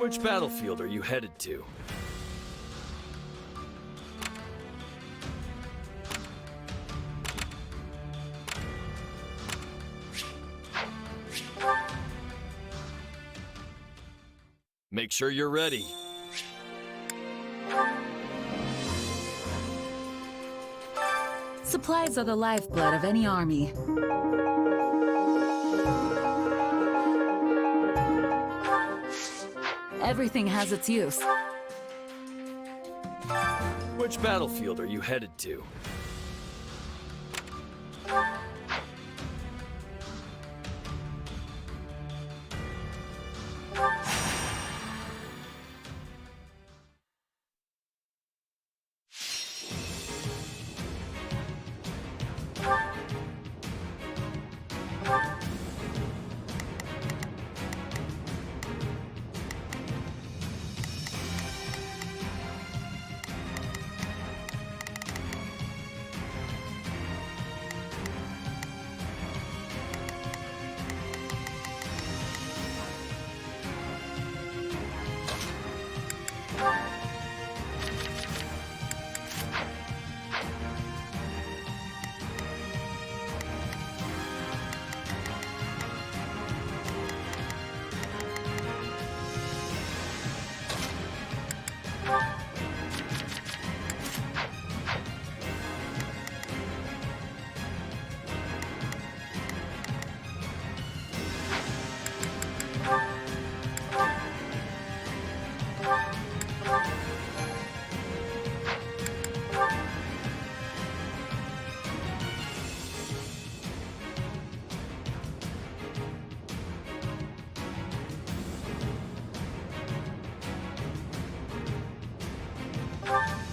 Which battlefield are you headed to? Make sure you're ready. Supplies are the lifeblood of any army. Everything has its use. Which battlefield are you headed to?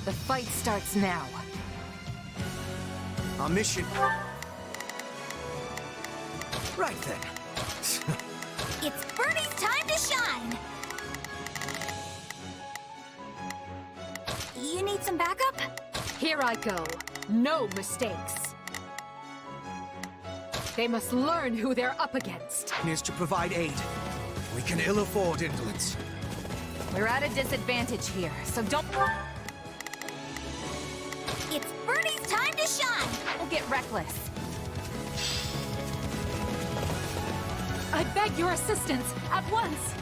The fight starts now. Our mission. Right then. It's Birdie's time to shine! You need some backup? Here I go. No mistakes. They must learn who they're up against. Is to provide aid. We can ill afford indolence. We're at a disadvantage here, so don't... It's Birdie's time to shine! We'll get reckless. I beg your assistance, at once!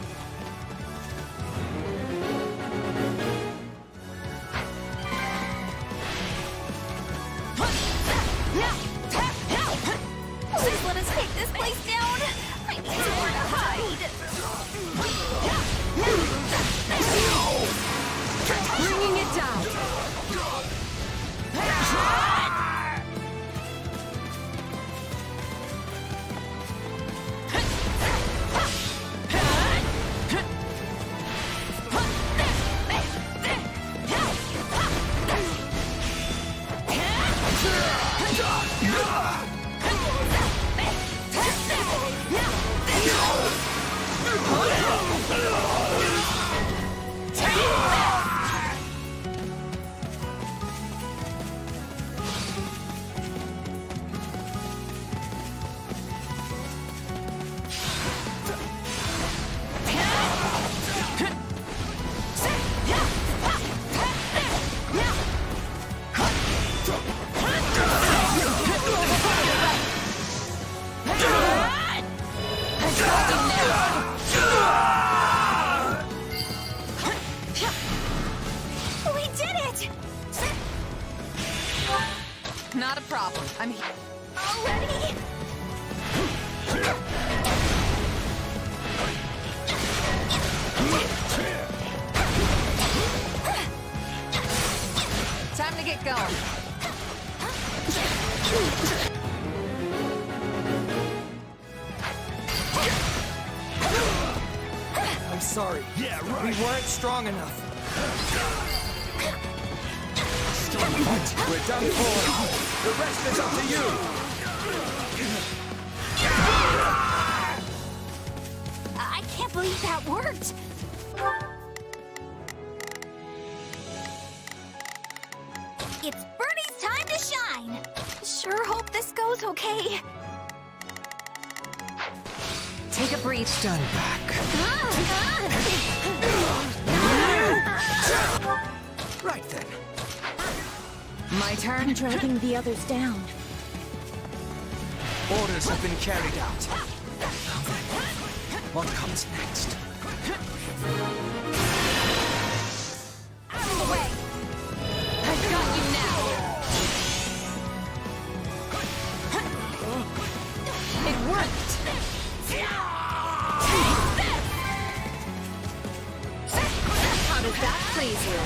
Please let us take this place down! I need somewhere to hide! Bringing it down! We did it! Not a problem. I'm here. Already? Time to get going. I'm sorry. Yeah, right. We weren't strong enough. We're done for. The rest is up to you. I can't believe that worked! It's Birdie's time to shine! Sure hope this goes okay. Take a breath. Stand back. Right then. My turn. Dragging the others down. Orders have been carried out. Now then, what comes next? Out of the way! I've got you now! It worked! How does that please you?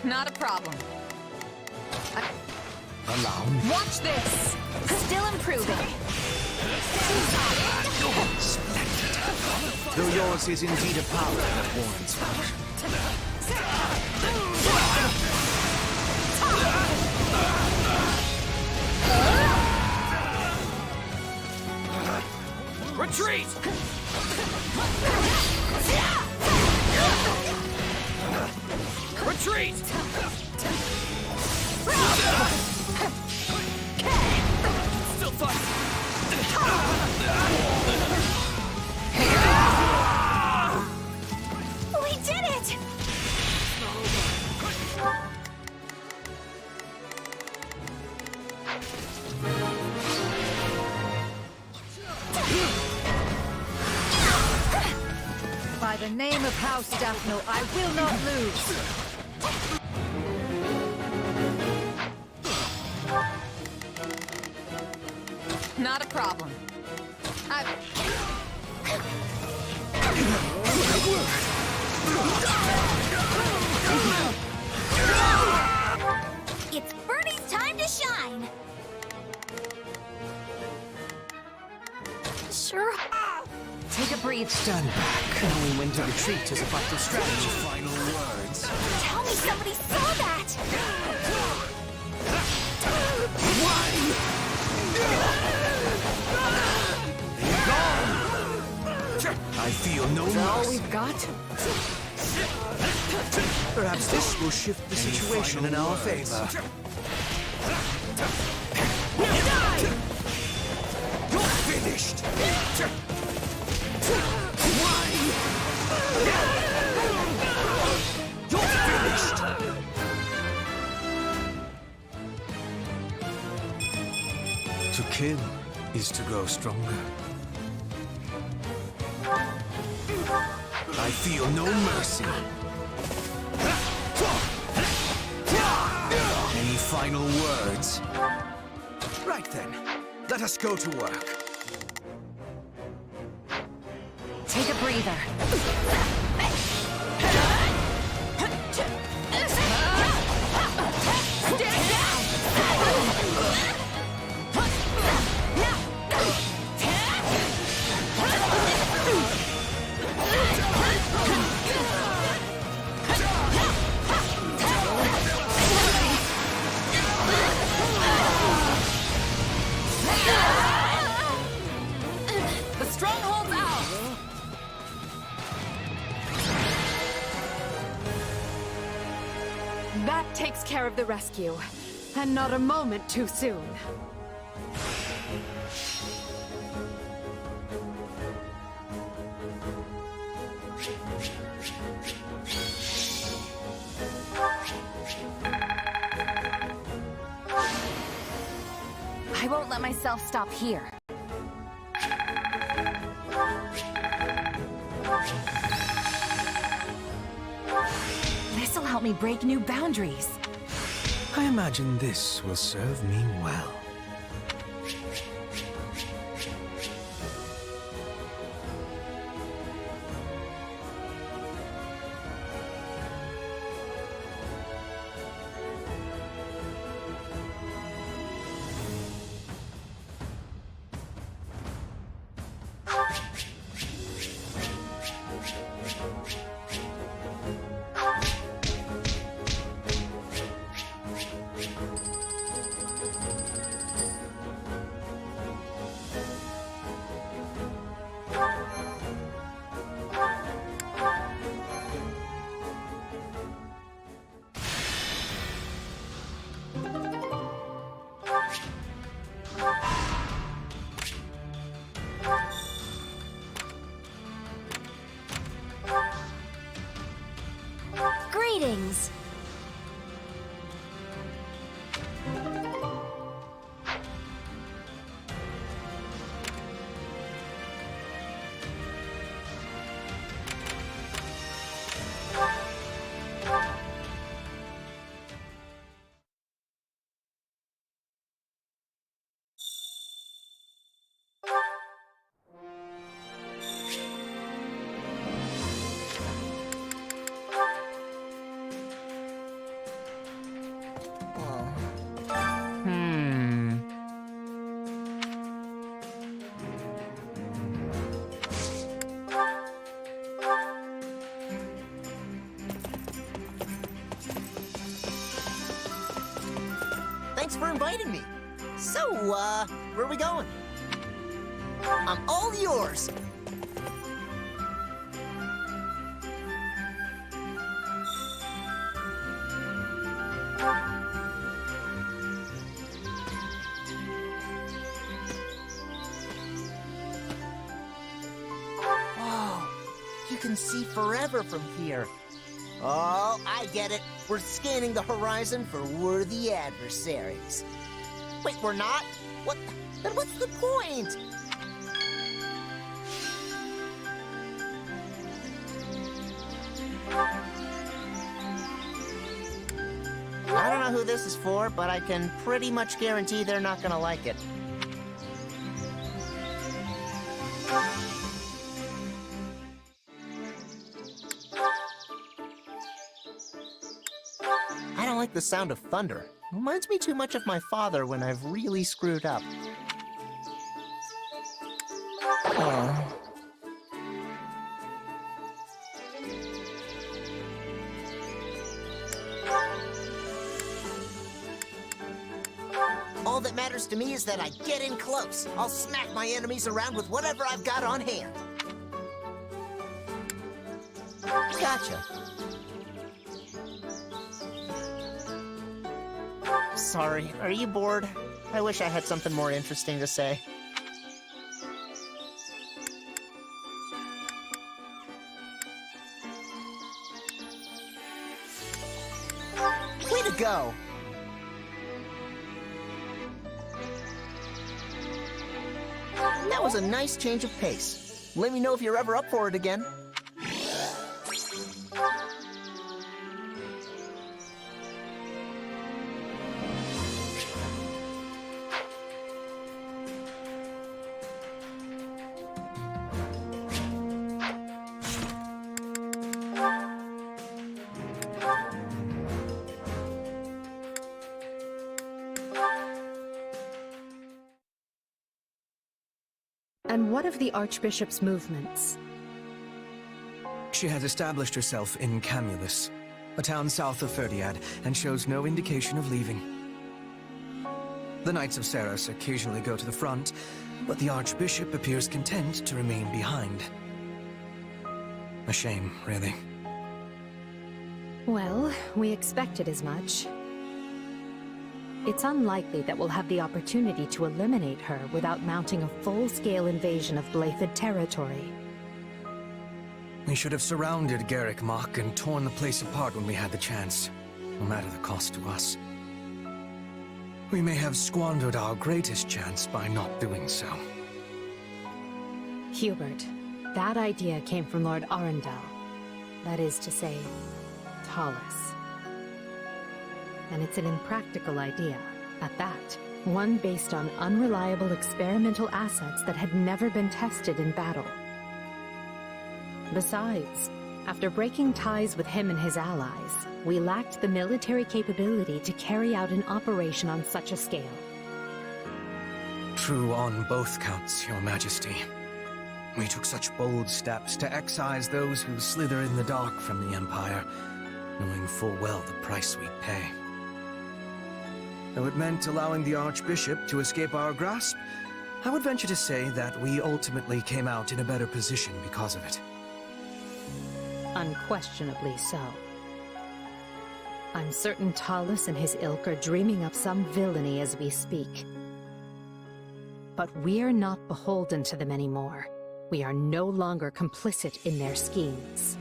Not a problem. Allow me. Watch this! Still improving. Though yours is indeed a power that warrants function. Retreat! Retreat! Still fighting! We did it! By the name of House Daphno, I will not lose! Not a problem. It's Bernie's time to shine! Sure. Take a breathe. Stand back, knowing when to retreat is a vital strategy. Final words. Tell me somebody saw that! I feel no All mercy. we've got? Perhaps this will shift the situation in our favor. You're finished! You're finished! To kill is to grow stronger. I feel no mercy. Any final words? Right then, let us go to work. Take a breather. Stand down! The stronghold's out! That takes care of the rescue. And not a moment too soon. I won't let myself stop here. This'll help me break new boundaries. I imagine this will serve me well. Thanks for inviting me. So, where are we going? I'm all yours. Whoa, you can see forever from here. Oh, I get it. We're scanning the horizon for worthy adversaries. Wait, we're not? What? Then what's the point? I don't know who this is for, but I can pretty much guarantee they're not gonna like it. I don't like the sound of thunder. Reminds me too much of my father when I've really screwed up. Oh. All that matters to me is that I get in close. I'll smack my enemies around with whatever I've got on hand. Gotcha. Sorry, are you bored? I wish I had something more interesting to say. Way to go! That was a nice change of pace. Let me know if you're ever up for it again. And what of the Archbishop's movements? She has established herself in Camulus, a town south of Ferdiad, and shows no indication of leaving. The Knights of Ceres occasionally go to the front, but the Archbishop appears content to remain behind. A shame, really. Well, we expected as much. It's unlikely that we'll have the opportunity to eliminate her without mounting a full-scale invasion of Blaidd territory. We should have surrounded Garrick Mach and torn the place apart when we had the chance, no matter the cost to us. We may have squandered our greatest chance by not doing so. Hubert, that idea came from Lord Arundel. That is to say, Tallis. And it's an impractical idea, at that. One based on unreliable experimental assets that had never been tested in battle. Besides, after breaking ties with him and his allies, we lacked the military capability to carry out an operation on such a scale. True on both counts, Your Majesty. We took such bold steps to excise those who slither in the dark from the Empire, knowing full well the price we'd pay. Though it meant allowing the Archbishop to escape our grasp, I would venture to say that we ultimately came out in a better position because of it. Unquestionably so. I'm certain Tallis and his ilk are dreaming up some villainy as we speak. But we're not beholden to them anymore. We are no longer complicit in their schemes.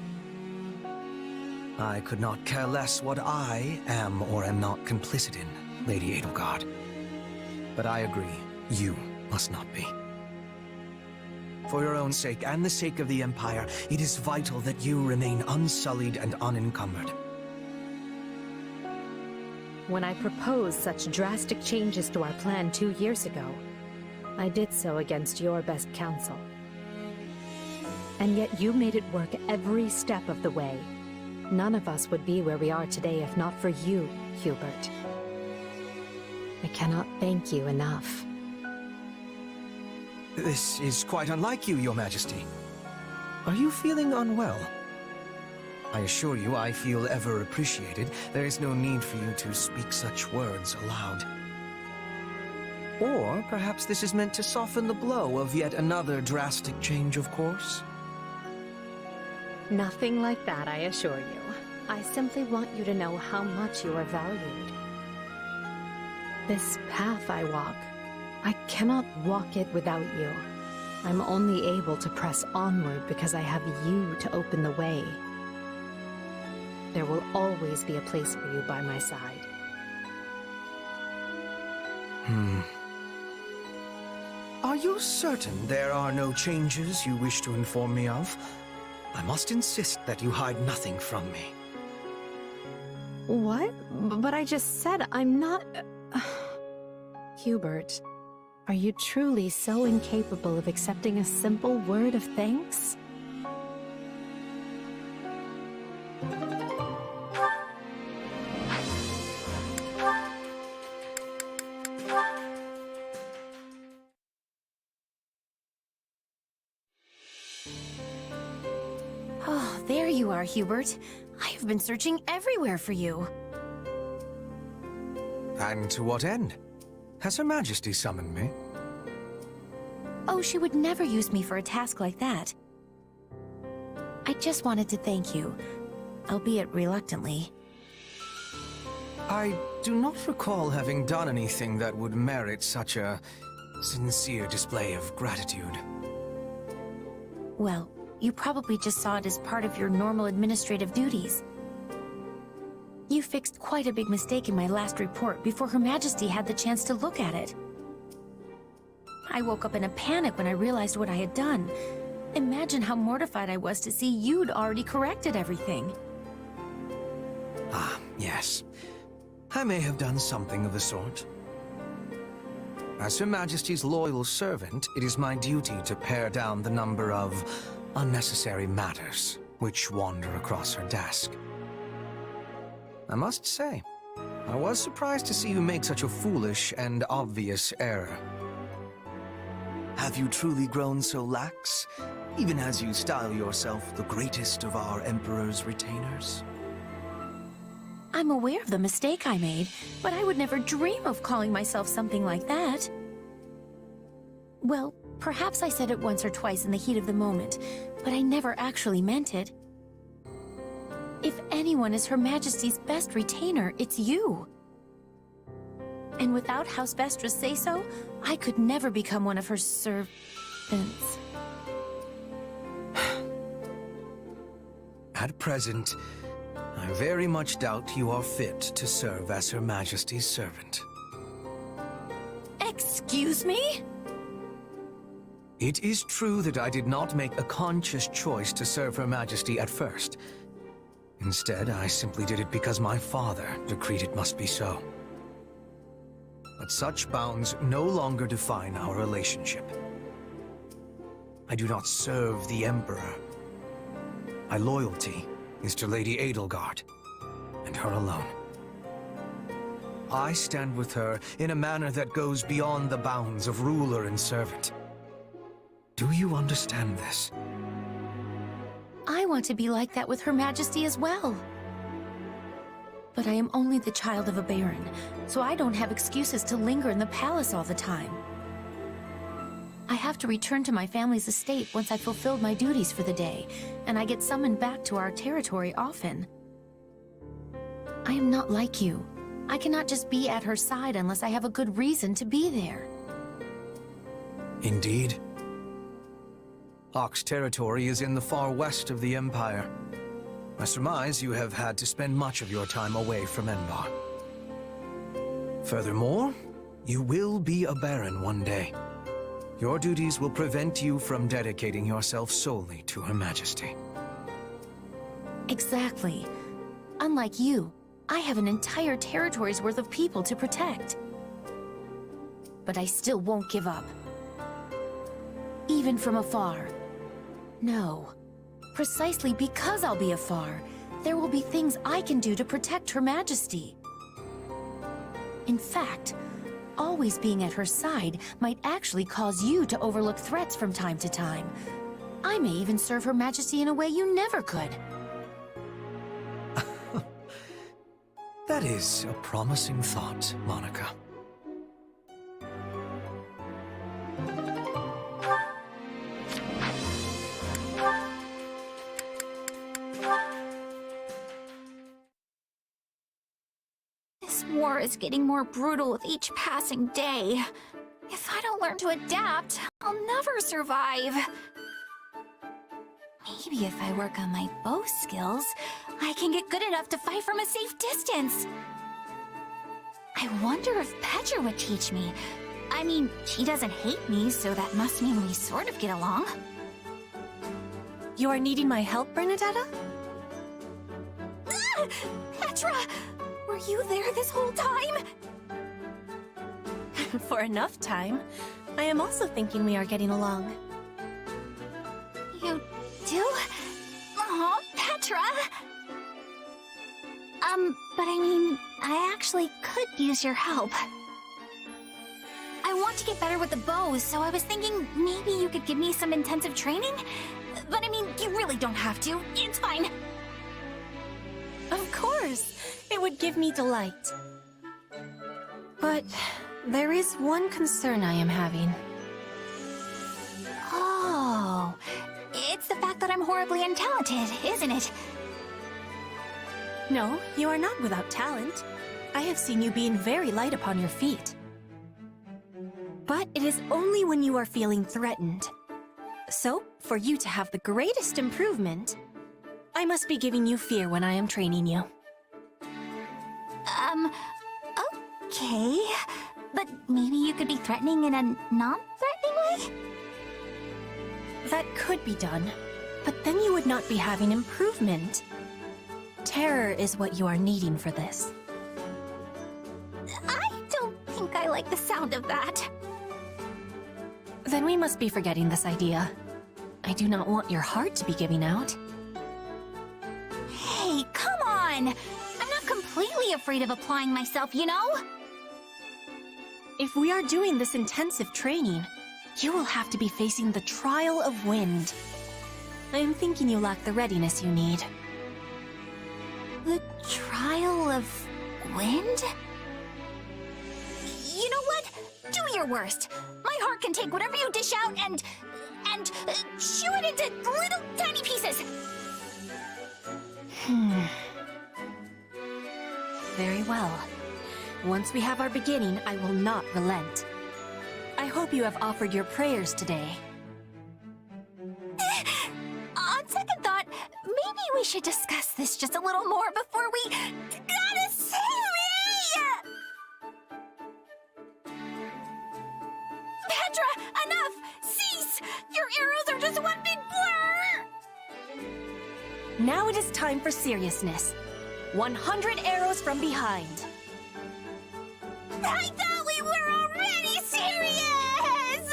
I could not care less what I am or am not complicit in. Lady Edelgard. But I agree, you must not be. For your own sake and the sake of the Empire, it is vital that you remain unsullied and unencumbered. When I proposed such drastic changes to our plan 2 years ago, I did so against your best counsel. And yet you made it work every step of the way. None of us would be where we are today if not for you, Hubert. I cannot thank you enough. This is quite unlike you, Your Majesty. Are you feeling unwell? I assure you I feel ever appreciated. There is no need for you to speak such words aloud. Or perhaps this is meant to soften the blow of yet another drastic change of course? Nothing like that, I assure you. I simply want you to know how much you are valued. This path I walk, I cannot walk it without you. I'm only able to press onward because I have you to open the way. There will always be a place for you by my side. Are you certain there are no changes you wish to inform me of? I must insist that you hide nothing from me. What? But I just said I'm not... Hubert, are you truly so incapable of accepting a simple word of thanks? Oh, there you are, Hubert. I have been searching everywhere for you. And to what end? Has Her Majesty summoned me? Oh, she would never use me for a task like that. I just wanted to thank you, albeit reluctantly. I do not recall having done anything that would merit such a sincere display of gratitude. Well, you probably just saw it as part of your normal administrative duties. You fixed quite a big mistake in my last report before Her Majesty had the chance to look at it. I woke up in a panic when I realized what I had done. Imagine how mortified I was to see you'd already corrected everything. Ah, yes. I may have done something of the sort. As Her Majesty's loyal servant, it is my duty to pare down the number of unnecessary matters which wander across her desk. I must say, I was surprised to see you make such a foolish and obvious error. Have you truly grown so lax, even as you style yourself the greatest of our Emperor's retainers? I'm aware of the mistake I made, but I would never dream of calling myself something like that. Well, perhaps I said it once or twice in the heat of the moment, but I never actually meant it. If anyone is Her Majesty's best retainer, it's you. And without House Vestra's say-so, I could never become one of her servants. At present, I very much doubt you are fit to serve as Her Majesty's servant. Excuse me? It is true that I did not make a conscious choice to serve Her Majesty at first. Instead, I simply did it because my father decreed it must be so. But such bounds no longer define our relationship. I do not serve the Emperor. My loyalty is to Lady Edelgard, and her alone. I stand with her in a manner that goes beyond the bounds of ruler and servant. Do you understand this? I want to be like that with Her Majesty as well. But I am only the child of a baron, so I don't have excuses to linger in the palace all the time. I have to return to my family's estate once I've fulfilled my duties for the day, and I get summoned back to our territory often. I am not like you. I cannot just be at her side unless I have a good reason to be there. Indeed. Ox territory is in the far west of the Empire. I surmise you have had to spend much of your time away from Enbar. Furthermore, you will be a Baron one day. Your duties will prevent you from dedicating yourself solely to Her Majesty. Exactly. Unlike you, I have an entire territory's worth of people to protect. But I still won't give up. Even from afar. No. Precisely because I'll be afar, there will be things I can do to protect Her Majesty. In fact, always being at her side might actually cause you to overlook threats from time to time. I may even serve Her Majesty in a way you never could. That is a promising thought, Monica. This war is getting more brutal with each passing day. If I don't learn to adapt, I'll never survive. Maybe if I work on my bow skills, I can get good enough to fight from a safe distance. I wonder if Petra would teach me. I mean, she doesn't hate me, so that must mean we sort of get along. You are needing my help, Bernadetta? Ah! Petra! Were you there this whole time? For enough time. I am also thinking we are getting along. You do? Aw, Petra! But I mean, I actually could use your help. I want to get better with the bow, so I was thinking maybe you could give me some intensive training? But I mean, you really don't have to. It's fine. Of course! It would give me delight. But there is one concern I am having. Oh, it's the fact that I'm horribly untalented, isn't it? No, you are not without talent. I have seen you being very light upon your feet. But it is only when you are feeling threatened. So, for you to have the greatest improvement, I must be giving you fear when I am training you. Okay. But maybe you could be threatening in a non-threatening way? That could be done, but then you would not be having improvement. Terror is what you are needing for this. I don't think I like the sound of that. Then we must be forgetting this idea. I do not want your heart to be giving out. Hey, come on! I'm not completely afraid of applying myself, you know? If we are doing this intensive training, you will have to be facing the trial of wind. I am thinking you lack the readiness you need. The trial of wind? You know what? Do your worst. My heart can take whatever you dish out and chew it into little tiny pieces. Very well. Once we have our beginning, I will not relent. I hope you have offered your prayers today. On second thought, maybe we should discuss this just a little more before we... Gotta save me! Petra, enough! Cease! Your arrows are just one big blur! Now it is time for seriousness. 100 arrows from behind. I thought we were already serious!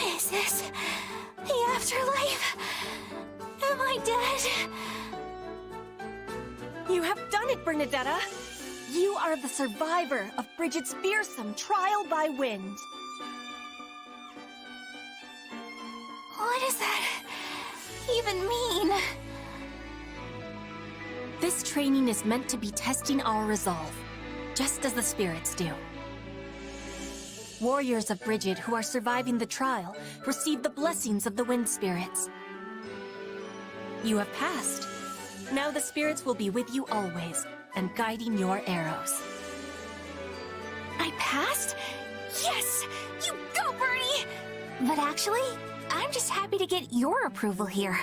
Is this the afterlife? Am I dead? You have done it, Bernadetta! You are the survivor of Bridget's fearsome trial by wind. What does that even mean? This training is meant to be testing our resolve, just as the spirits do. Warriors of Bridget who are surviving the trial receive the blessings of the wind spirits. You have passed. Now the spirits will be with you always, and guiding your arrows. I passed? Yes! You go, Bernie! But actually, I'm just happy to get your approval here.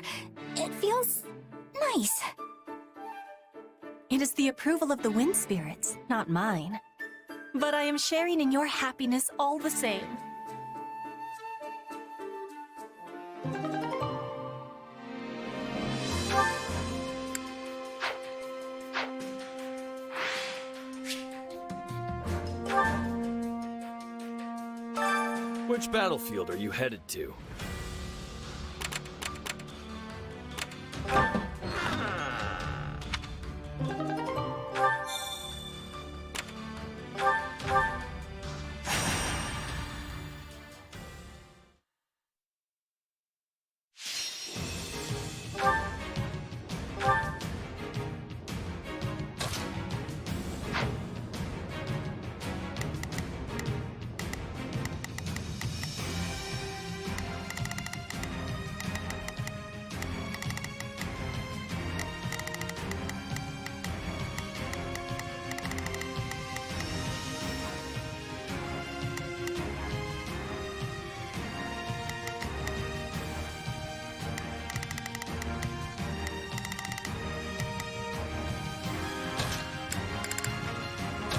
It feels nice. It is the approval of the wind spirits, not mine. But I am sharing in your happiness all the same. Which battlefield are you headed to?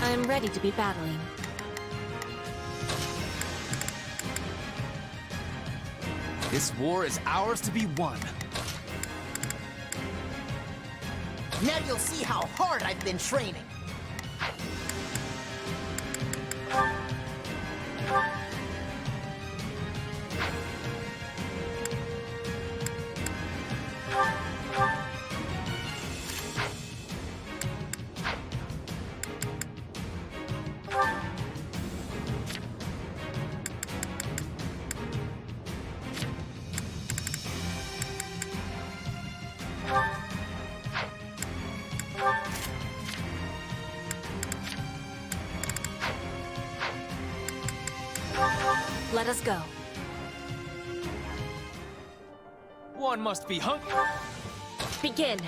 I'm ready to be battling. This war is ours to be won. Now you'll see how hard I've been training. Let us go. One must be hungry. Begin.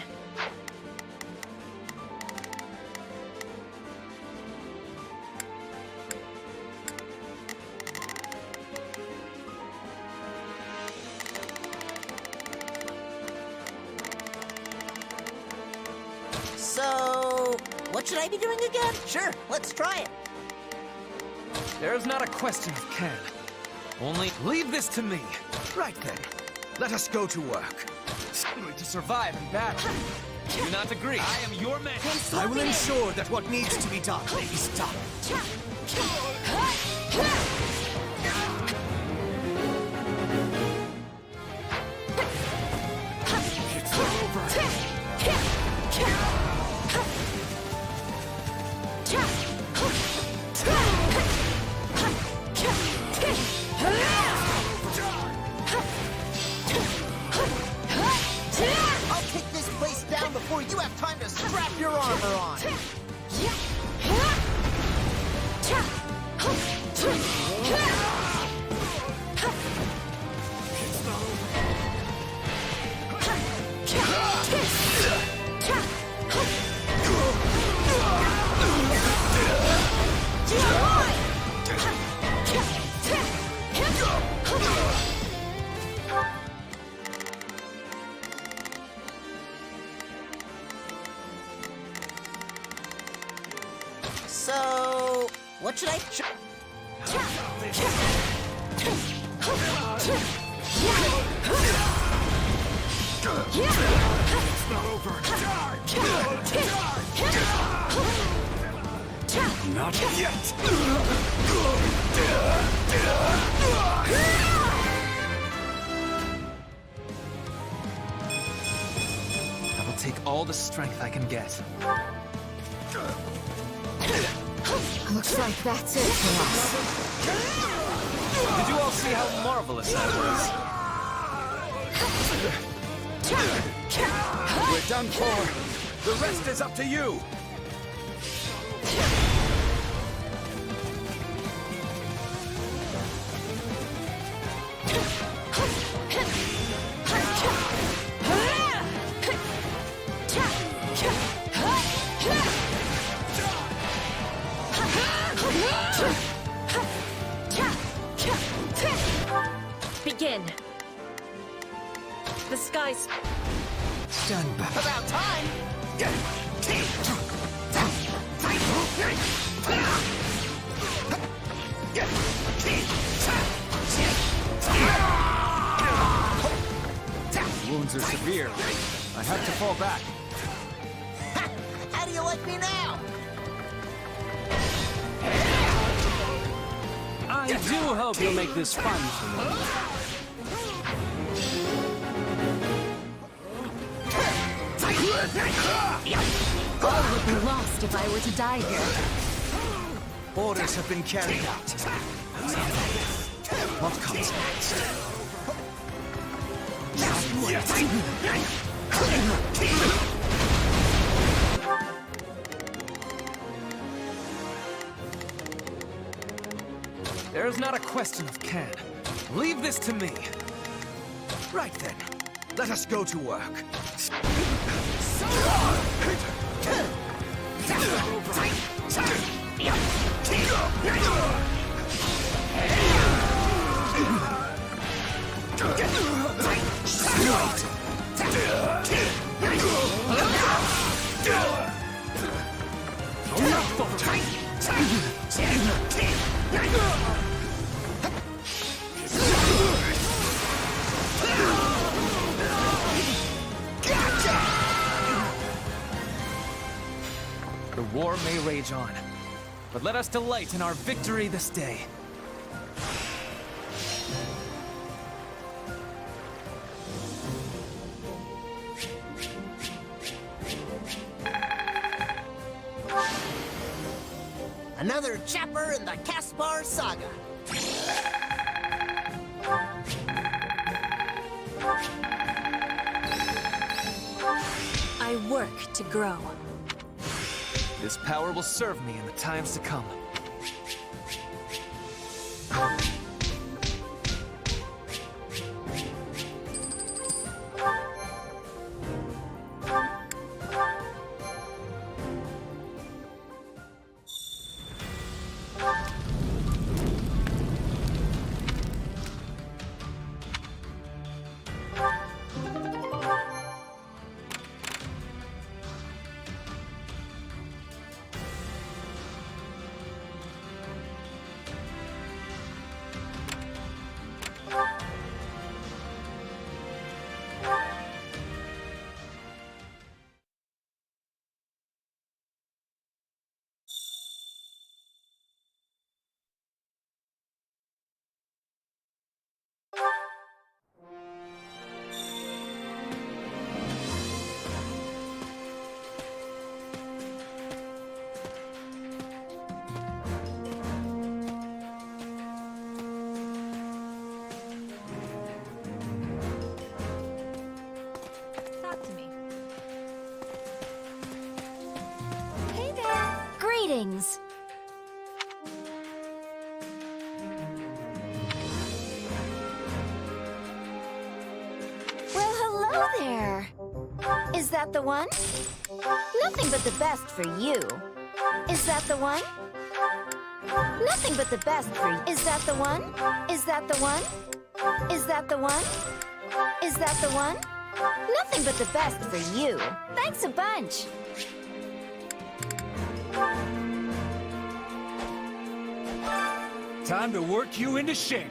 So, what should I be doing again? Sure, let's try it. There is not a question of can. Only leave this to me. Right then. Let us go to work. To survive in battle. Do you not agree? I am your man. I will ensure that what needs to be done is done. It's over. I'll kick this place down before you have time to strap your armor on. So, what should I... It's not over. Not yet. I will take all the strength I can get. Looks like that's it for us. Did you all see how marvelous I was? We're done for. The rest is up to you. Begin. The skies. Stand back. About time! wounds are severe. I have to fall back. Ha! How do you like me now? I do hope you'll make this fun for me. All would be lost if I were to die here. Orders have been carried out. What comes next? There's not a question of can. Leave this to me. Right then, let us go to work. The war may rage on, but let us delight in our victory this day. Another chapter in the Caspar saga. I work to grow. This power will serve me in the times to come. Talk to me. Hey there. Greetings. Well, hello there. Is that the one? Nothing but the best for you. Is that the one? Nothing but the best for you. Is that the one? Is that the one? Is that the one? Is that the one? Nothing but the best for you. Thanks a bunch. Time to work you into shape.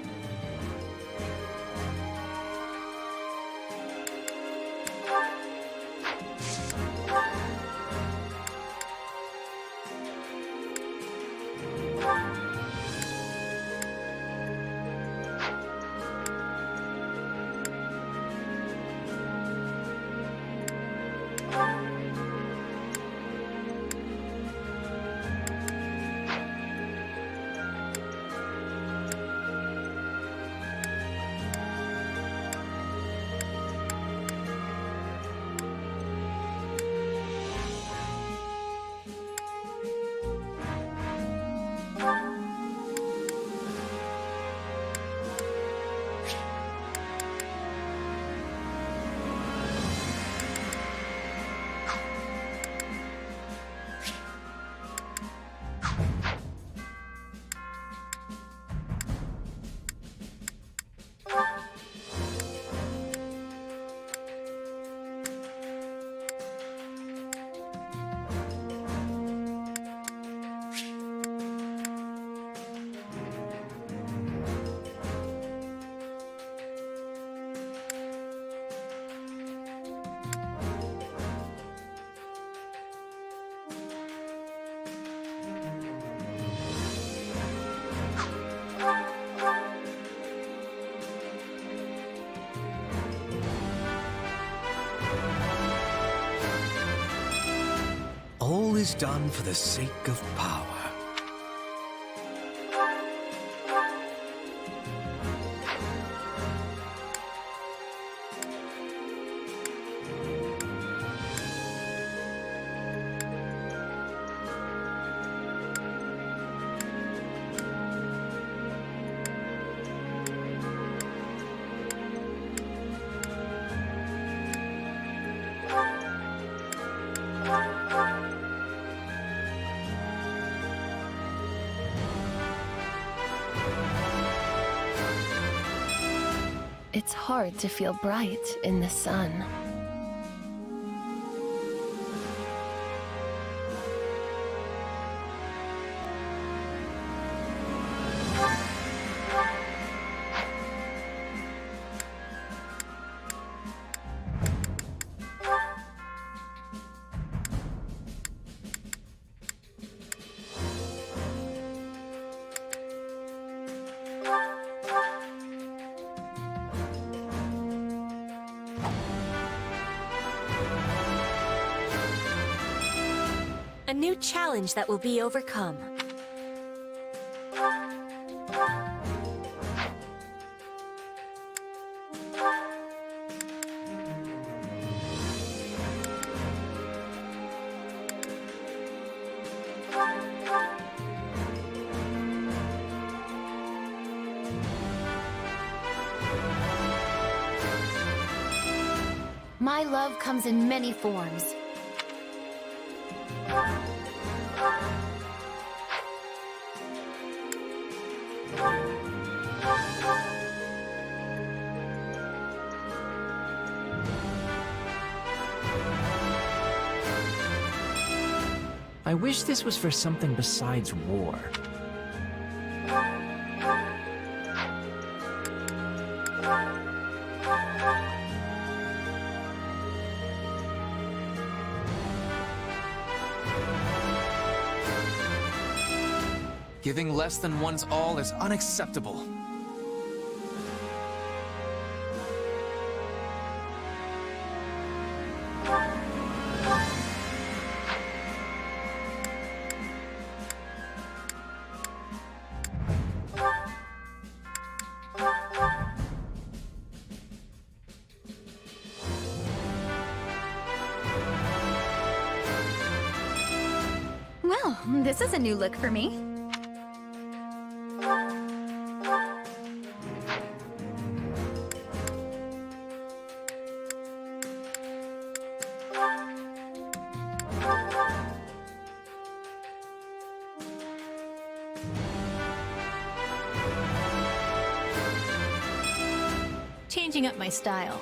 is done for the sake of power. It's hard to feel bright in the sun. A new challenge that will be overcome. My love comes in many forms. I wish this was for something besides war. Giving less than one's all is unacceptable. Well, this is a new look for me. Changing up my style.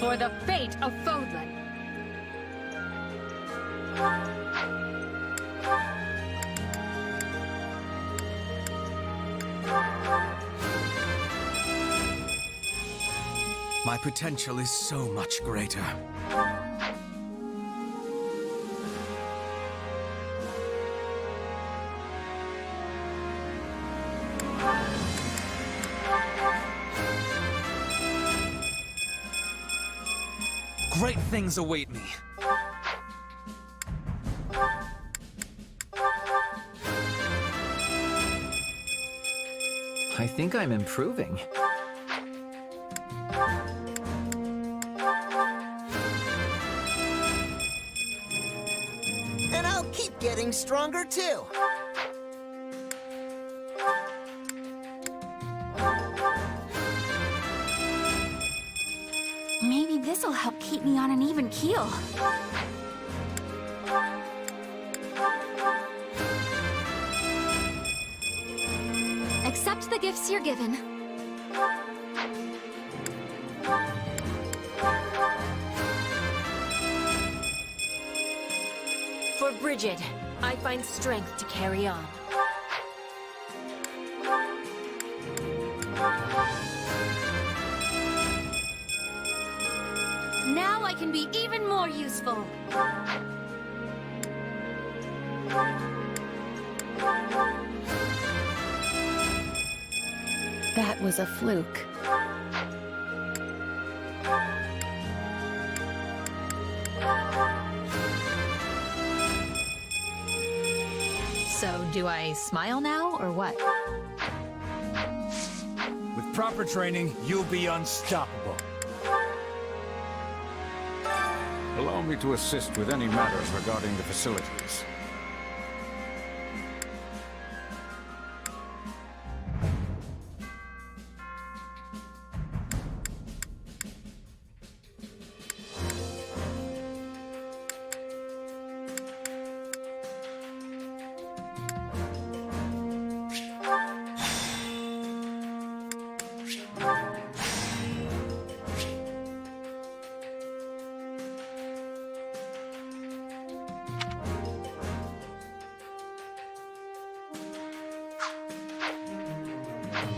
For the fate of Fodlan. My potential is so much greater. Great things await me. I think I'm improving. And I'll keep getting stronger too. Maybe this'll help keep me on an even keel. Accept the gifts you're given. For Bridget, I find strength to carry on. Now I can be even more useful. That was a fluke. So, do I smile now, or what? With proper training, you'll be unstoppable. Allow me to assist with any matters regarding the facilities.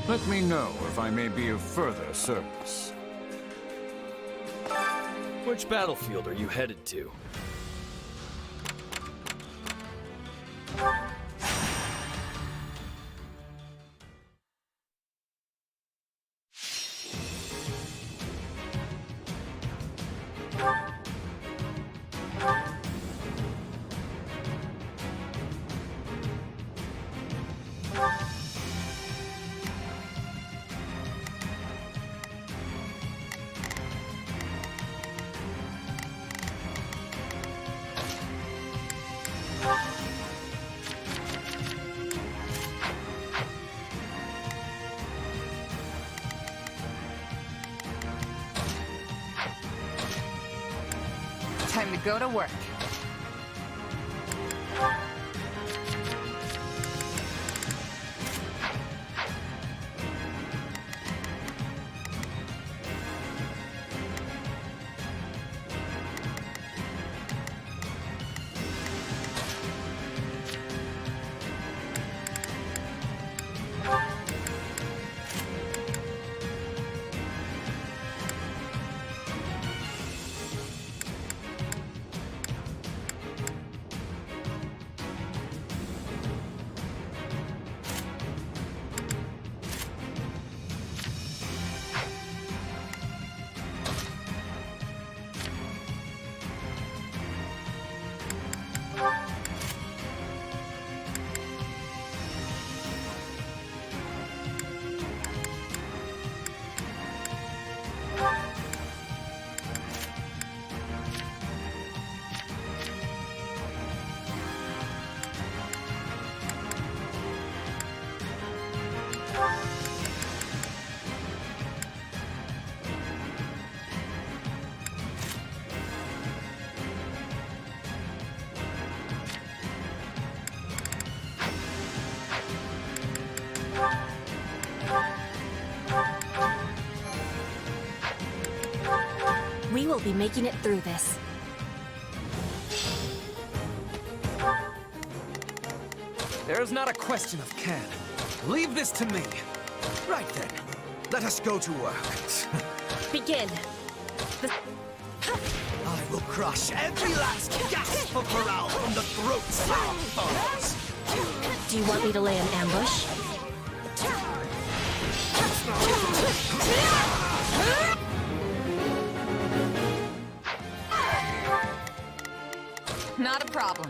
Let me know if I may be of further service. Which battlefield are you headed to? Time to go to work. We will be making it through this. There is not a question of can. Leave this to me. Right then, let us go to work. Begin. I will crush every last gasp of morale from the throats of our foes. Do you want me to lay an ambush? Not a problem.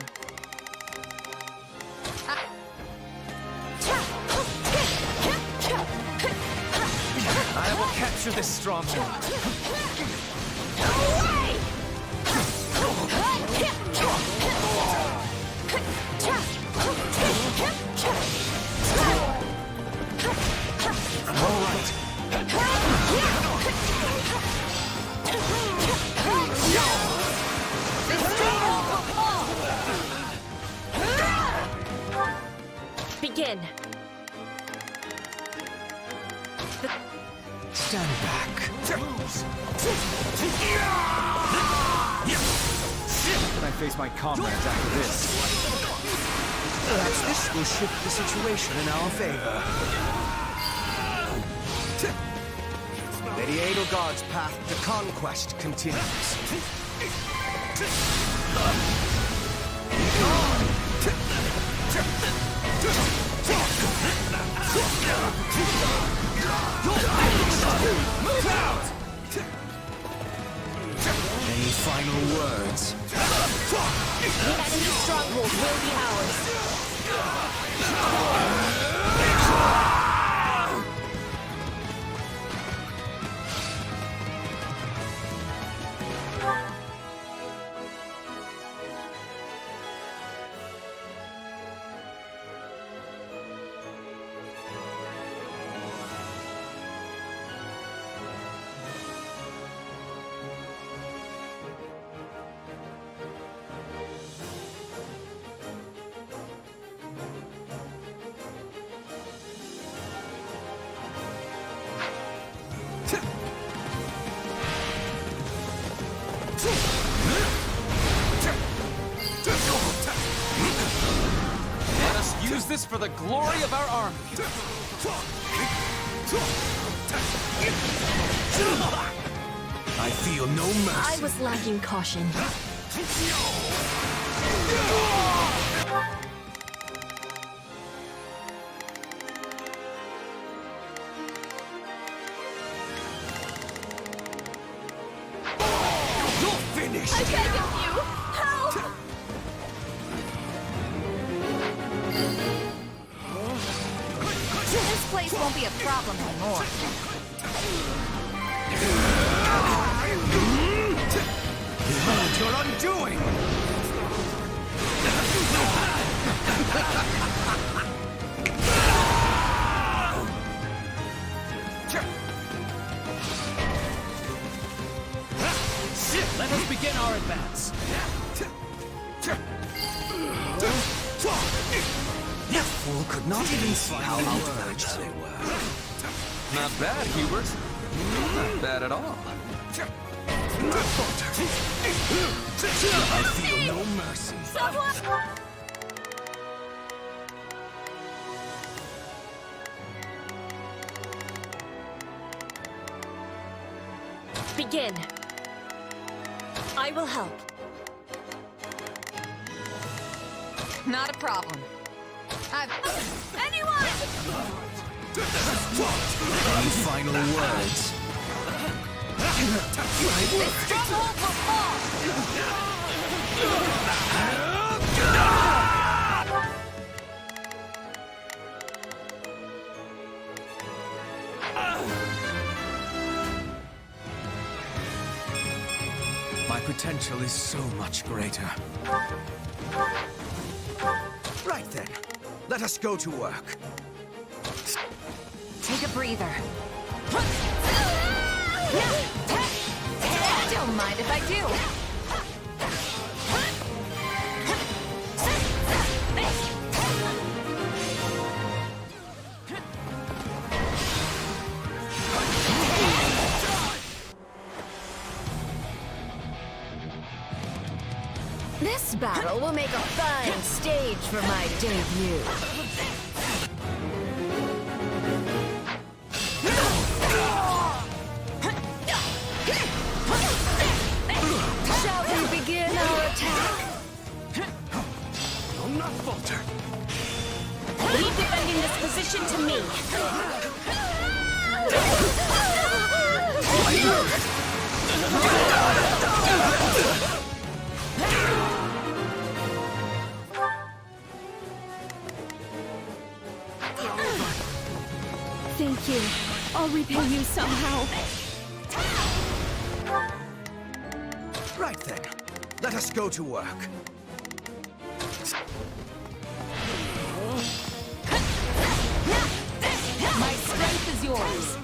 I will capture this stronghold. All right. Begin. Stand back. Can I face my comrades after this. Perhaps this will shift the situation in our favor. Lady Edelgard's path to conquest continues. Move out! Any final words? The enemy's stronghold will be ours. Let us use this for the glory of our army. I feel no mercy. I was lacking caution. You're finished! I beg of you! Help! This place won't be a problem anymore. Behold your undoing! Let us begin our advance. That fool could not even see how outmatched they were. Not bad, Hubert. Not bad at all. I feel no mercy. Begin. I will help. Not a problem. Anyone! Any final words? Stronghold will fall! My potential is so much greater. Right then, let us go to work. Take a breather. Don't mind if I do. This battle will make a fine stage for my debut. Shall we begin our attack? I'll not falter. Leave defending this position to me. Thank you. I'll repay you somehow. Right then, let us go to work. My strength is yours.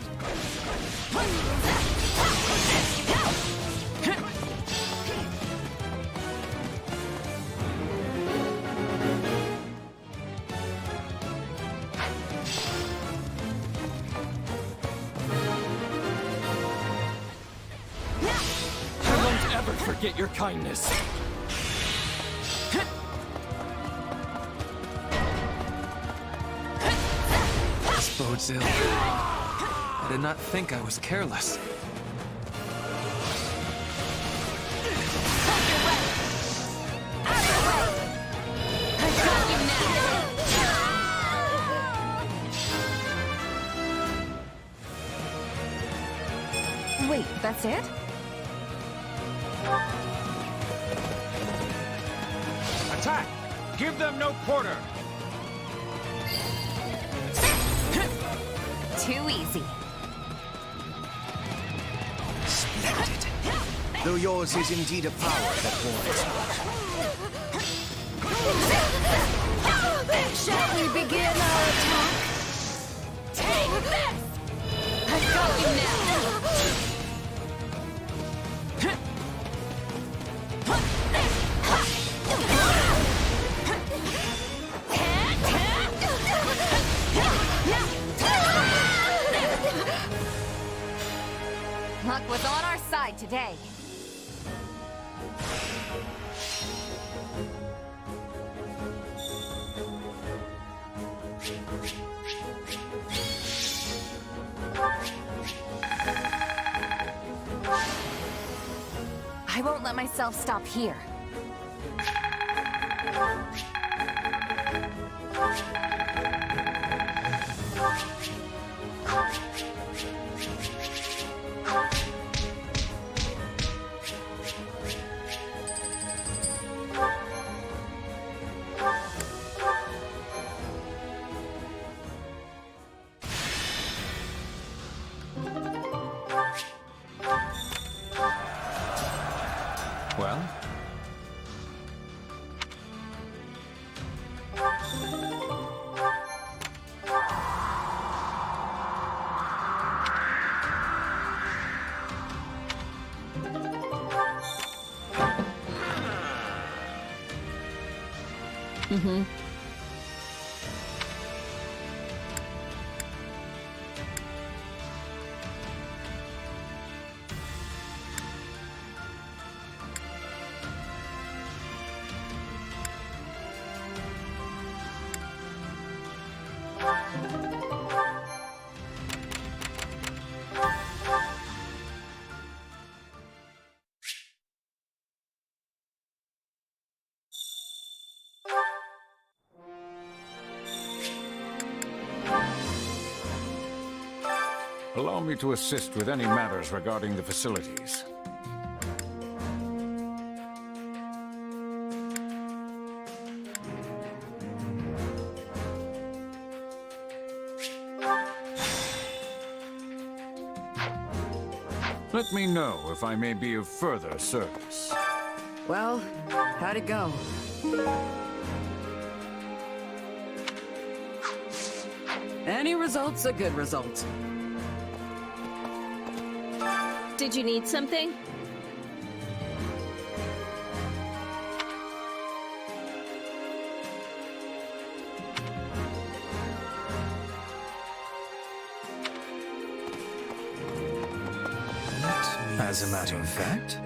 I won't ever forget your kindness. bodes ill. I did not think I was careless. Wait, that's it? Attack! Give them no quarter! Too easy. Splendid. Though yours is indeed a power that warrants. Shall we begin our attack? Take this! I've got you now! Luck was on our side today. I won't let myself stop here. Well? Allow me to assist with any matters regarding the facilities. Let me know if I may be of further service. Well, how'd it go? Any result's a good result. Did you need something? As a matter of fact,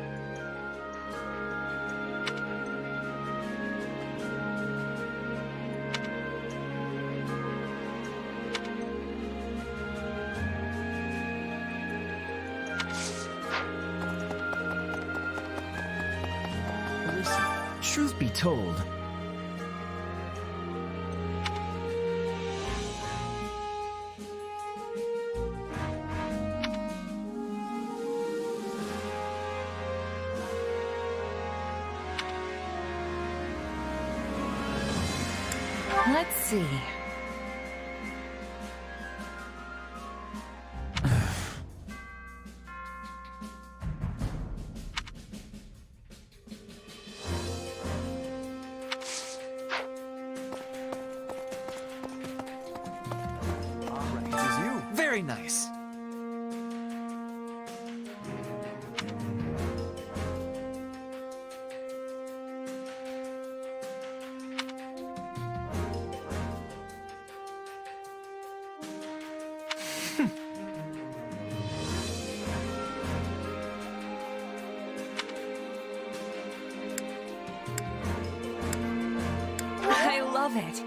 Truth be told, Let's see. Very nice. I love it.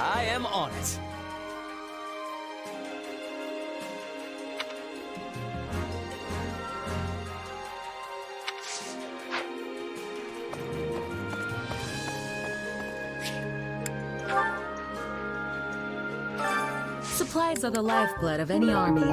I am on it. Supplies are the lifeblood of any army.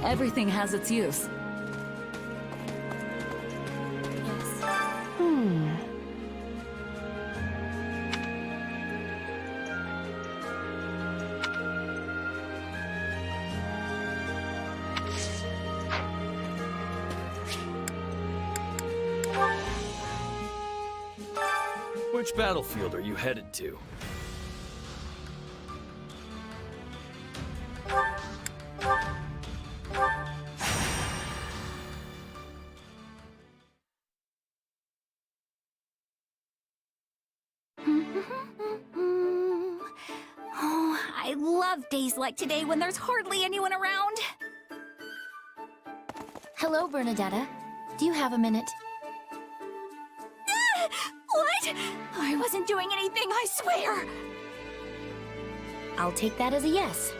Everything has its use. Which battlefield are you headed to? Oh, I love days like today when there's hardly anyone around. Hello, Bernadetta. Do you have a minute? What? I wasn't doing anything, I swear! I'll take that as a yes.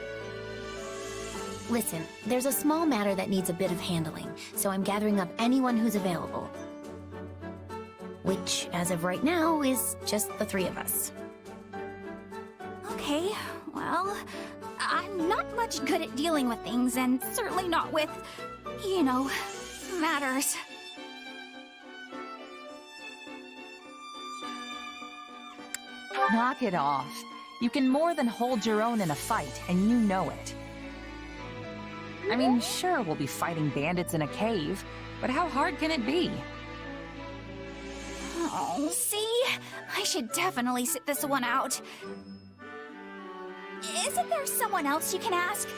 Listen, there's a small matter that needs a bit of handling, so I'm gathering up anyone who's available. Which, as of right now, is just the three of us. Okay, well, I'm not much good at dealing with things, and certainly not with, you know, matters. Knock it off. You can more than hold your own in a fight, and you know it. I mean, sure, we'll be fighting bandits in a cave, but how hard can it be? Oh, see? I should definitely sit this one out. Isn't there someone else you can ask?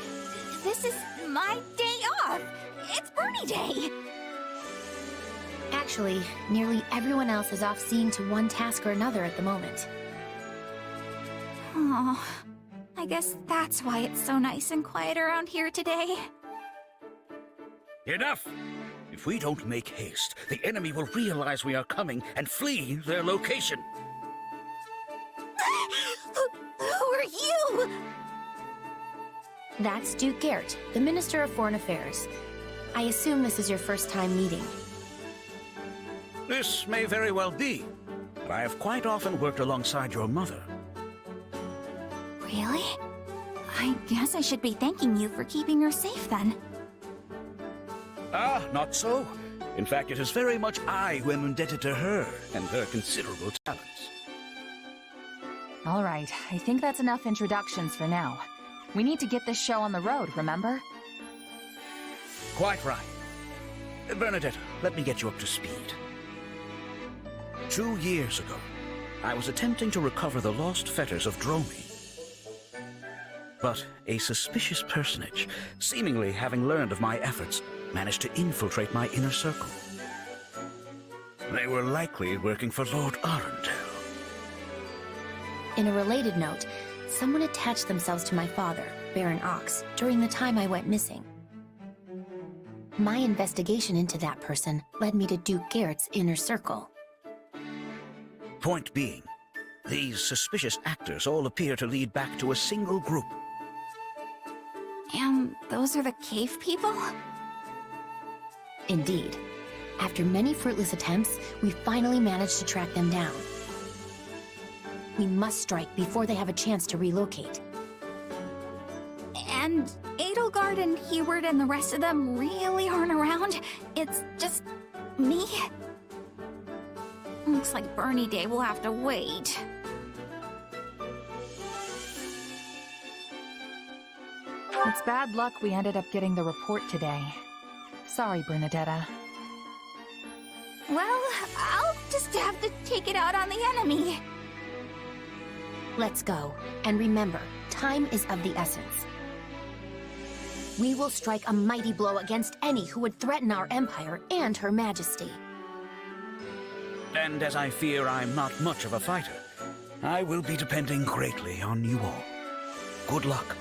This is my day off. It's Bernie Day. Actually, nearly everyone else is off seeing to one task or another at the moment. Oh, I guess that's why it's so nice and quiet around here today. Enough! If we don't make haste, the enemy will realize we are coming and flee their location. Who are you? That's Duke Garrett, the Minister of Foreign Affairs. I assume this is your first time meeting. This may very well be, but I have quite often worked alongside your mother. Really? I guess I should be thanking you for keeping her safe then. Ah, not so. In fact, it is very much I who am indebted to her and her considerable talents. All right, I think that's enough introductions for now. We need to get this show on the road, remember? Quite right. Bernadette, let me get you up to speed. 2 years ago, I was attempting to recover the lost fetters of Dromi. But a suspicious personage, seemingly having learned of my efforts, managed to infiltrate my inner circle. They were likely working for Lord Arundel. In a related note, someone attached themselves to my father, Baron Ox, during the time I went missing. My investigation into that person led me to Duke Garrett's inner circle. Point being, these suspicious actors all appear to lead back to a single group. And those are the cave people? Indeed. After many fruitless attempts, we finally managed to track them down. We must strike before they have a chance to relocate. And Edelgard and Heward and the rest of them really aren't around? It's just me? Looks like Bernie Day will have to wait. It's bad luck we ended up getting the report today. Sorry, Bernadetta. Well, I'll just have to take it out on the enemy. Let's go. And remember, time is of the essence. We will strike a mighty blow against any who would threaten our empire and Her Majesty. And as I fear I'm not much of a fighter, I will be depending greatly on you all. Good luck.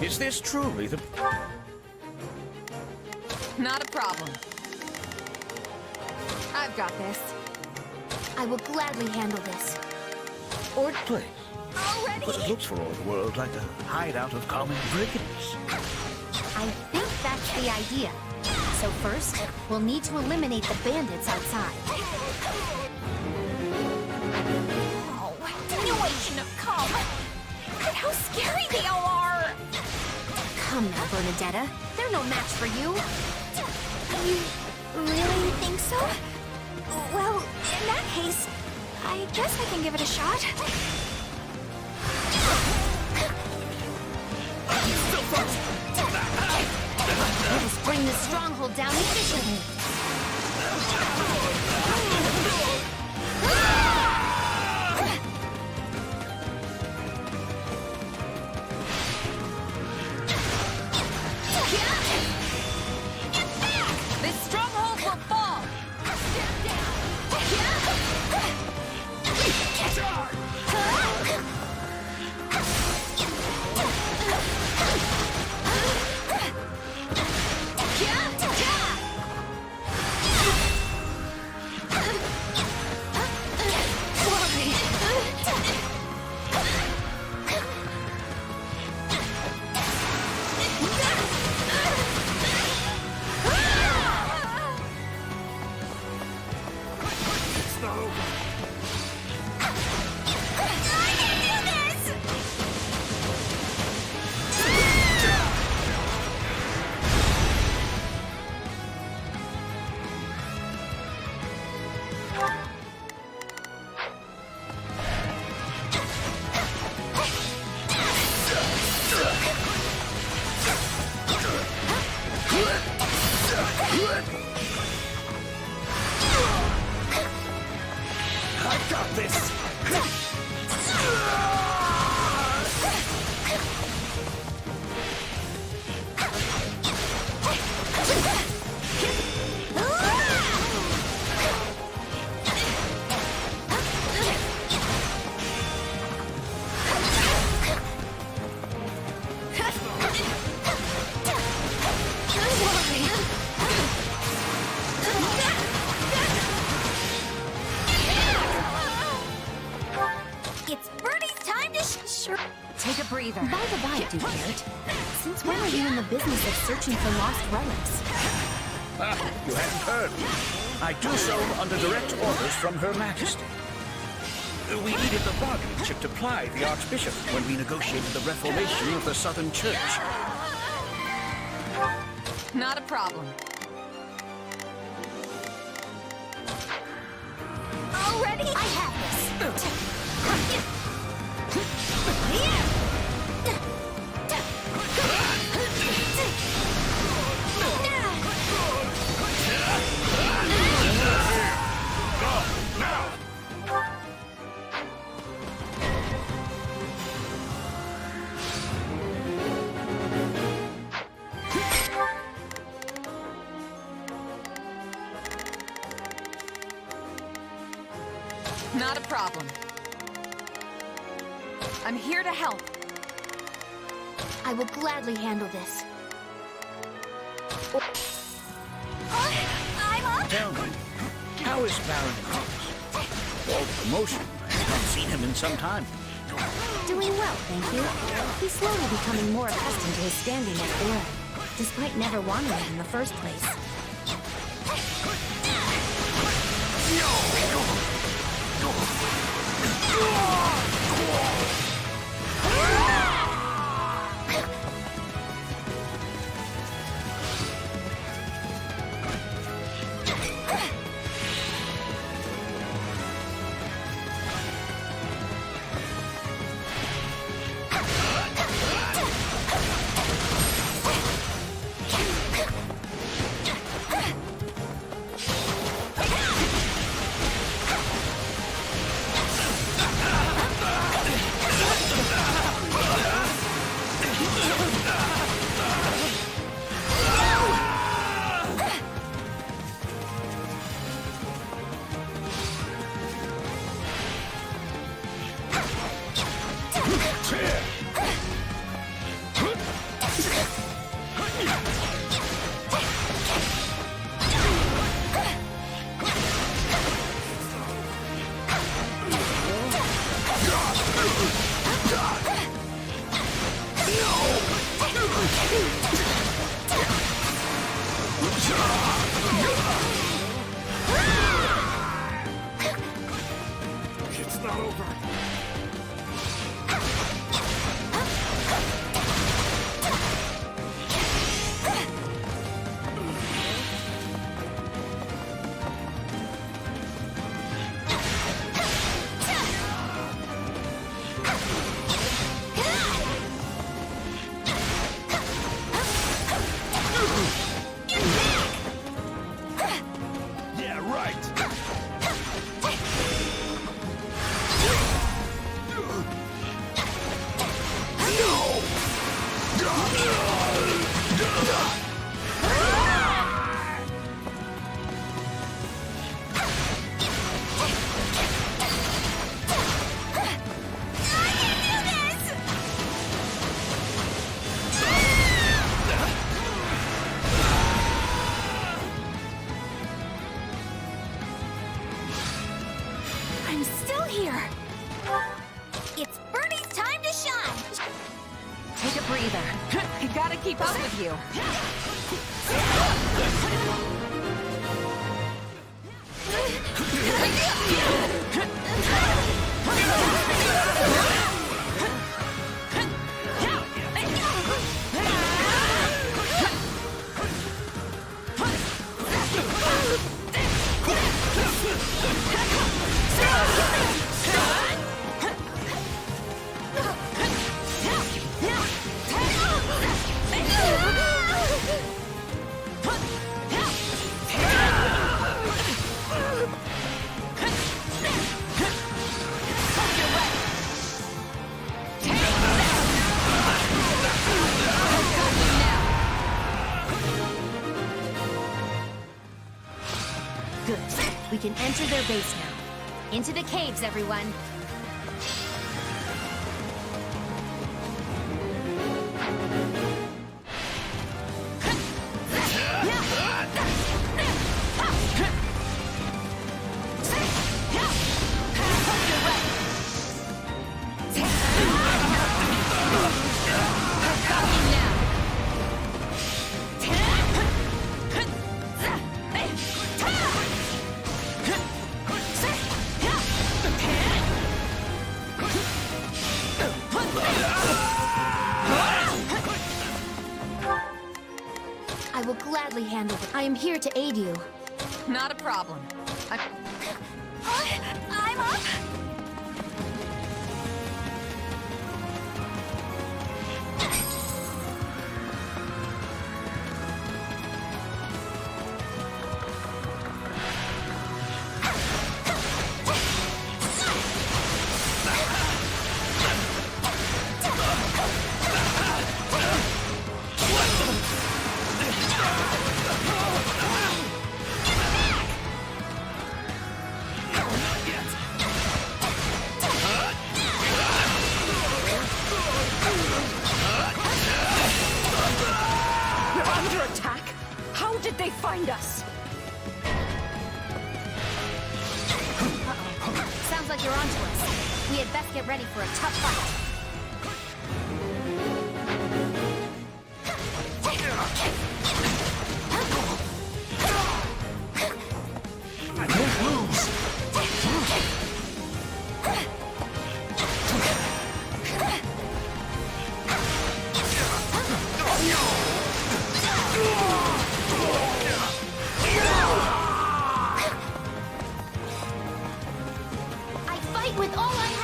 Is this truly the... Not a problem. I've got this. I will gladly handle this. Odd place. Already? But it looks for all the world like a hideout of common brigands. I think that's the idea. So first, we'll need to eliminate the bandits outside. Oh, I knew I shouldn't have come. Look at how scary they all are. Come now, Bernadetta. They're no match for you. You really think so? Well, in that case, I guess I can give it a shot. Let us bring this stronghold down efficiently. This stronghold will fall! not over. I got this! It's Birdie's time to sure. Take a breather. By the by, Duke, since when are you in the business of searching for lost relics? Ah, you hadn't heard. I do so under direct orders from Her Majesty. We needed the bargaining chip to ply the Archbishop when we negotiated the reformation of the Southern Church. Not a problem. Already? I have this. Not a problem. I'm here to help. I will gladly handle this. I'm up. Tell me, how is Baron Cox? All the promotion. I have not seen him in some time. Doing well, thank you. He's slowly becoming more accustomed to his standing as Baron, despite never wanting it in the first place. It's not over. Yeah, right. I'm still here. It's Birdie's time to shine. Take a breather. I gotta keep up with you. Good. We can enter their base now. Into the caves, everyone. I will gladly handle it. I am here to aid you. Not a problem. I'm up! Find us! Sounds like you're onto us. We had best get ready for a tough fight. With all I have!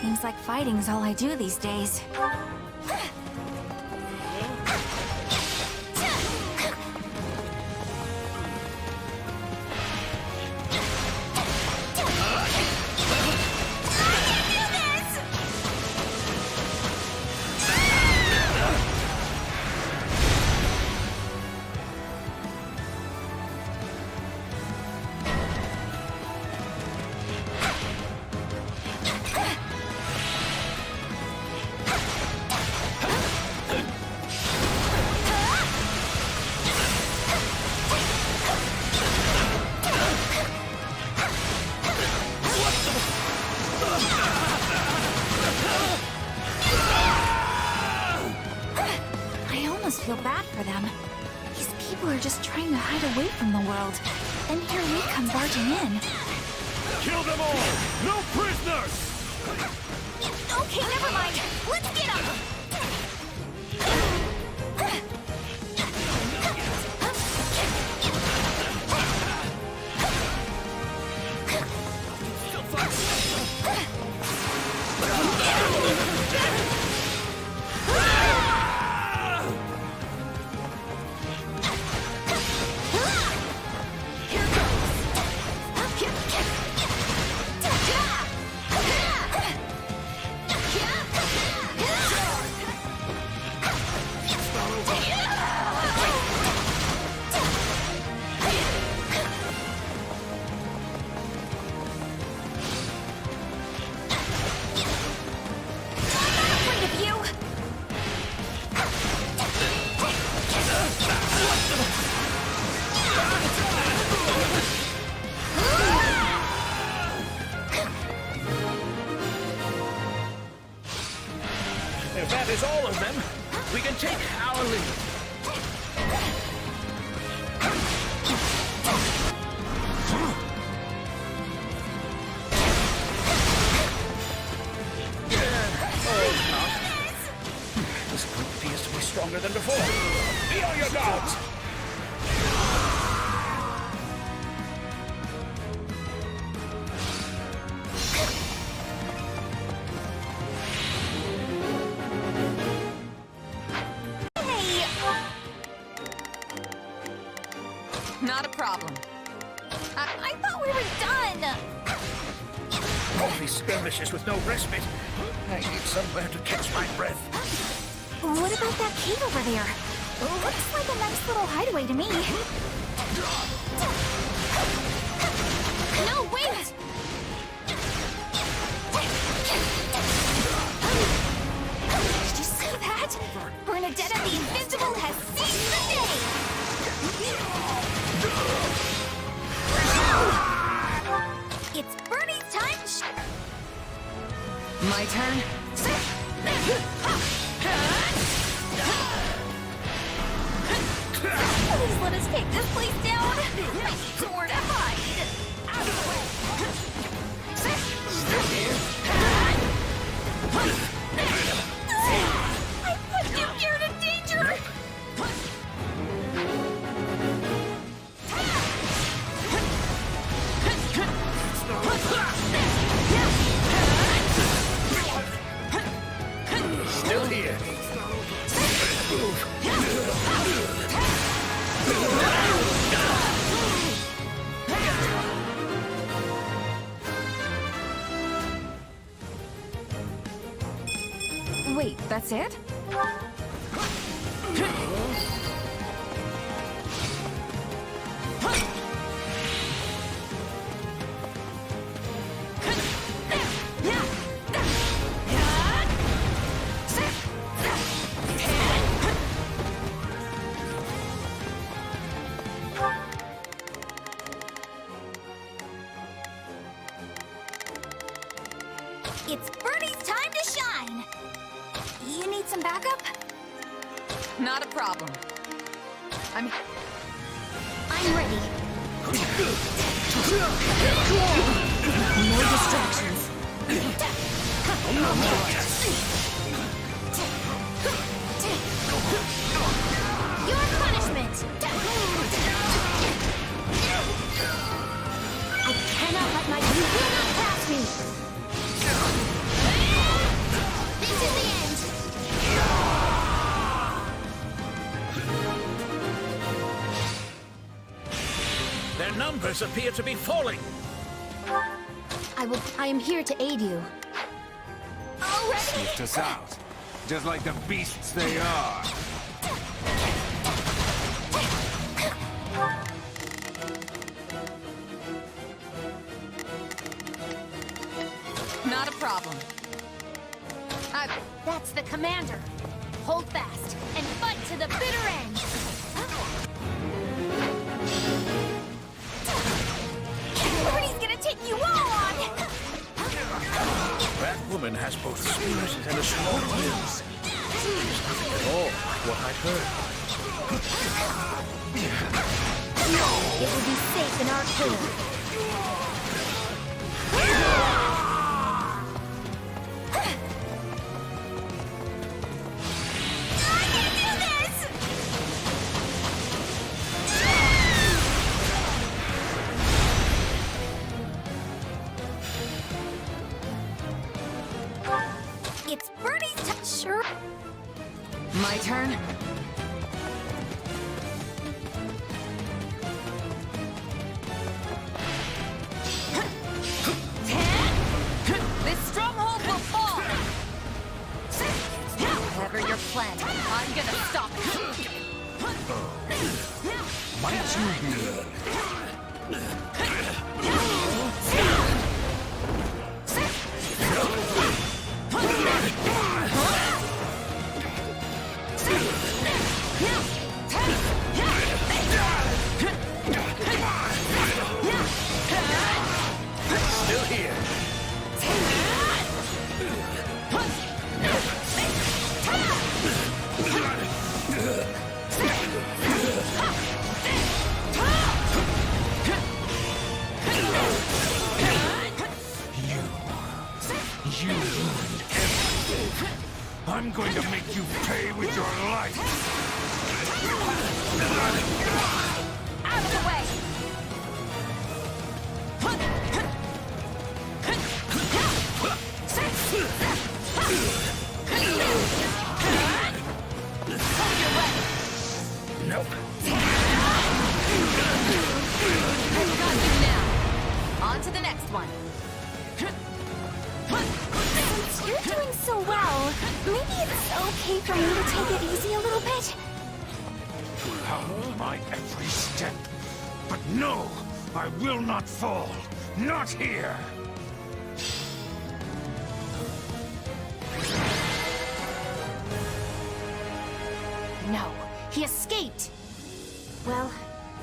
Seems like fighting's all I do these days. Feel bad for them. These people are just trying to hide away from the world. And here we come barging in. Kill them all! No prisoners! Okay, never mind. Let's get them! them, we can take our leave. This group appears to be stronger than before. Be on your guards! Not a problem. I thought we were done! All these skirmishes with no respite. I need somewhere to catch my breath. What about that cave over there? Looks like a nice little hideaway to me. No, wait! Did you see that? Bernadette the Invincible has seized the day! It's Bernie's time to My turn? Please let us take this place down! I need somewhere to hide! Out of the way! I put you here in danger! Still here. Wait, that's it? It's Bernie's time to shine! You need some backup? Not a problem. I'm ready. No distractions. Your punishment! I cannot let my... You will not pass me! This is the end! Their numbers appear to be falling. I am here to aid you. Sniffed us out. Just like the beasts they are. not a problem. That's the commander. Hold fast and fight to the bitter end. Everybody's gonna take you on! That woman has both a spirit and a strong will. It's nothing at all like what I'd heard. It will be safe in our cave. It's Bernie's turn. Sure. My turn? This stronghold will fall! Whatever your plan, I'm gonna stop it! Might you be? Still here. fight! Out of the way! Nope. I've got you now. On to the next one. Since you're doing so well, maybe it's okay for me to take it easy a little bit? Follow my every step. But no, I will not fall. Not here. No, he escaped! Well,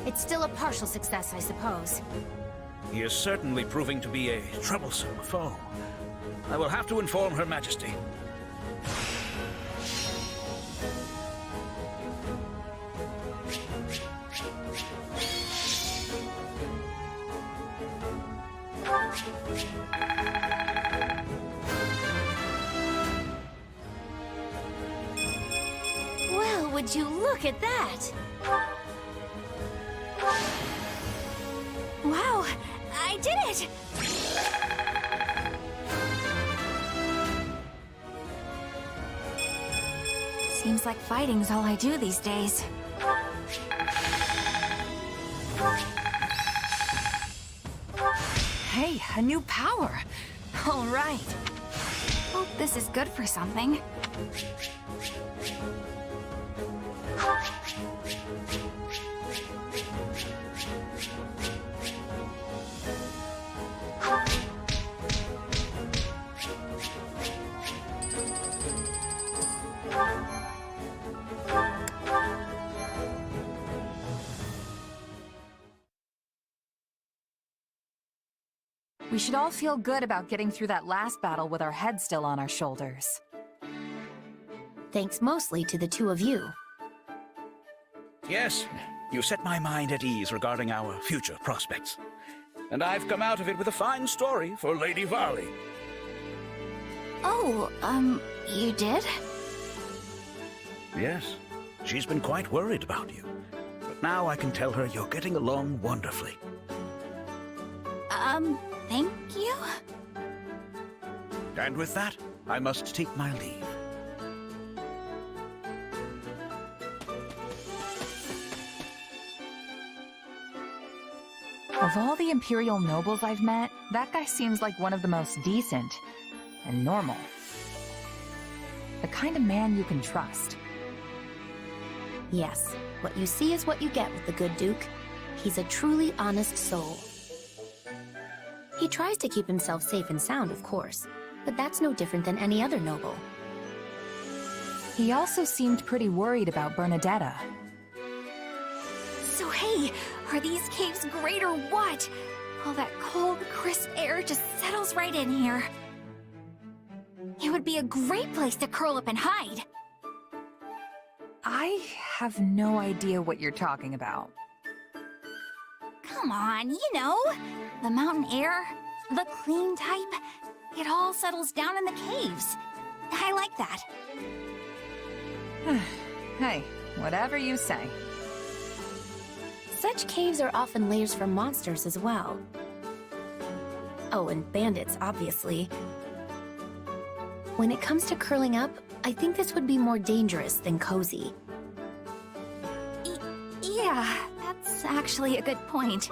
it's still a partial success, I suppose. He is certainly proving to be a troublesome foe. I will have to inform Her Majesty. Well, would you look at that? Wow, I did it! Seems like fighting's all I do these days. Hey, a new power. All right. Hope this is good for something. We should all feel good about getting through that last battle with our heads still on our shoulders. Thanks mostly to the two of you. Yes, you set my mind at ease regarding our future prospects. And I've come out of it with a fine story for Lady Varley. Oh, you did? Yes, she's been quite worried about you. But now I can tell her you're getting along wonderfully. Thank you? And with that, I must take my leave. Of all the Imperial nobles I've met, that guy seems like one of the most decent and normal. The kind of man you can trust. Yes, what you see is what you get with the good Duke. He's a truly honest soul. He tries to keep himself safe and sound, of course, but that's no different than any other noble. He also seemed pretty worried about Bernadetta. So hey, are these caves great or what? All that cold, crisp air just settles right in here. It would be a great place to curl up and hide. I have no idea what you're talking about. Come on, you know. The mountain air, the clean type, it all settles down in the caves. I like that. Hey, whatever you say. Such caves are often lairs for monsters as well. Oh, and bandits, obviously. When it comes to curling up, I think this would be more dangerous than cozy. Yeah, that's actually a good point.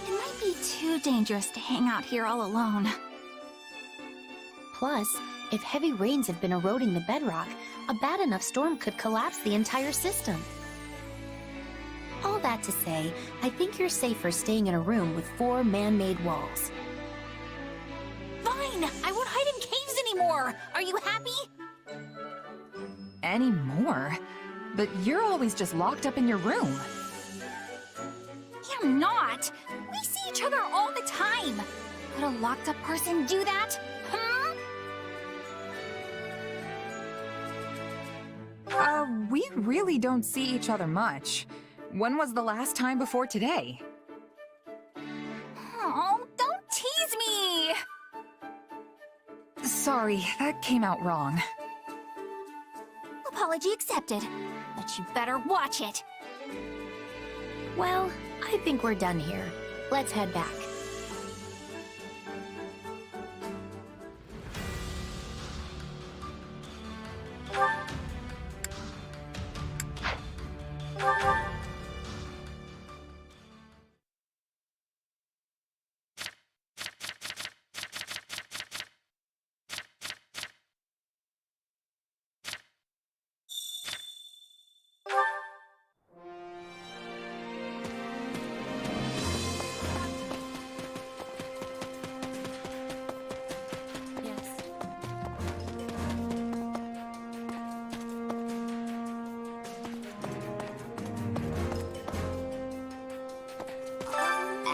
It might be too dangerous to hang out here all alone. Plus, if heavy rains have been eroding the bedrock, a bad enough storm could collapse the entire system. All that to say, I think you're safer staying in a room with 4 man-made walls. Fine! I won't hide in caves anymore! Are you happy? Anymore? But you're always just locked up in your room. I'm not! We see each other all the time! Could a locked-up person do that? We really don't see each other much. When was the last time before today? Oh, don't tease me! Sorry, that came out wrong. Apology accepted. But you better watch it! Well, I think we're done here. Let's head back.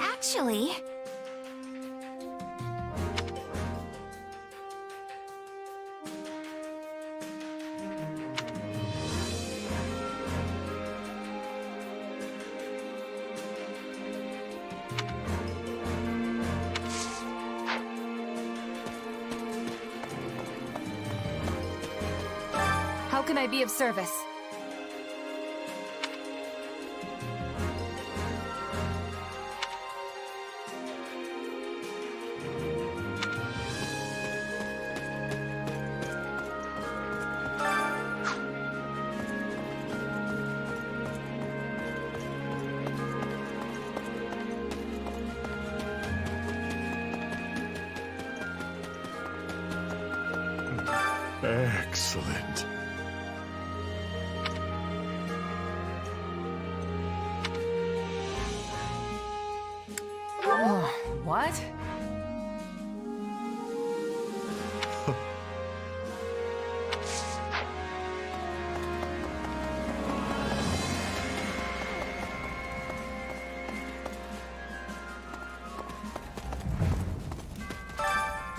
Actually... How can I be of service? Excellent. What?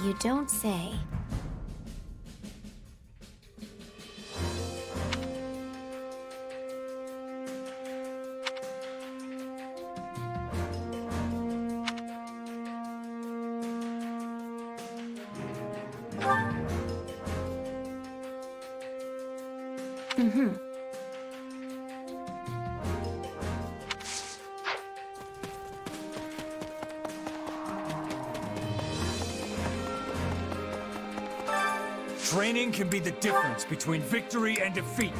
You don't say. Training can be the difference between victory and defeat.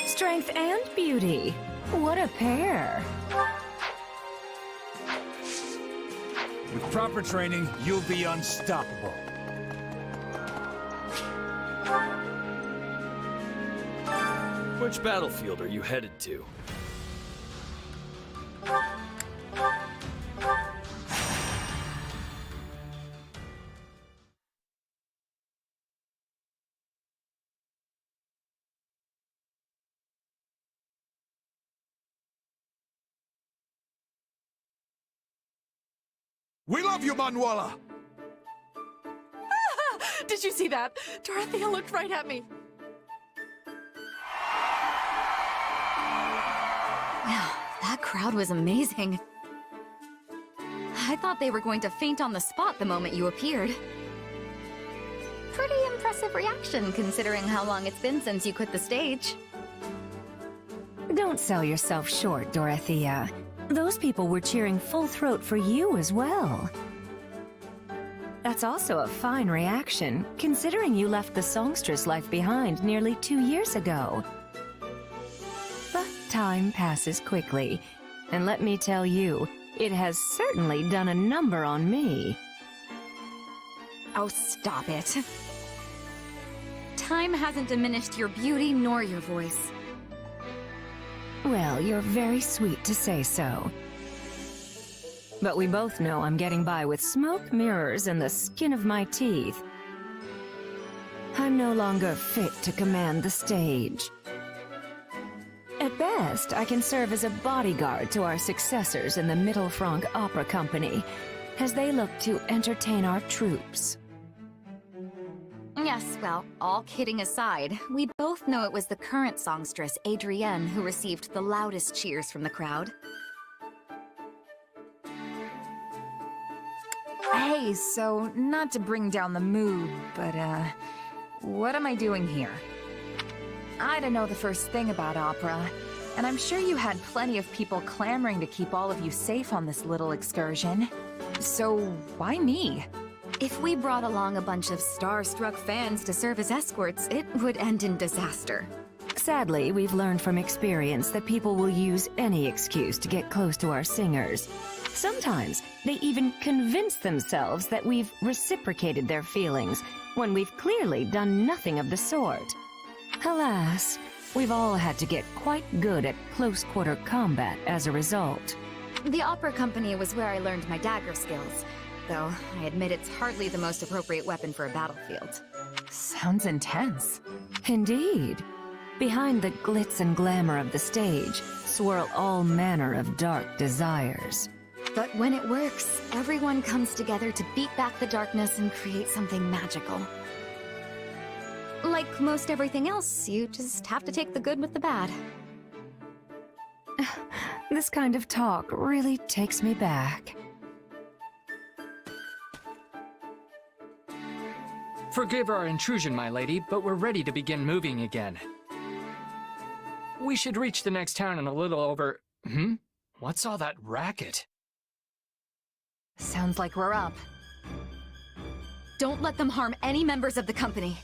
Strength and beauty. What a pair. With proper training, you'll be unstoppable. Which battlefield are you headed to? We love you, Manuela! Did you see that? Dorothea looked right at me. Wow, that crowd was amazing. I thought they were going to faint on the spot the moment you appeared. Pretty impressive reaction, considering how long it's been since you quit the stage. Don't sell yourself short, Dorothea. Those people were cheering full throat for you as well. That's also a fine reaction, considering you left the songstress life behind nearly 2 years ago. But time passes quickly, and let me tell you, it has certainly done a number on me. Oh, stop it. Time hasn't diminished your beauty nor your voice. Well, you're very sweet to say so. But we both know I'm getting by with smoke, mirrors, and the skin of my teeth. I'm no longer fit to command the stage. At best, I can serve as a bodyguard to our successors in the Mittelfranc Opera Company, as they look to entertain our troops. Yes, well, all kidding aside, we both know it was the current songstress, Adrienne, who received the loudest cheers from the crowd. Hey, so not to bring down the mood, but what am I doing here? I don't know the first thing about opera, and I'm sure you had plenty of people clamoring to keep all of you safe on this little excursion. So why me? If we brought along a bunch of star-struck fans to serve as escorts, it would end in disaster. Sadly, we've learned from experience that people will use any excuse to get close to our singers. Sometimes, they even convince themselves that we've reciprocated their feelings, when we've clearly done nothing of the sort. Alas, we've all had to get quite good at close-quarter combat as a result. The opera company was where I learned my dagger skills, though I admit it's hardly the most appropriate weapon for a battlefield. Sounds intense. Indeed. Behind the glitz and glamour of the stage swirl all manner of dark desires. But when it works, everyone comes together to beat back the darkness and create something magical. Like most everything else, you just have to take the good with the bad. This kind of talk really takes me back. Forgive our intrusion, my lady, but we're ready to begin moving again. We should reach the next town in a little over... What's all that racket? Sounds like we're up. Don't let them harm any members of the company.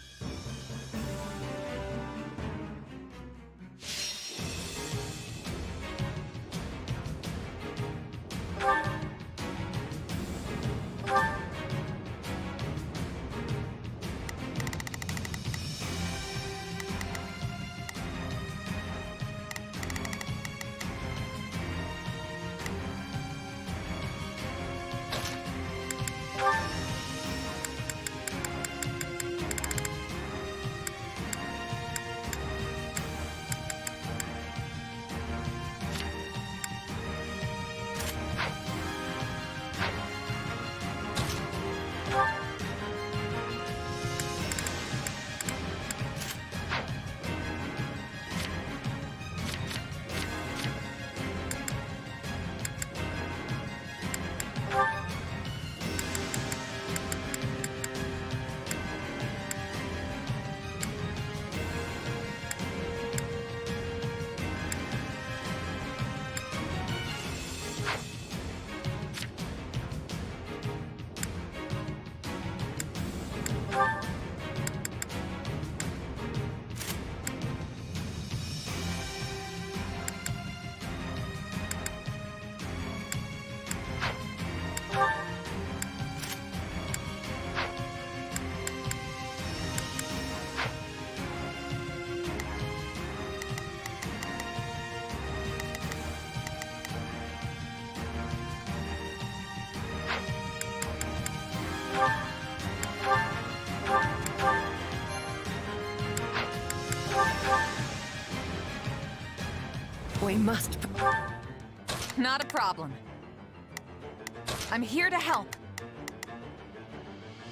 We must... Not a problem. I'm here to help.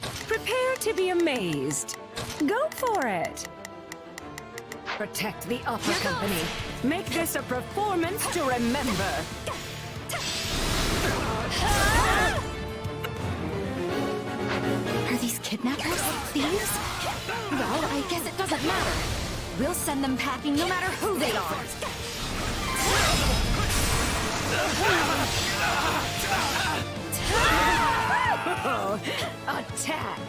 Prepare to be amazed. Go for it. Protect the opera company. Make this a performance to remember. Are these kidnappers? Thieves? Well, I guess it doesn't matter. We'll send them packing no matter who they are. Attack!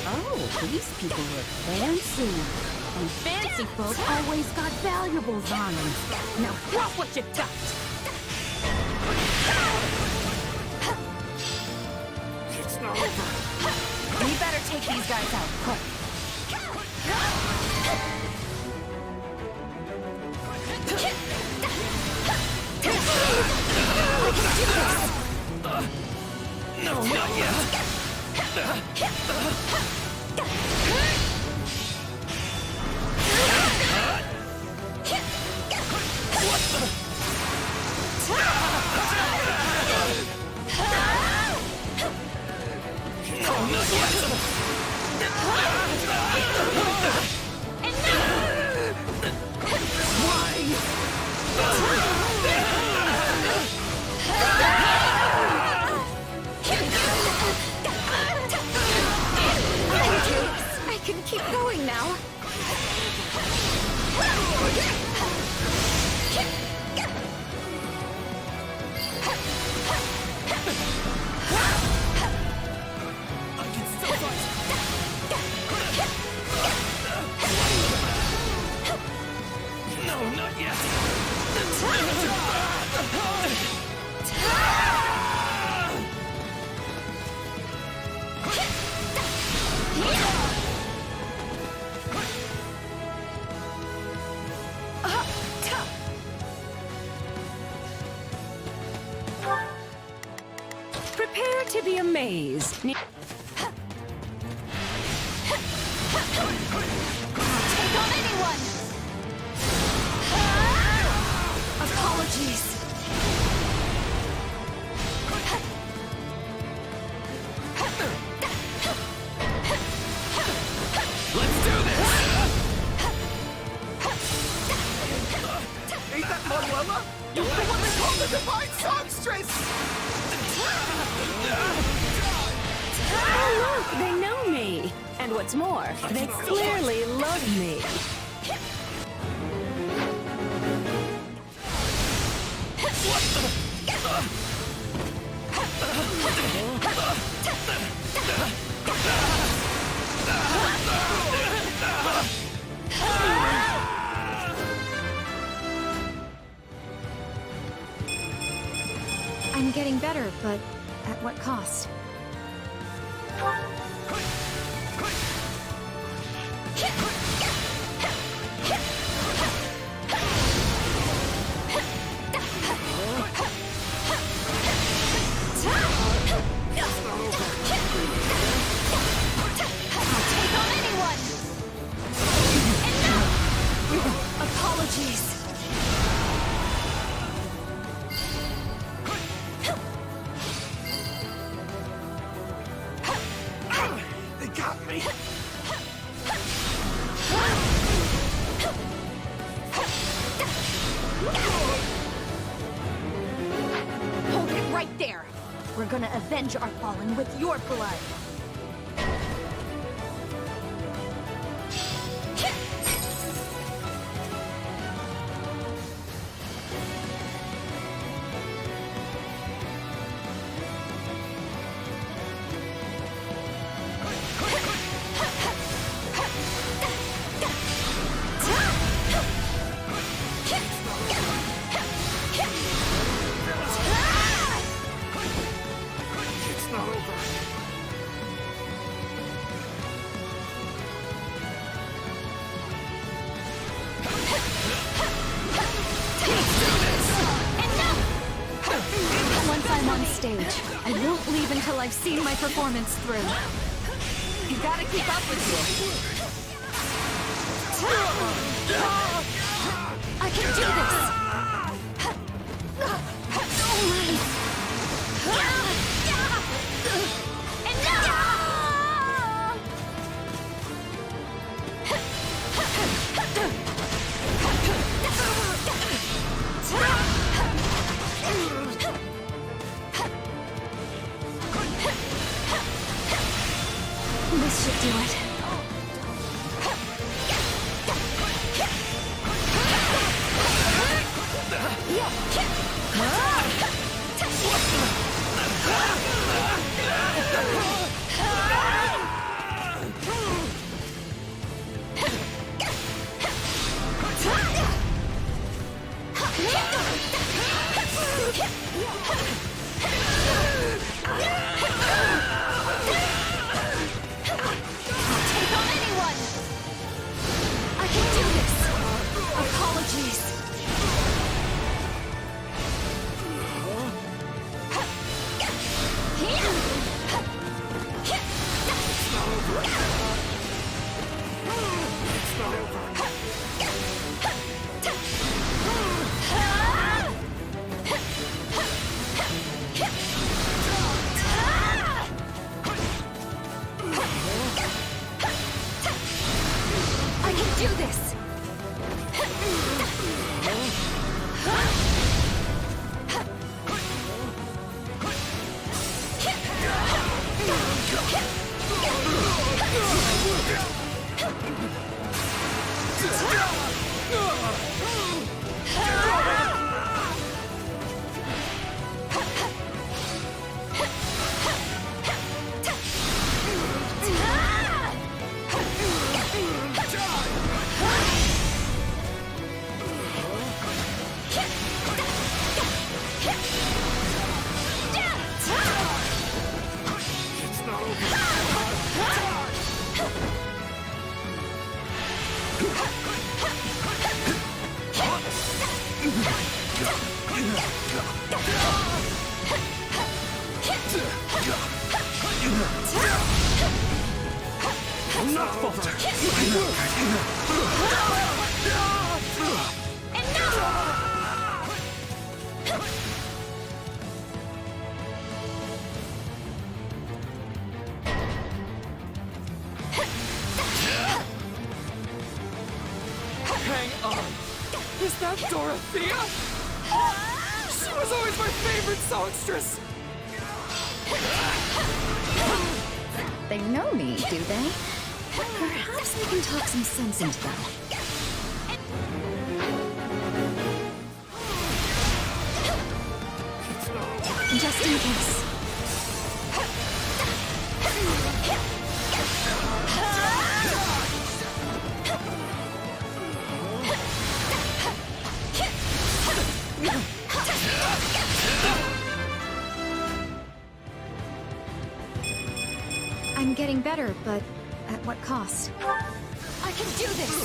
Oh, these people look fancy. And fancy folk always got valuables on them. Now drop what you got! It's not over. We better take these guys out quick. No, not yet. What the? Prepare to be amazed. Take on anyone! Apologies. Let's do this! Ain't that Manuela? You're the one they call the Divine Songstress! Oh, look, they know me. And what's more, they clearly love me. I'm getting better, but at what cost? Apologies. They got me! Hold it right there. We're gonna avenge our fallen with your blood. It's not over. Once I'm on stage, I won't leave until I've seen my performance through. You gotta keep up with I can do this! This should do it. falter. Hang on. Is that Dorothea? She was always my favorite songstress. They know me, do they? Perhaps I can talk some sense into them. Just in case. I'm getting better, but at what cost? I can do this!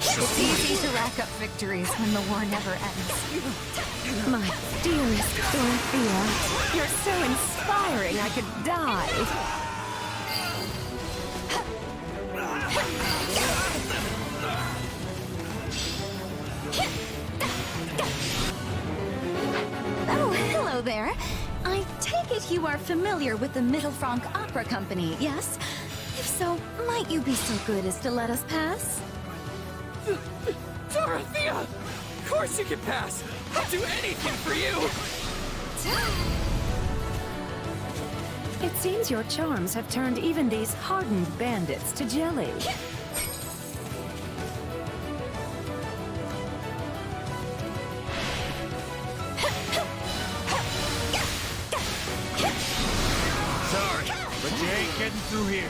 It's easy to rack up victories when the war never ends. My dearest Dorothea, you're so inspiring I could die. Oh, hello there. I take it you are familiar with the Mittelfranc Opera Company, yes? If so, might you be so good as to let us pass? Dorothea! Of course you can pass! I'll do anything for you! It seems your charms have turned even these hardened bandits to jelly. Sorry, but you ain't getting through here.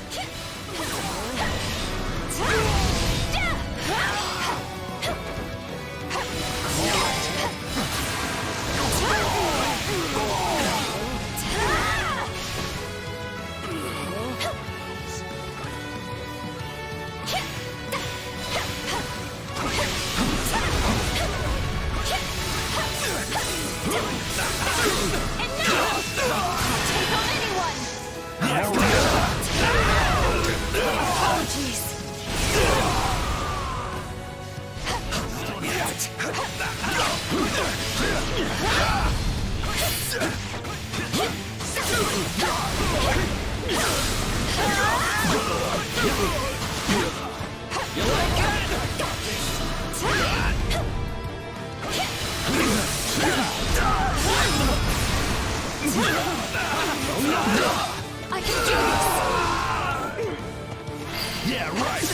I can do this! Yeah, right!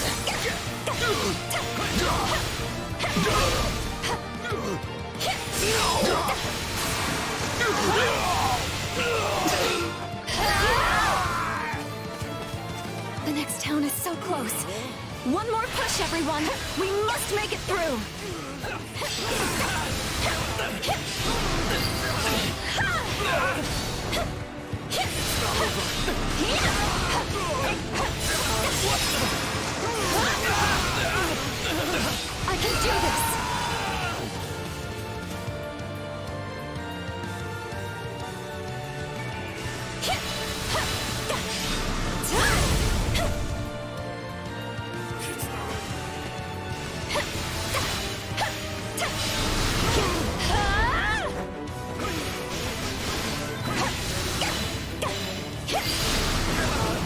The next town is so close. One more push, everyone! We must make it through! I can do this!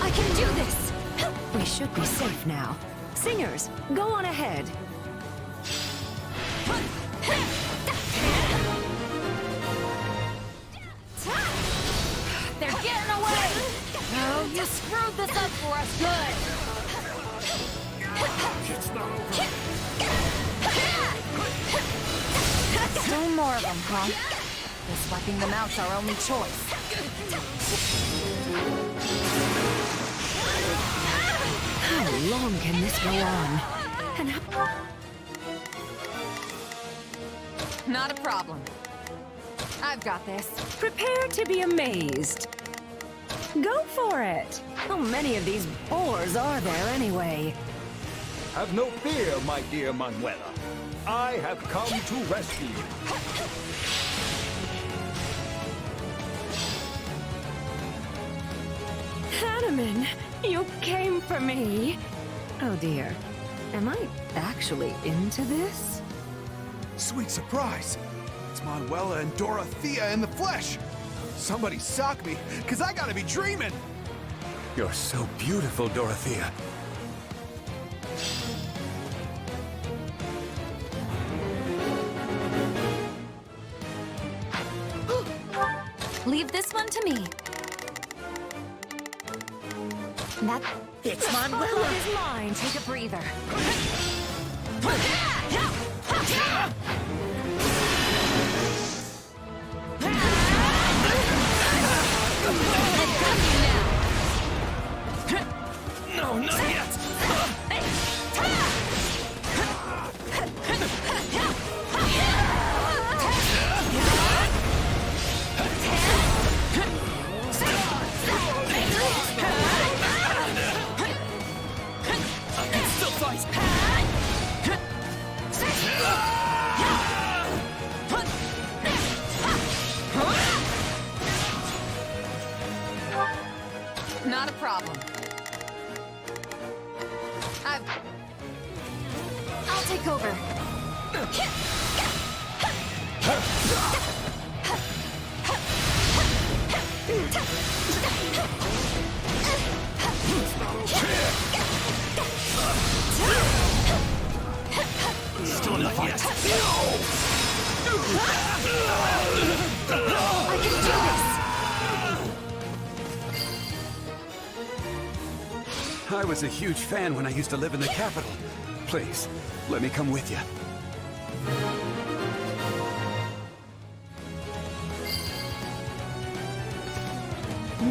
I can do this! We should be safe now. Singers, go on ahead. They're getting away! Oh, you screwed this up for us good! No more of them, huh? Guess wiping them out's our only choice. How long can this go on? And Not a problem. I've got this. prepare to be amazed. Go for it! How many of these bores are there anyway? Have no fear, my dear Manuela. I have come to rescue you. Hanneman, you came for me. Oh dear. Am I actually into this? Sweet surprise! It's Manuela and Dorothea in the flesh! Somebody sock me, cause I gotta be dreaming! You're so beautiful, Dorothea. Leave this one to me. It's Manuela! Spotlight is mine. Take a breather. No, not yet! Still fight! Not a problem. I'll take over. Still not yet! I can do this! I was a huge fan when I used to live in the capital. Please, let me come with you.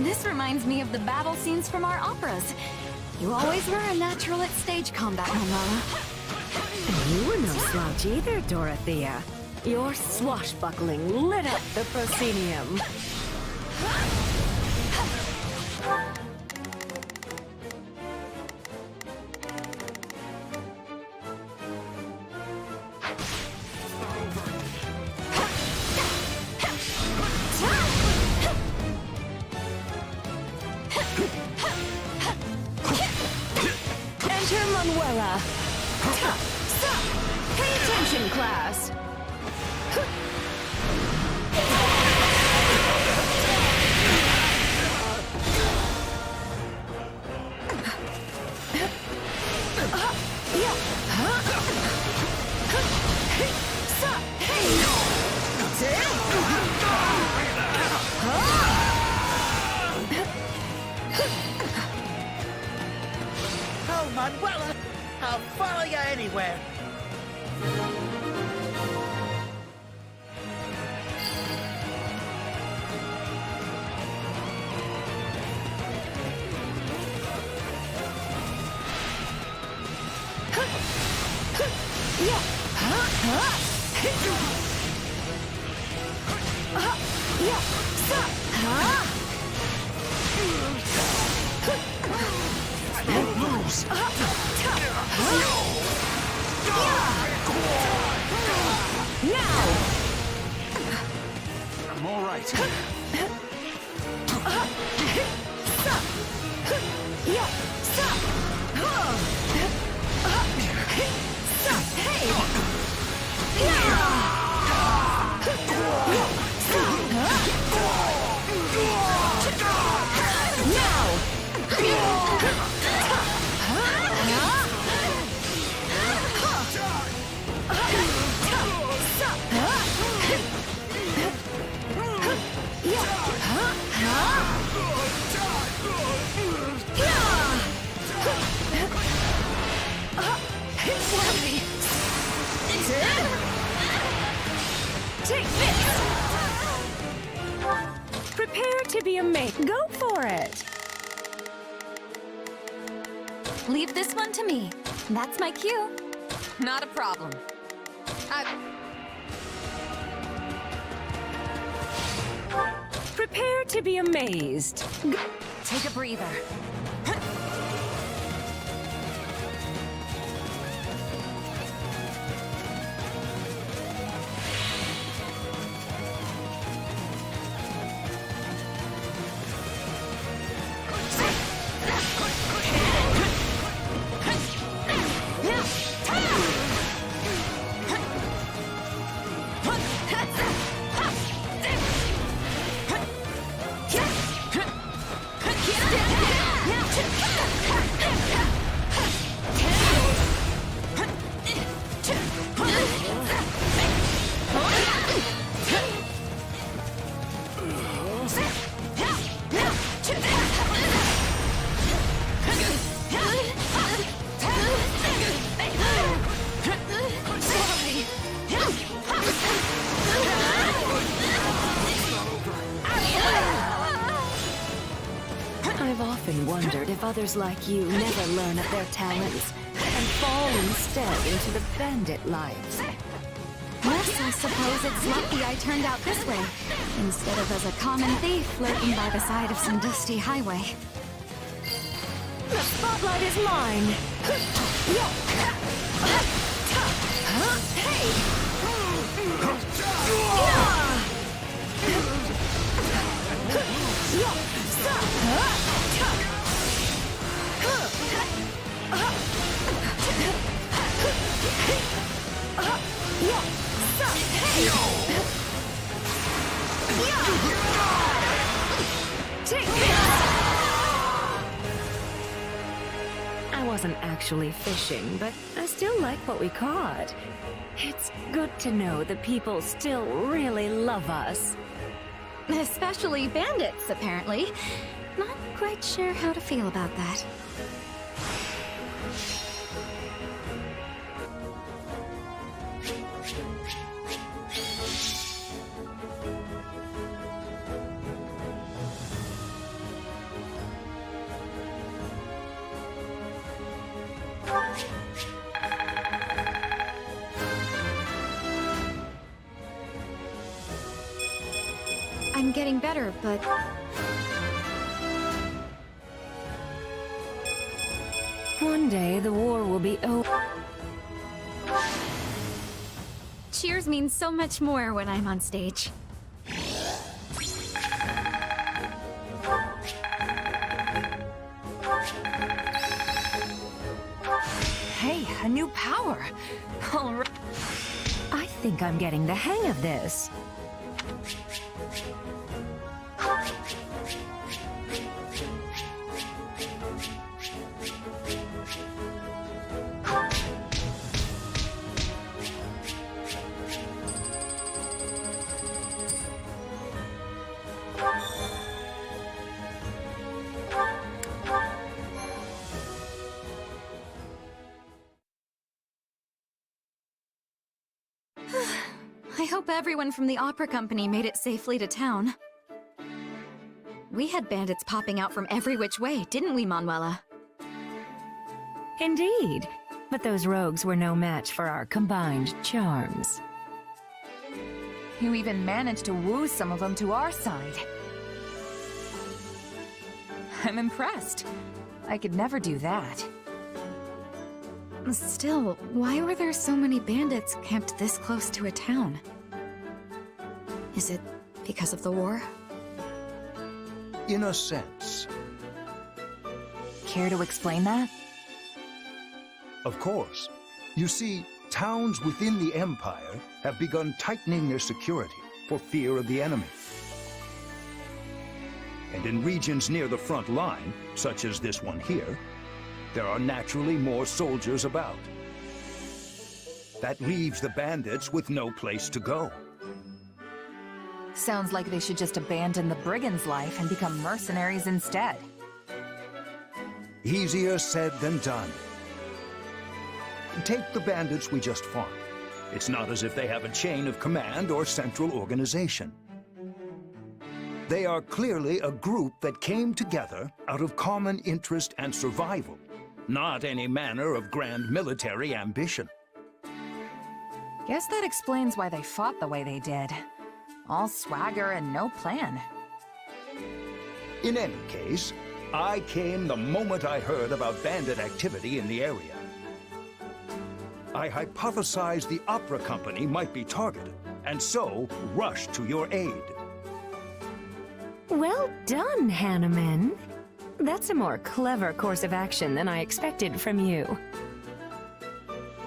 This reminds me of the battle scenes from our operas. You always were a natural at stage combat, Manuela. You were no slouch either, Dorothea. Your swashbuckling lit up the proscenium. Enter Manuela. Stop! Pay attention, class. Oh, Manuela! I'll follow you anywhere. Lose! I'm all right. Take this! Prepare to be amazed. Go for it! Leave this one to me. That's my cue. Not a problem. Prepare to be amazed. Take a breather. others like you never learn of their talents and fall instead into the bandit lives. Yes, I suppose it's lucky I turned out this way, instead of as a common thief lurking by the side of some dusty highway. The spotlight is mine! I wasn't actually fishing, but I still like what we caught. It's good to know the people still really love us. Especially bandits, apparently. Not quite sure how to feel about that. I'm getting better, but... One day the war will be over. Cheers means so much more when I'm on stage. Hey, a new power. All right. I think I'm getting the hang of this. I hope everyone from the opera company made it safely to town. We had bandits popping out from every which way, didn't we, Manuela? Indeed, but those rogues were no match for our combined charms. You even managed to woo some of them to our side. I'm impressed. I could never do that. Still, why were there so many bandits camped this close to a town? Is it because of the war? In a sense. Care to explain that? Of course. You see, towns within the Empire have begun tightening their security for fear of the enemy. And in regions near the front line, such as this one here, there are naturally more soldiers about. That leaves the bandits with no place to go. Sounds like they should just abandon the brigand's life and become mercenaries instead. Easier said than done. Take the bandits we just fought. It's not as if they have a chain of command or central organization. They are clearly a group that came together out of common interest and survival, not any manner of grand military ambition. Guess that explains why they fought the way they did. All swagger and no plan. In any case, I came the moment I heard about bandit activity in the area. I hypothesized the opera company might be targeted, and so rushed to your aid. Well done, Hanneman. That's a more clever course of action than I expected from you.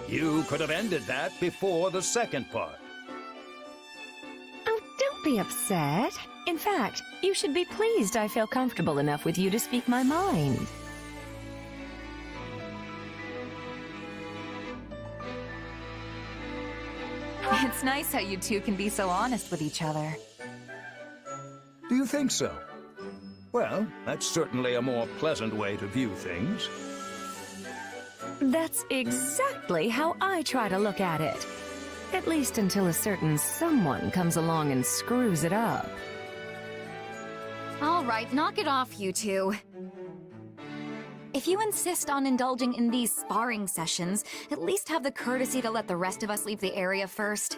You could have ended that before the second part. Oh, don't be upset. In fact, you should be pleased I feel comfortable enough with you to speak my mind. It's nice how you two can be so honest with each other. Do you think so? Well, that's certainly a more pleasant way to view things. That's exactly how I try to look at it. At least until a certain someone comes along and screws it up. All right, knock it off, you two. If you insist on indulging in these sparring sessions, at least have the courtesy to let the rest of us leave the area first.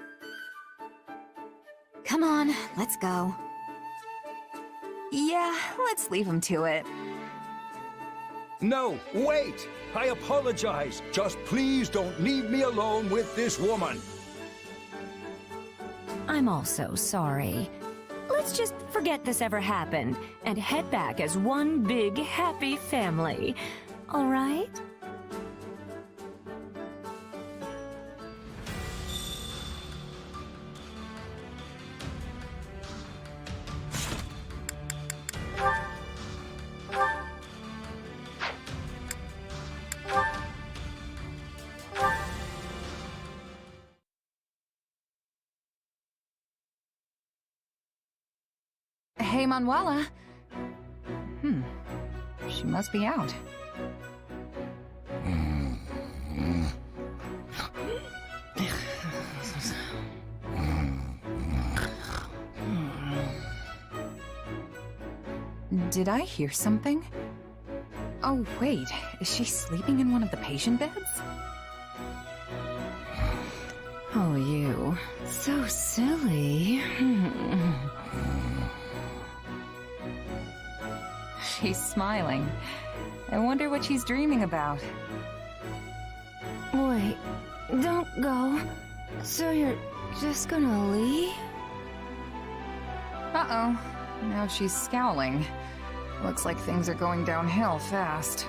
Come on, let's go. Yeah, let's leave him to it. No, wait! I apologize. Just please don't leave me alone with this woman. I'm also sorry. Let's just forget this ever happened and head back as one big happy family. All right? Hey, Manuela. She must be out. Did I hear something? Oh, wait. Is she sleeping in one of the patient beds? Oh, you. So silly. She's smiling. I wonder what she's dreaming about. Wait, don't go. So you're just gonna leave? Uh-oh. Now she's scowling. Looks like things are going downhill fast.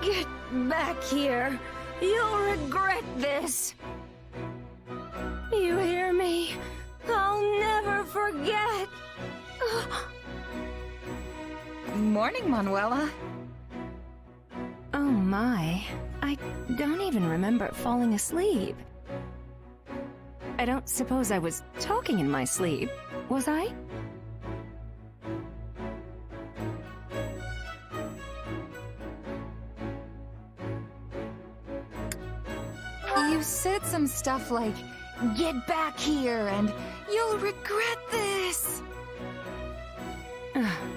Get back here. You'll regret this. You hear me? I'll never forget. Morning, Manuela. Oh my. I don't even remember falling asleep. I don't suppose I was talking in my sleep, was I? You said some stuff like, "Get back here," and "You'll regret this."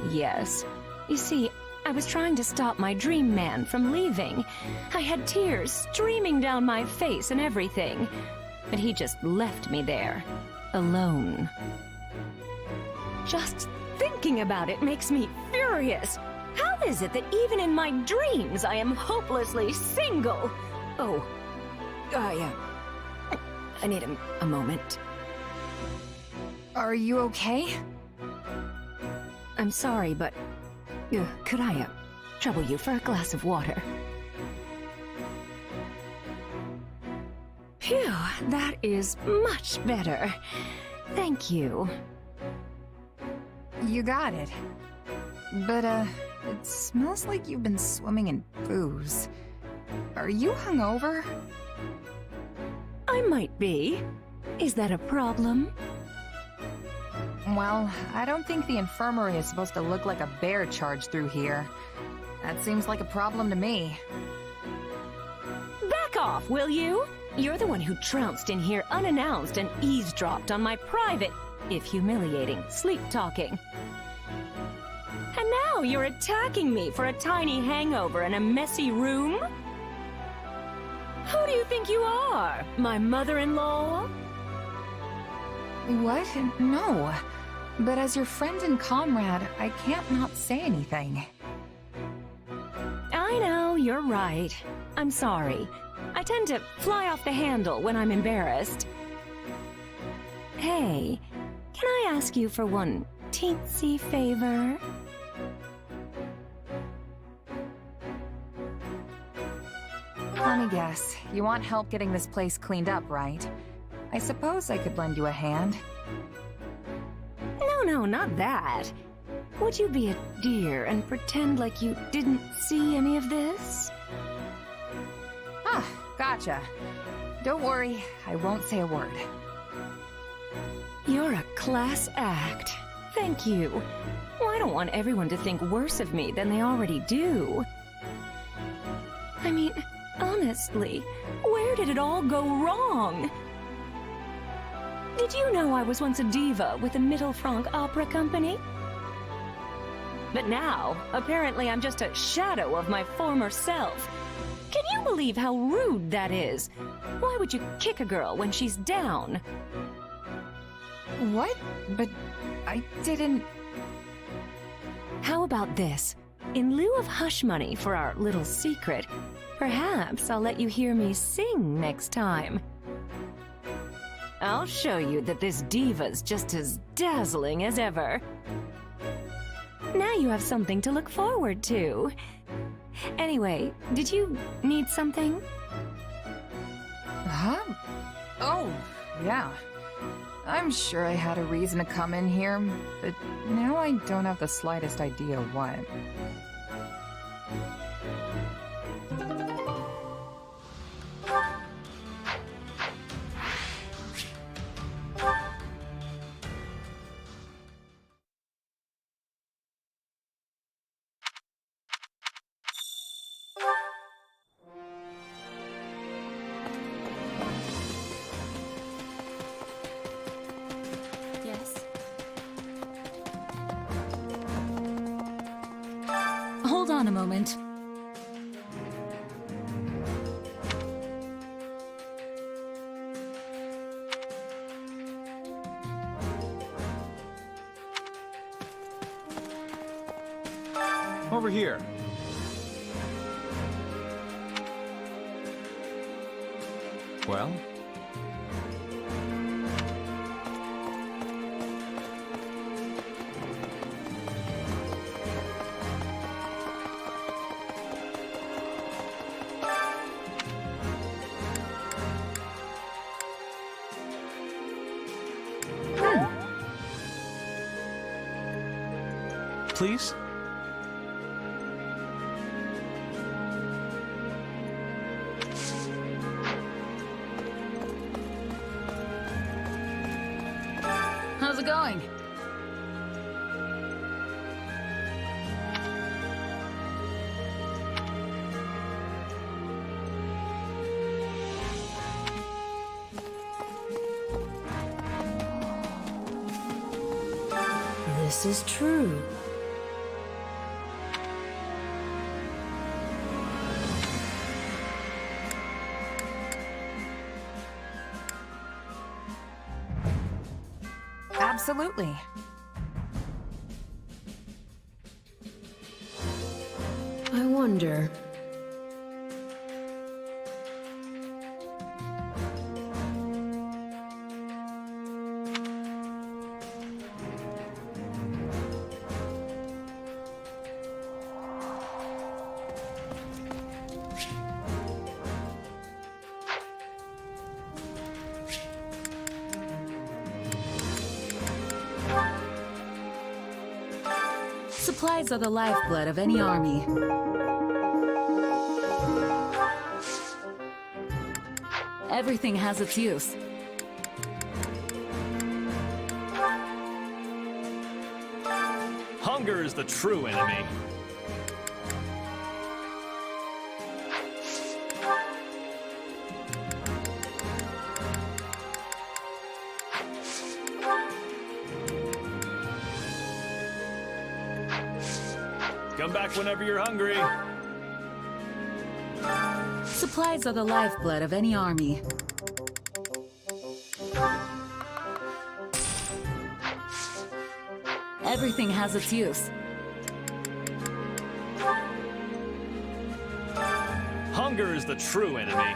Yes. You see, I was trying to stop my dream man from leaving. I had tears streaming down my face and everything. But he just left me there, alone. Just thinking about it makes me furious. How is it that even in my dreams I am hopelessly single? Oh, yeah. I need a moment. Are you okay? I'm sorry, but could I trouble you for a glass of water? Phew, that is much better. Thank you. You got it. But, it smells like you've been swimming in booze. Are you hungover? I might be. Is that a problem? Well, I don't think the infirmary is supposed to look like a bear charged through here. That seems like a problem to me. Back off, will you? You're the one who trounced in here unannounced and eavesdropped on my private, if humiliating, sleep-talking. And now you're attacking me for a tiny hangover in a messy room? Who do you think you are? My mother-in-law? What? No. But as your friend and comrade, I can't not say anything. I know, you're right. I'm sorry. I tend to fly off the handle when I'm embarrassed. Hey, can I ask you for one teensy favor? Let me guess. You want help getting this place cleaned up, right? I suppose I could lend you a hand. No, not that. Would you be a dear and pretend like you didn't see any of this? Ah, gotcha. Don't worry, I won't say a word. You're a class act. Thank you. Well, I don't want everyone to think worse of me than they already do. I mean, honestly, where did it all go wrong? Did you know I was once a diva with the Mittelfranc Opera Company? But now, apparently I'm just a shadow of my former self. Can you believe how rude that is? Why would you kick a girl when she's down? What? But I didn't... How about this? In lieu of hush money for our little secret, perhaps I'll let you hear me sing next time. I'll show you that this diva's just as dazzling as ever. Now you have something to look forward to. Anyway, did you need something? Huh? Oh, yeah. I'm sure I had a reason to come in here, but now I don't have the slightest idea what. Yes? Hold on a moment. Over here. Well? Please? How's it going? This is true. Absolutely. I wonder. Supplies are the lifeblood of any army. Everything has its use. Hunger is the true enemy. Come back whenever you're hungry. Supplies are the lifeblood of any army. Everything has its use. Hunger is the true enemy.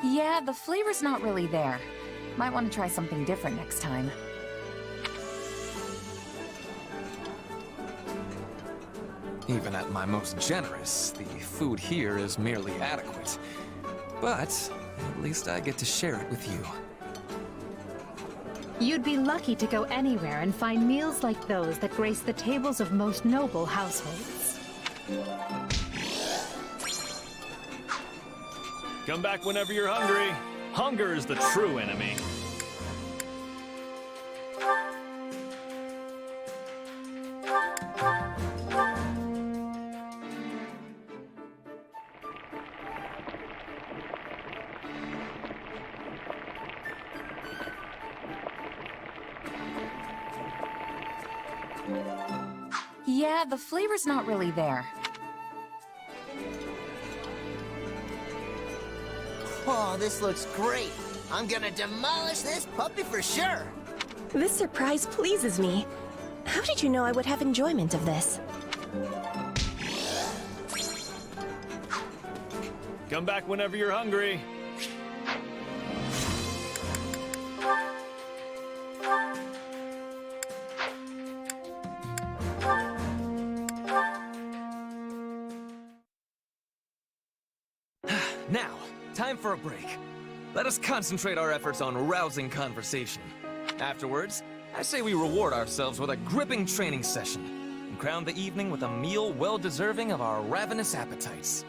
Yeah, the flavor's not really there. Might want to try something different next time. Even at my most generous, the food here is merely adequate. But at least I get to share it with you. You'd be lucky to go anywhere and find meals like those that grace the tables of most noble households. Come back whenever you're hungry. Hunger is the true enemy. Yeah, the flavor's not really there. Oh, this looks great. I'm gonna demolish this puppy for sure. This surprise pleases me. How did you know I would have enjoyment of this? Come back whenever you're hungry. Now, time for a break. Let us concentrate our efforts on rousing conversation. Afterwards, I say we reward ourselves with a gripping training session and crown the evening with a meal well-deserving of our ravenous appetites.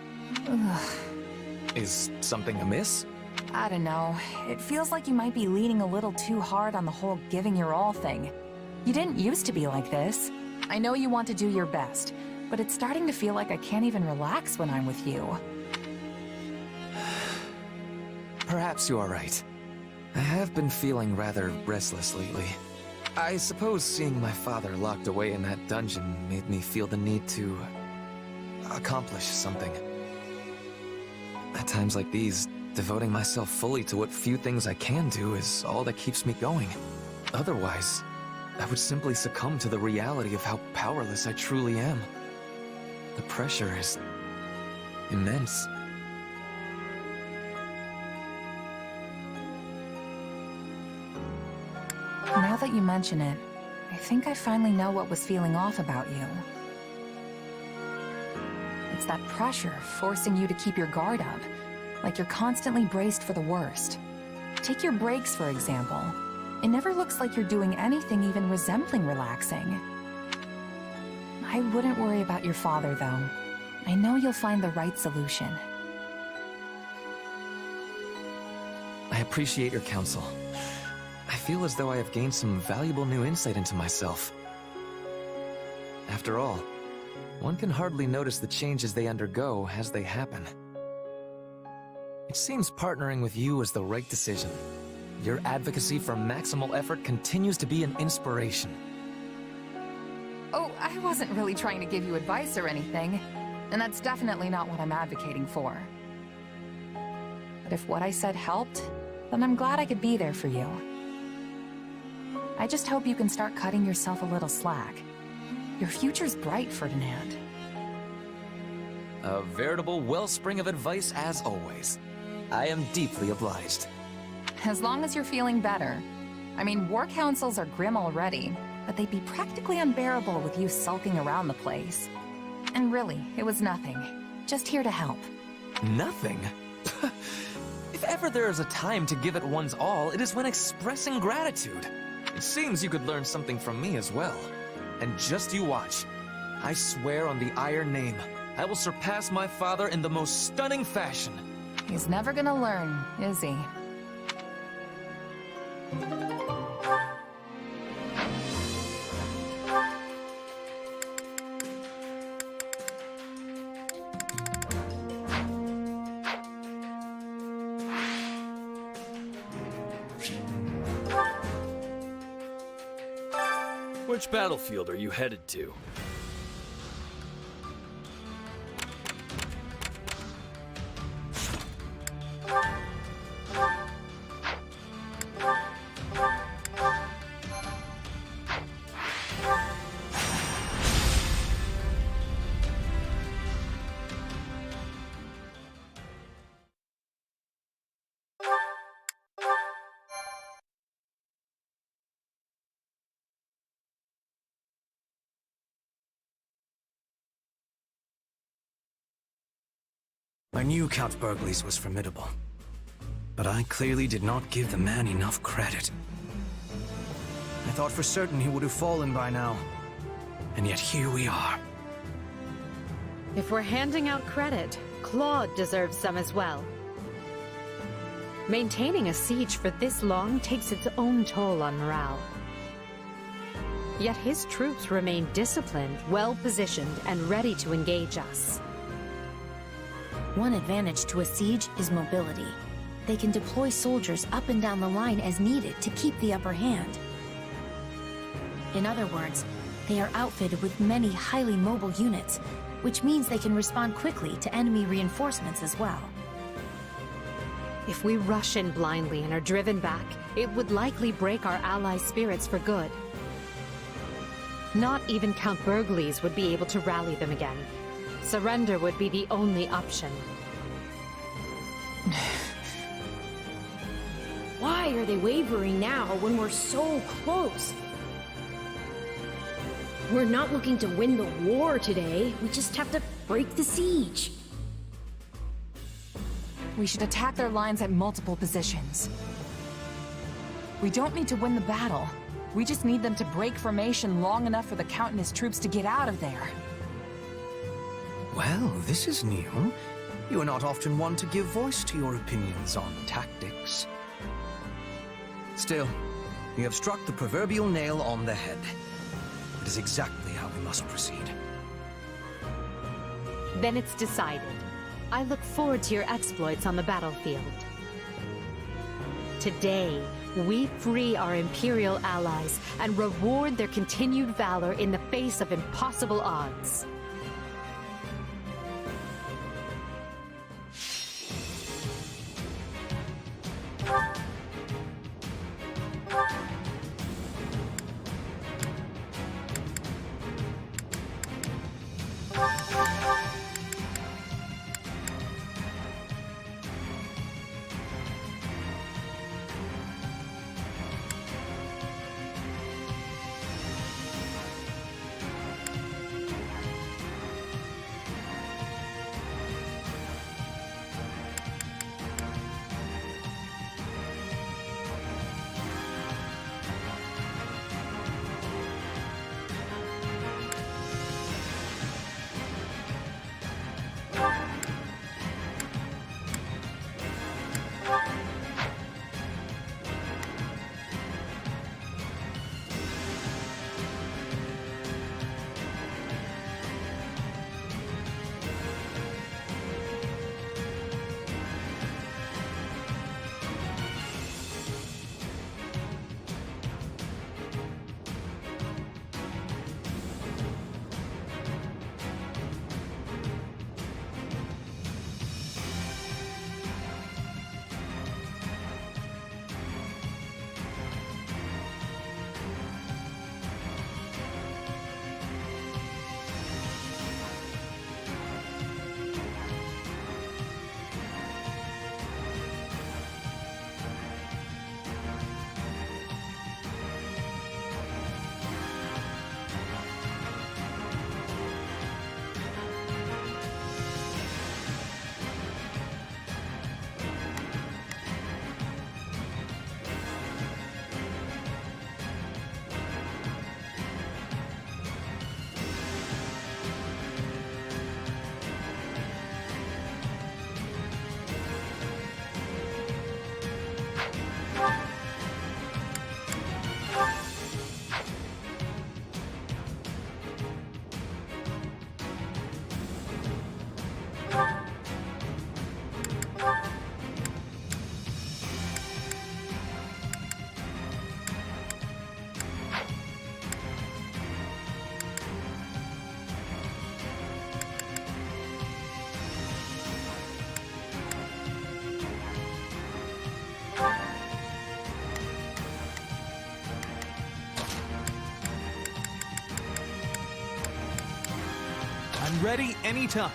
Is something amiss? I don't know. It feels like you might be leaning a little too hard on the whole giving your all thing. You didn't used to be like this. I know you want to do your best, but it's starting to feel like I can't even relax when I'm with you. Perhaps you are right. I have been feeling rather restless lately. I suppose seeing my father locked away in that dungeon made me feel the need to accomplish something. At times like these, devoting myself fully to what few things I can do is all that keeps me going. Otherwise, I would simply succumb to the reality of how powerless I truly am. The pressure is immense. Now that you mention it, I think I finally know what was feeling off about you. It's that pressure forcing you to keep your guard up, like you're constantly braced for the worst. Take your breaks, for example. It never looks like you're doing anything even resembling relaxing. I wouldn't worry about your father, though. I know you'll find the right solution. I appreciate your counsel. I feel as though I have gained some valuable new insight into myself. After all, one can hardly notice the changes they undergo as they happen. It seems partnering with you is the right decision. Your advocacy for maximal effort continues to be an inspiration. Oh, I wasn't really trying to give you advice or anything, and that's definitely not what I'm advocating for. But if what I said helped, then I'm glad I could be there for you. I just hope you can start cutting yourself a little slack. Your future's bright, Ferdinand. A veritable wellspring of advice as always. I am deeply obliged. As long as you're feeling better. I mean, war councils are grim already, but they'd be practically unbearable with you sulking around the place. And really, it was nothing. Just here to help. Nothing? If ever there is a time to give it one's all, it is when expressing gratitude. It seems you could learn something from me as well. And just you watch. I swear on the Iron Name, I will surpass my father in the most stunning fashion. He's never gonna learn, is he? Which battlefield are you headed to? I knew Count Burgles was formidable, but I clearly did not give the man enough credit. I thought for certain he would have fallen by now, and yet here we are. If we're handing out credit, Claude deserves some as well. Maintaining a siege for this long takes its own toll on morale. Yet his troops remain disciplined, well-positioned, and ready to engage us. One advantage to a siege is mobility. They can deploy soldiers up and down the line as needed to keep the upper hand. In other words, they are outfitted with many highly mobile units, which means they can respond quickly to enemy reinforcements as well. If we rush in blindly and are driven back, it would likely break our allies' spirits for good. Not even Count Burgles would be able to rally them again. Surrender would be the only option. Why are they wavering now when we're so close? We're not looking to win the war today. We just have to break the siege. We should attack their lines at multiple positions. We don't need to win the battle. We just need them to break formation long enough for the Count and his troops to get out of there. Well, this is new. You are not often one to give voice to your opinions on tactics. Still, you have struck the proverbial nail on the head. It is exactly how we must proceed. Then it's decided. I look forward to your exploits on the battlefield. Today, we free our Imperial allies and reward their continued valor in the face of impossible odds. I'm ready anytime.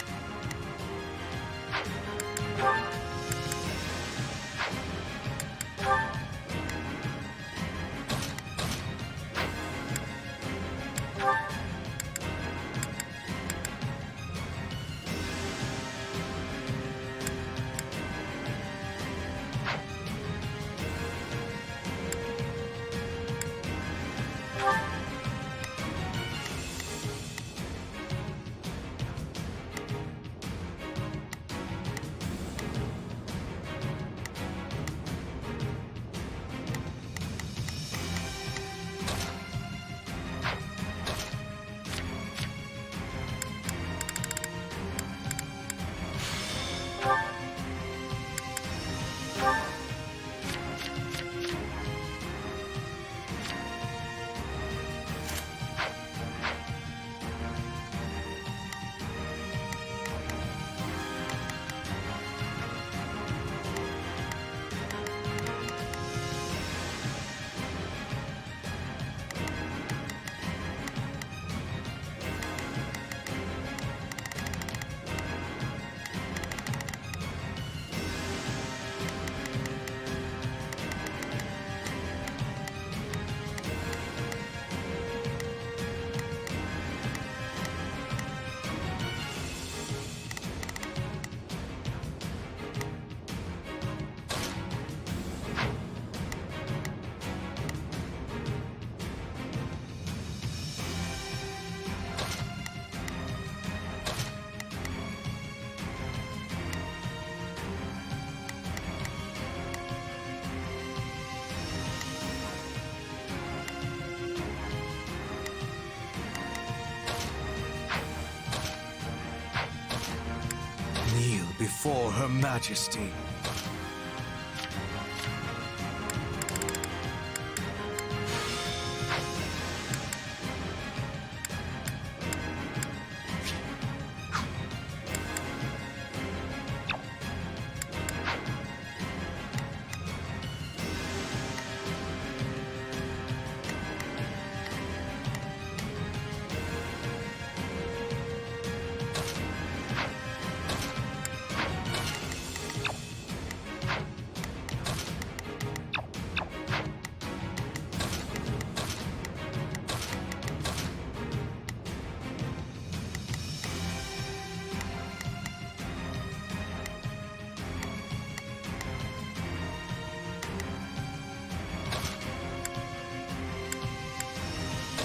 before Her Majesty.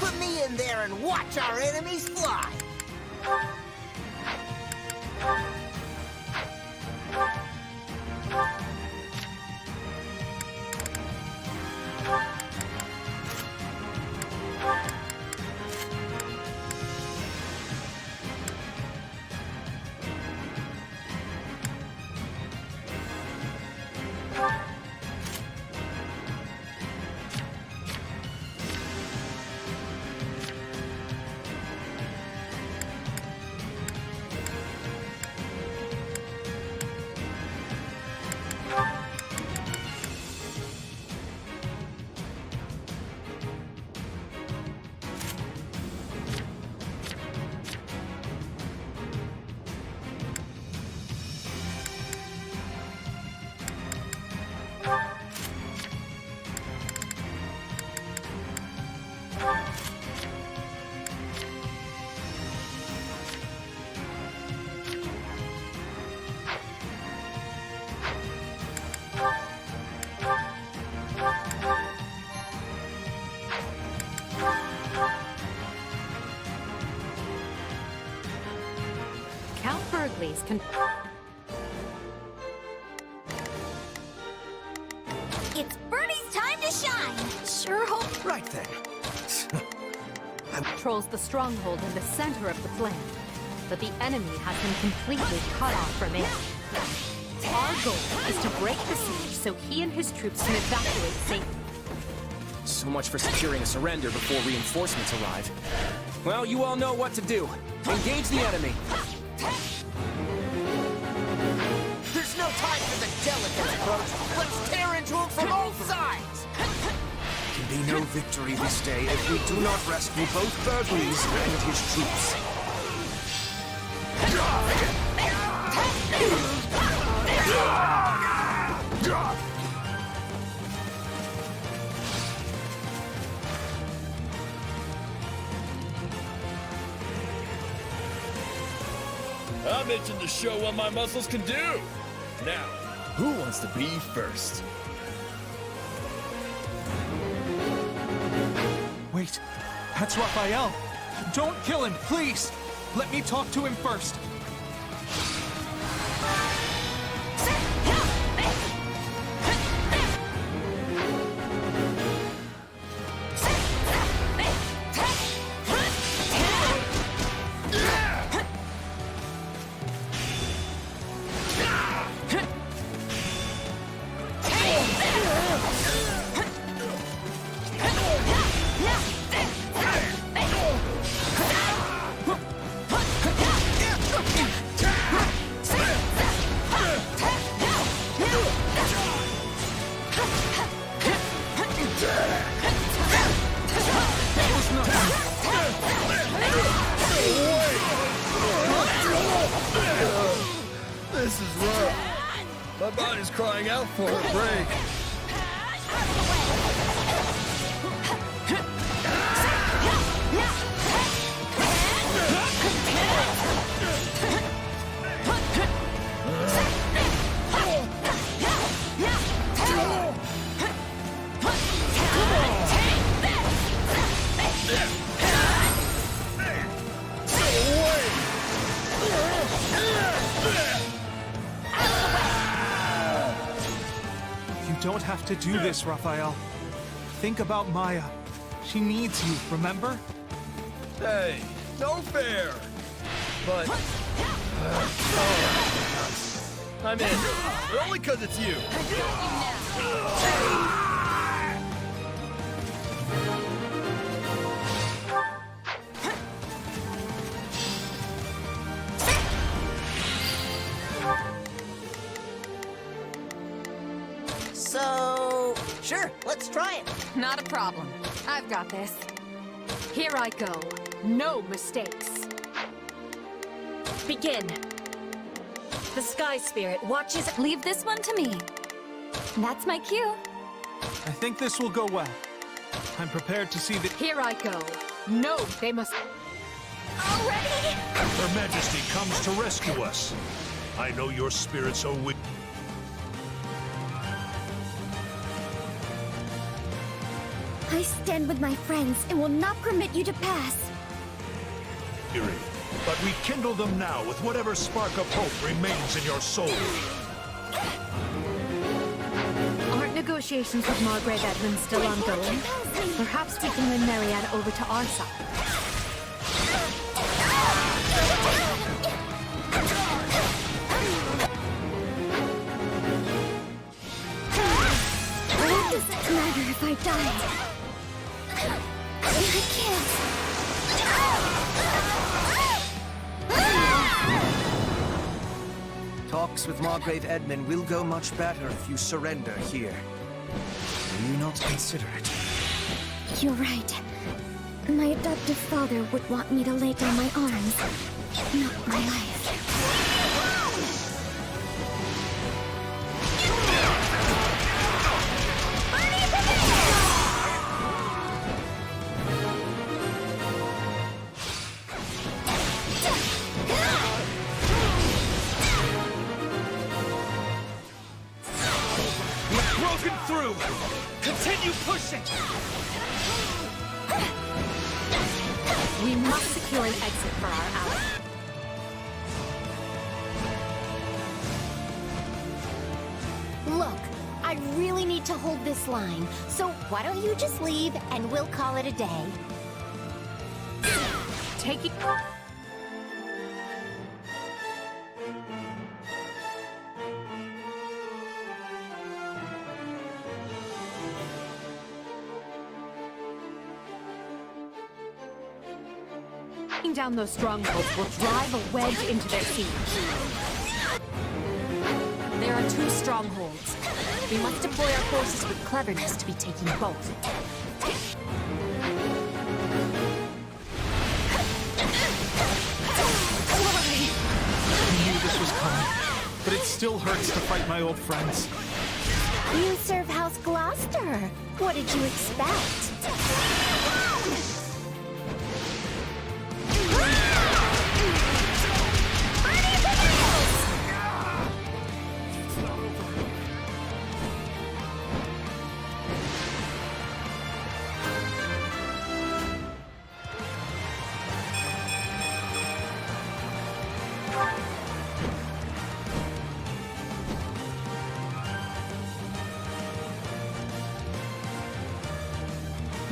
Put me in there and watch our enemies fly! Count Bergley's It's Bernie's time to shine! Sure hope... Right then. controls the stronghold in the center of the flame, but the enemy has been completely cut off from it. Our goal is to break the siege so he and his troops can evacuate safely. So much for securing a surrender before reinforcements arrive. Well, you all know what to do. Engage the enemy. There's no time for the delicate approach! Let's tear into him from all sides! There can be no victory this day if we do not rescue both Berglies and his troops. I'm itching to show what my muscles can do. Now, who wants to be first? Wait, that's Raphael. Don't kill him, please. Let me talk to him first. This is rough. My body's crying out for a break. You don't have to do this, Raphael. Think about Maya. She needs you, remember? Hey, no fair. But I'm in. But only because it's you. So, sure, let's try it. Not a problem. I've got this. Here I go. No mistakes. Begin. The Sky Spirit watches. Leave this one to me. That's my cue. I think this will go well. I'm prepared to see the... Here I go. No, they must... Already? Her Majesty comes to rescue us. I know your spirits are weak. I stand with my friends and will not permit you to pass. But we kindle them now with whatever spark of hope remains in your soul. Aren't negotiations with Margrave Edmund still ongoing? Perhaps we can win Marianne over to our side. What does it matter if I die? I can't. Talks with Margrave Edmund will go much better if you surrender here. Will you not consider it? You're right. My adoptive father would want me to lay down my arms, not my life. Broken through! Continue pushing! We must secure an exit for our ally. Look, I really need to hold this line, so why don't you just leave and we'll call it a day? Taking... Taking down those strongholds will drive a wedge into their siege. There are 2 strongholds. We must deploy our forces with cleverness to be taking both. I knew this was coming, but it still hurts to fight my old friends. You serve House Gloucester. What did you expect?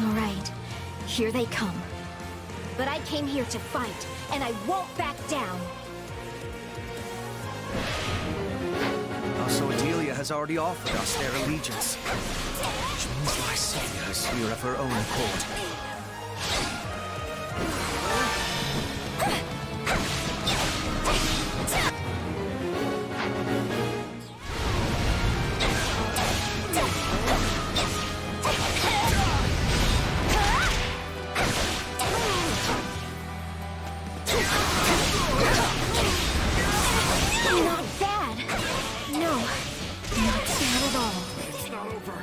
All right, here they come. But I came here to fight, and I won't back down. Also, Adelia has already offered us their allegiance. Which means Lycidia is here of her own accord. Not bad. No, not bad at all. It's not over.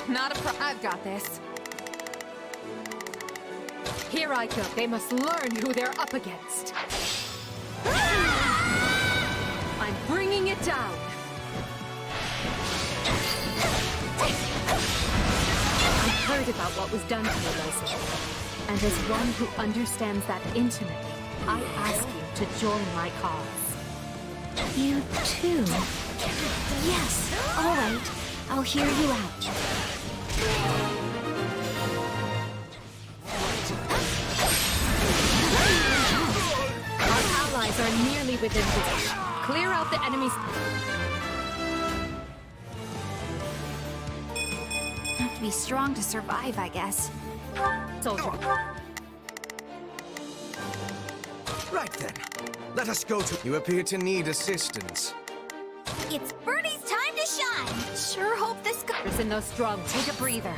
Not a pro- I've got this. Here I go. They must learn who they're up against. I'm bringing it down. I've heard about what was done to you, Lycidia. And as one who understands that intimately, I ask you to join my cause. You too? Yes, all right. I'll hear you out. Our allies are nearly within reach. Clear out the enemy's... Have to be strong to survive, I guess. Soldier. Right then. Let us go to... You appear to need assistance. It's Birdie's time to shine! Sure hope this goes in those strong. Take a breather.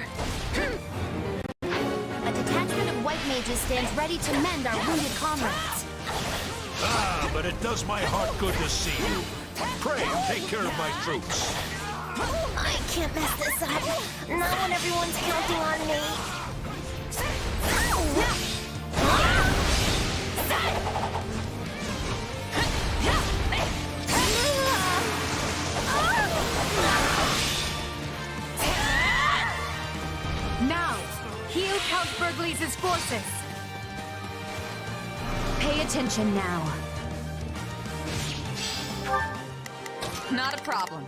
A detachment of white mages stands ready to mend our wounded comrades. Ah, but it does my heart good to see you. Pray, take care of my troops. I can't mess this up. Not when everyone's counting on me. Now, heal Count Burgleys' forces. Pay attention now. Not a problem.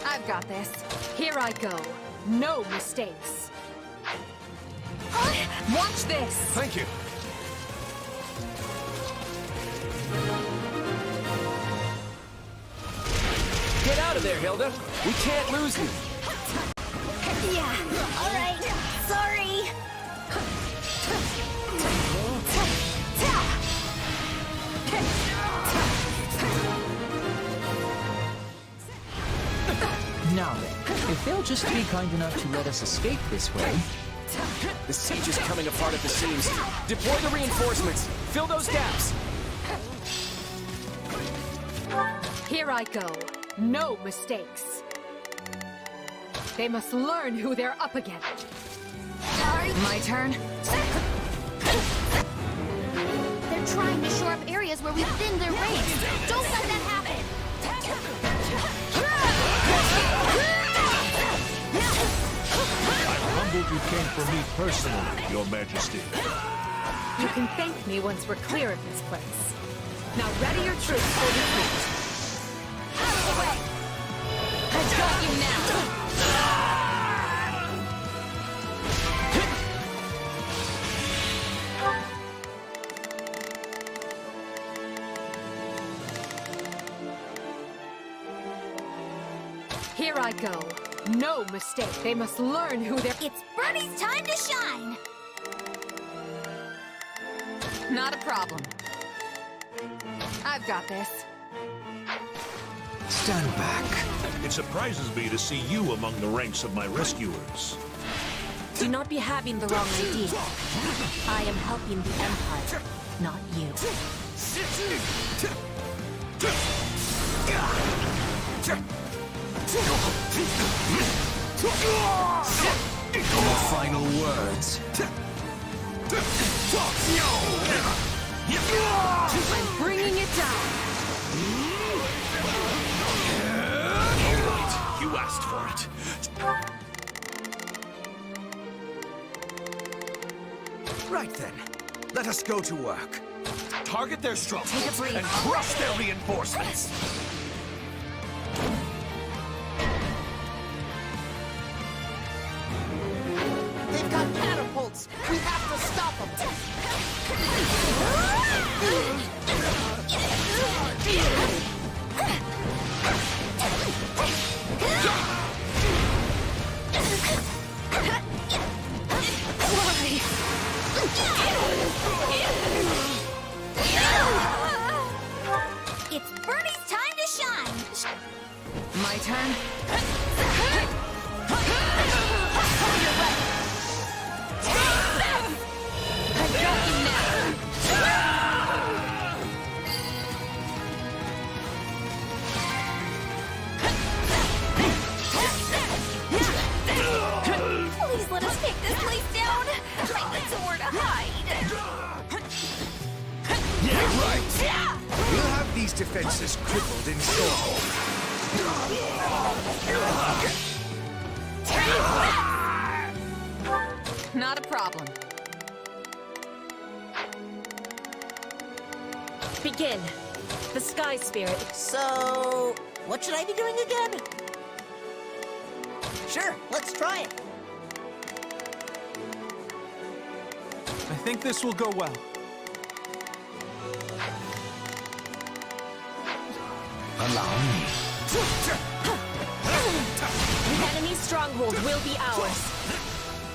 I've got this. Here I go. No mistakes. Watch this! Thank you. Get out of there, Hilda. We can't lose you. Yeah, all right. Sorry. Now then, if they'll just be kind enough to let us escape this way... The siege is coming apart at the seams. Deploy the reinforcements. Fill those gaps. Here I go. No mistakes. They must learn who they're up against. My turn. They're trying to shore up areas where we've thinned their ranks. Don't let that happen. I'm humbled you came for me personally, Your Majesty. You can thank me once we're clear of this place. Now ready your troops for retreat. Out of the way! I've got you now! Here I go. No mistake. They must learn who they're... It's Birdie's time to shine! Not a problem. I've got this. Stand back. It surprises me to see you among the ranks of my rescuers. Do not be having the wrong idea. I am helping the Empire, not you. No final words. I'm bringing it down. You asked for it. Right then. Let us go to work. Target their strongholds breathe. and crush their reinforcements. They've got catapults. We have to stop them. It's Birdie's time to shine! My turn. I've got you now. Please let us take this place down! I need somewhere to hide! Yeah, right. We'll have these defenses crippled in short. Not a problem. Begin. The Sky Spirit. So, what should I be doing again? Sure, let's try it. I think this will go well. Allow me. The enemy's stronghold will be ours.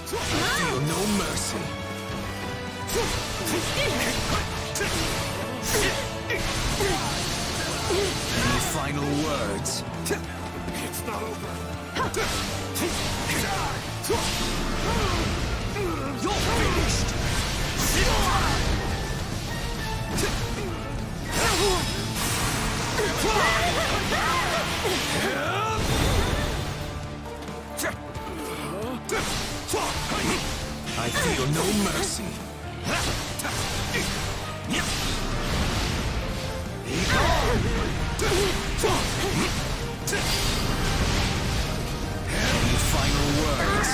Feel no mercy. Any final words? It's not over. You're finished! I feel no mercy. Any final words?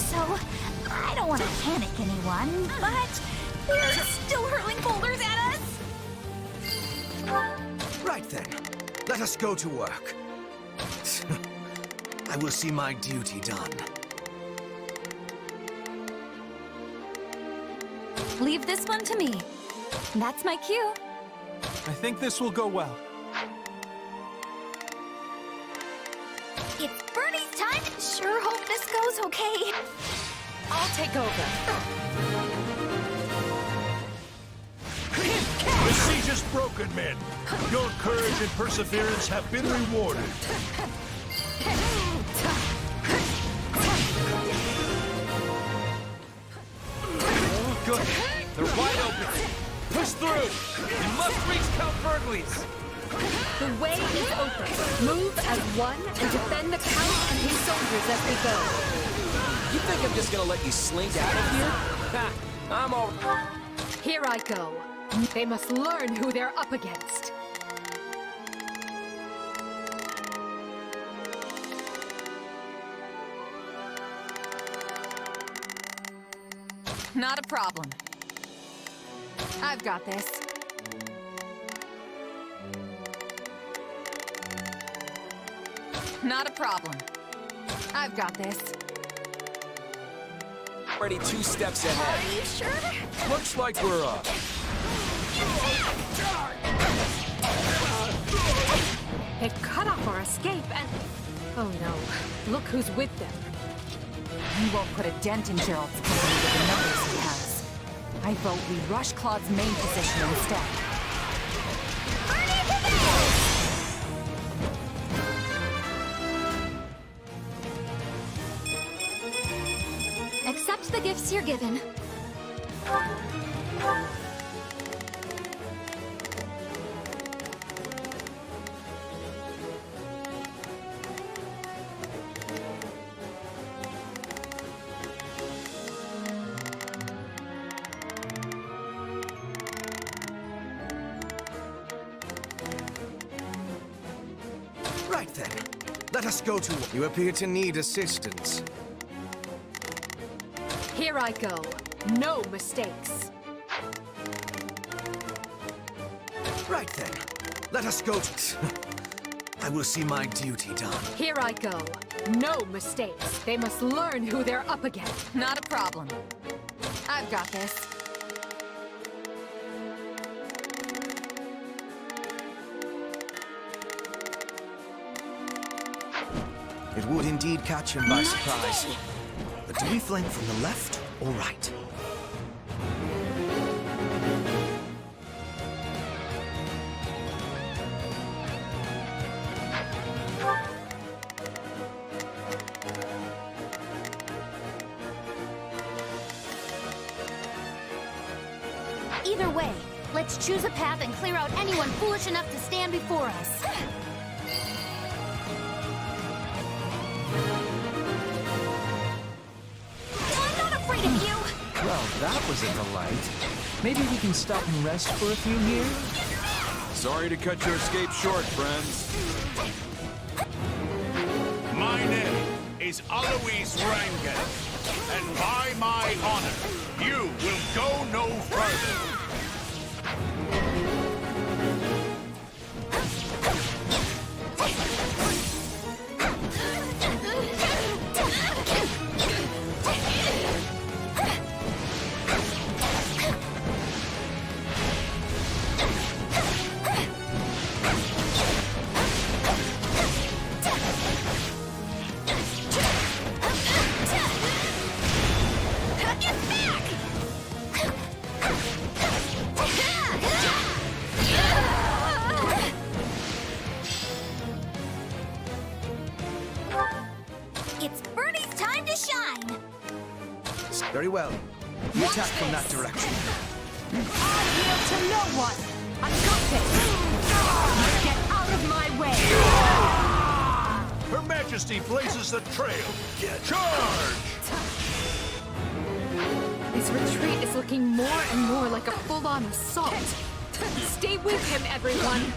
So, I don't want to panic anyone, but they're still hurling boulders at us. Right then, let us go to work. I will see my duty done. Leave this one to me. That's my cue. I think this will go well. It's Bernie's time. Sure hope this goes okay. I'll take over. The siege is broken, men. Your courage and perseverance have been rewarded. Good. They're wide open. Push through. You must reach Count Burgley's. The way is open. Move as one and defend the Count and his soldiers as we go. You think I'm just gonna let you slink out of here? Ha! I'm all... Here I go. They must learn who they're up against. Not a problem. I've got this. Not a problem. I've got this. Already 2 steps ahead. Are you sure? Looks like we're up. They've cut off our escape and... Oh no. Look who's with them. You won't put a dent in Gerald's company with the numbers he has. I vote we rush Claude's main position instead. Accept the gifts you're given. Right then, let us go to... You appear to need assistance. Here I go. No mistakes. Right then, let us go to... I will see my duty done. Here I go. No mistakes. They must learn who they're up against. Not a problem. I've got this. It would indeed catch him by surprise. But do we flank from the left or right? Either way, let's choose a path and clear out anyone foolish enough to stand before us. I'm not afraid of you! Well, that was a delight. Maybe we can stop and rest for a few here? Sorry to cut your escape short, friends. My name is Alois Rangan, and by my honor, you will go no further. Birdie's time to shine! Very well. You attack from that direction. I yield to no one! I've got this! Get out of my way! Her Majesty blazes the trail. Charge! This retreat is looking more and more like a full-on assault. Stay with him, everyone!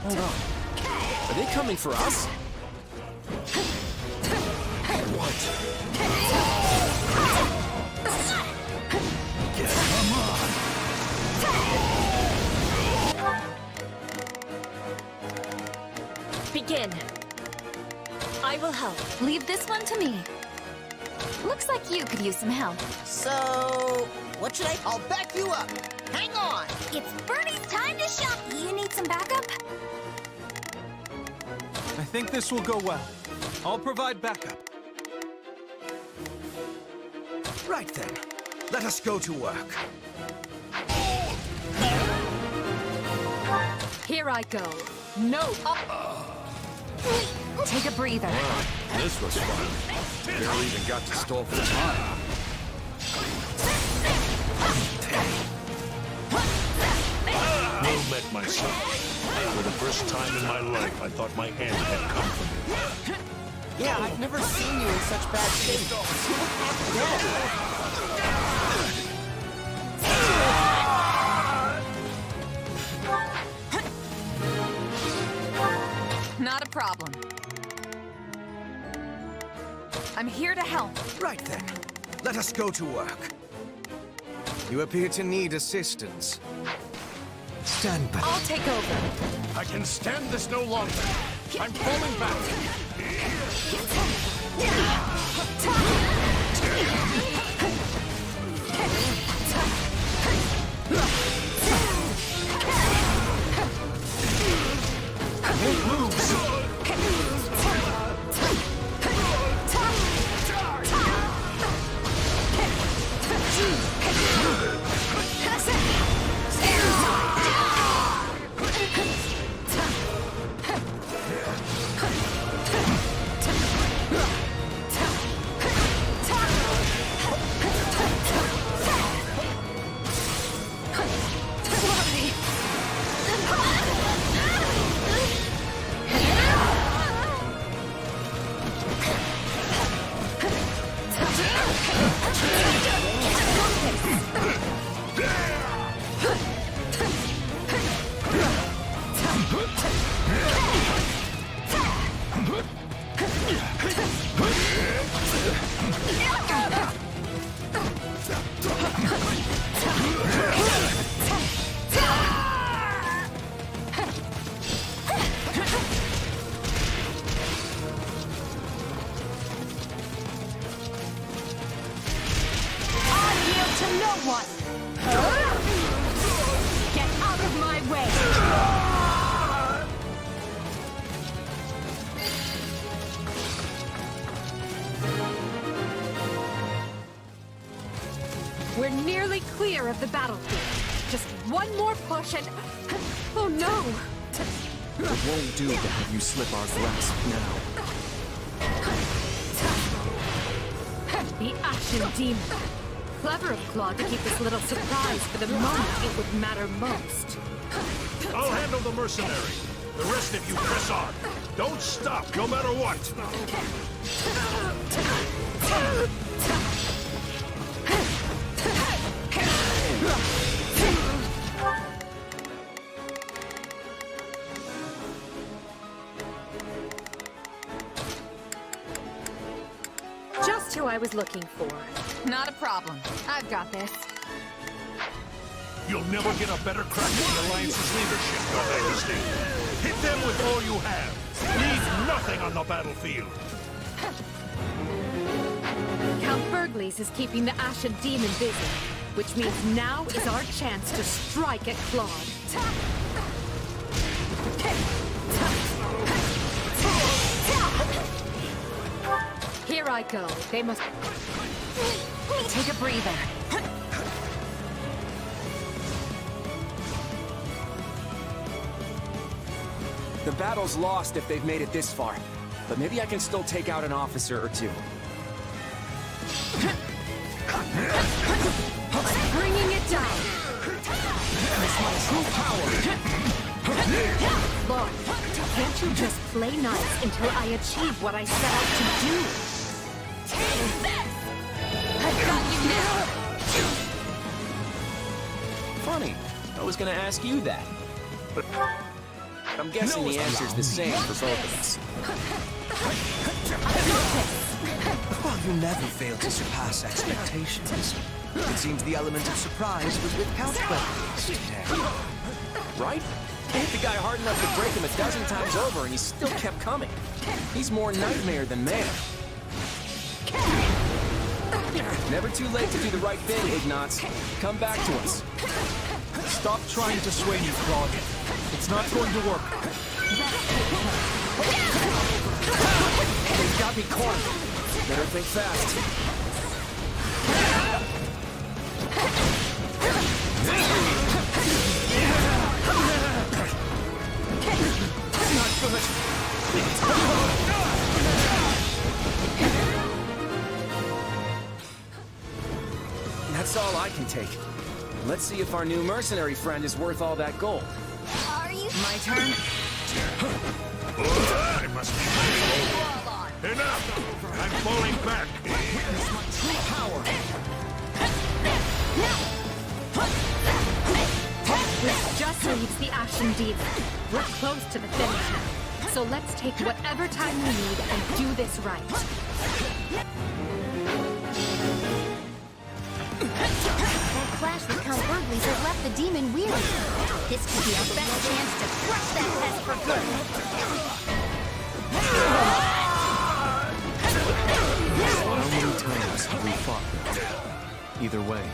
Hold on. Are they coming for us? What? Come on! Begin. I will help. Leave this one to me. Looks like you could use some help. So, what should I'll back you up. Hang on. It's Birdie's time to shine! You need some backup? I think this will go well. I'll provide backup. Right then. Let us go to work. Here I go. No, up! Take a breather. This was fun. Barely even got to stall for time. Well met, my son. For the first time in my life, I thought my end had come for me. Yeah, I've never seen you in such bad shape. You look half dead. Not a problem. I'm here to help. Right then. Let us go to work. You appear to need assistance. Stand back. I'll take over. I can stand this no longer. I'm falling back. Get out of my way! We're nearly clear of the battlefield. Just one more push and... Oh no! It won't do to have you slip our grasp now. The Ashen Demon. Clever of Claude to keep this little surprise for the moment it would matter most. I'll handle the mercenary. The rest of you press on. Don't stop, no matter what. Just who I was looking for. Not a problem. I've got this. You'll never get a better crack at the Alliance's leadership, Your Majesty. Hit them with all you have. Leave nothing on the battlefield. Count Burgleys is keeping the Ashen Demon busy, which means now is our chance to strike at Claude. Here I go. They must... Take a breather. The battle's lost if they've made it this far. but maybe I can still take out an officer or two. Bringing it down. It's my true power. Lord, can't you just play nice until I achieve what I set out to do? I've got you now. Funny. I was gonna ask you that. But I'm guessing the answer's the same for both of us. Well, you never fail to surpass expectations. It seems the element of surprise was without weapons today. Right? I hit the guy hard enough to break him 12 times over, and he still kept coming. He's more nightmare than man. Never too late to do the right thing, Ignatz. Come back to us. Stop trying to sway me, Claude. It's not going to work. They've got me cornered. Better think fast. Not good. That's all I can take. Let's see if our new mercenary friend is worth all that gold. Are you? My turn? I must be getting over. Enough! I'm falling back. Witness my true power. This just leaves the Ashen Demon. We're close to the finish now. So let's take whatever time we need and do this right. That clash with Count Burgley's has left the demon weary. This could be our best chance to crush that pest for good. How many times have we fought them? Either way,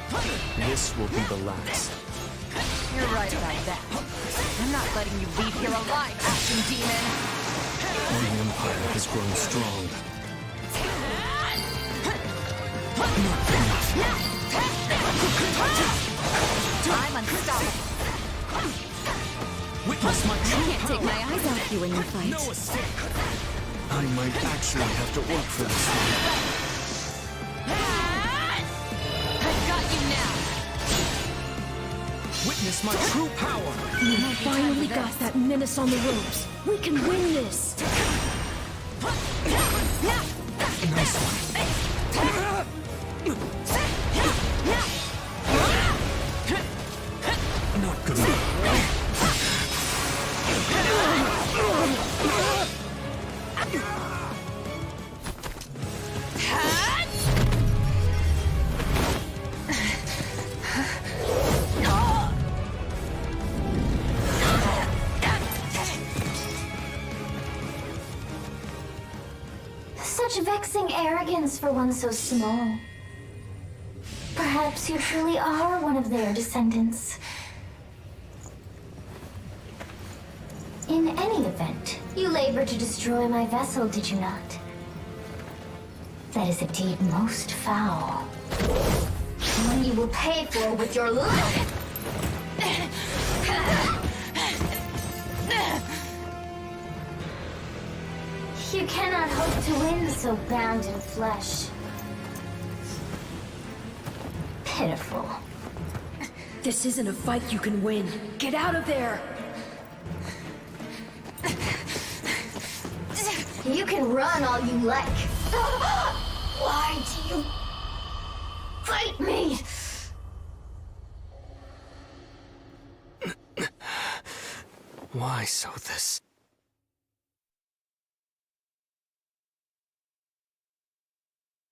this will be the last. You're right about that. I'm not letting you leave here alive, Ashen Demon! The Empire has grown strong. I'm unstoppable. Witness my I can't take my eyes off you when you fight. no escape. I might actually have to work for this one. I've got you now! Witness my true power. We finally got that menace on the ropes. We can win this. Nice one. Not good enough. Such vexing arrogance for one so small. Perhaps you truly are one of their descendants. In any event, you labored to destroy my vessel, did you not? That is a deed most foul. One you will pay for with your life. You cannot hope to win so bound in flesh. Pitiful. This isn't a fight you can win. Get out of there! You can run all you like. Why do you fight me? Why so this?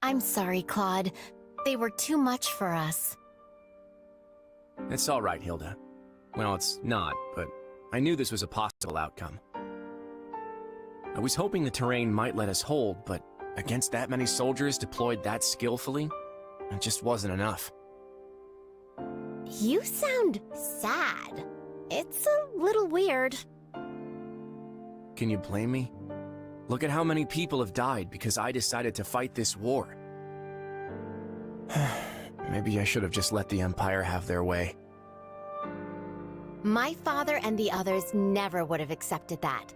I'm sorry, Claude. They were too much for us. It's all right, Hilda. Well, it's not, but I knew this was a possible outcome. I was hoping the terrain might let us hold, but against that many soldiers deployed that skillfully, it just wasn't enough. You sound sad. It's a little weird. Can you blame me? Look at how many people have died because I decided to fight this war. Maybe I should have just let the Empire have their way. My father and the others never would have accepted that.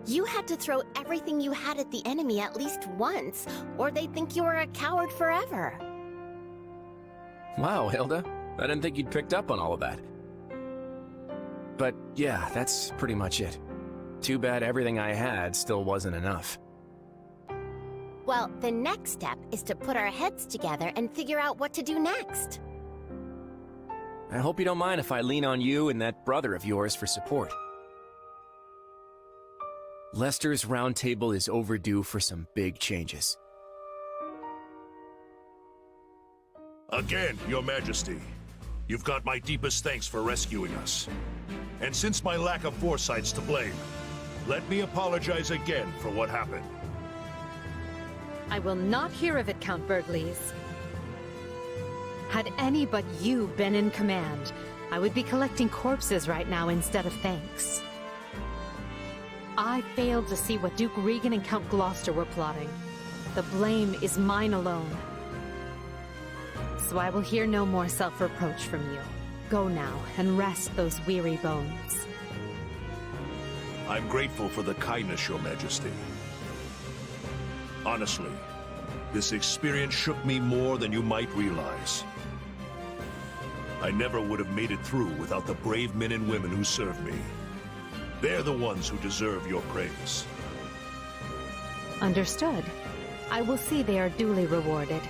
You had to throw everything you had at the enemy at least once, or they'd think you were a coward forever. Wow, Hilda. I didn't think you'd picked up on all of that. But yeah, that's pretty much it. Too bad everything I had still wasn't enough. Well, the next step is to put our heads together and figure out what to do next. I hope you don't mind if I lean on you and that brother of yours for support. Lester's Round Table is overdue for some big changes. Again, Your Majesty. You've got my deepest thanks for rescuing us. And since my lack of foresight's to blame, let me apologize again for what happened. I will not hear of it, Count Bergles. Had any but you been in command, I would be collecting corpses right now instead of thanks. I failed to see what Duke Regan and Count Gloucester were plotting. The blame is mine alone. So I will hear no more self-reproach from you. Go now and rest those weary bones. I'm grateful for the kindness, Your Majesty. Honestly, this experience shook me more than you might realize. I never would have made it through without the brave men and women who serve me. They're the ones who deserve your praise. Understood. I will see they are duly rewarded.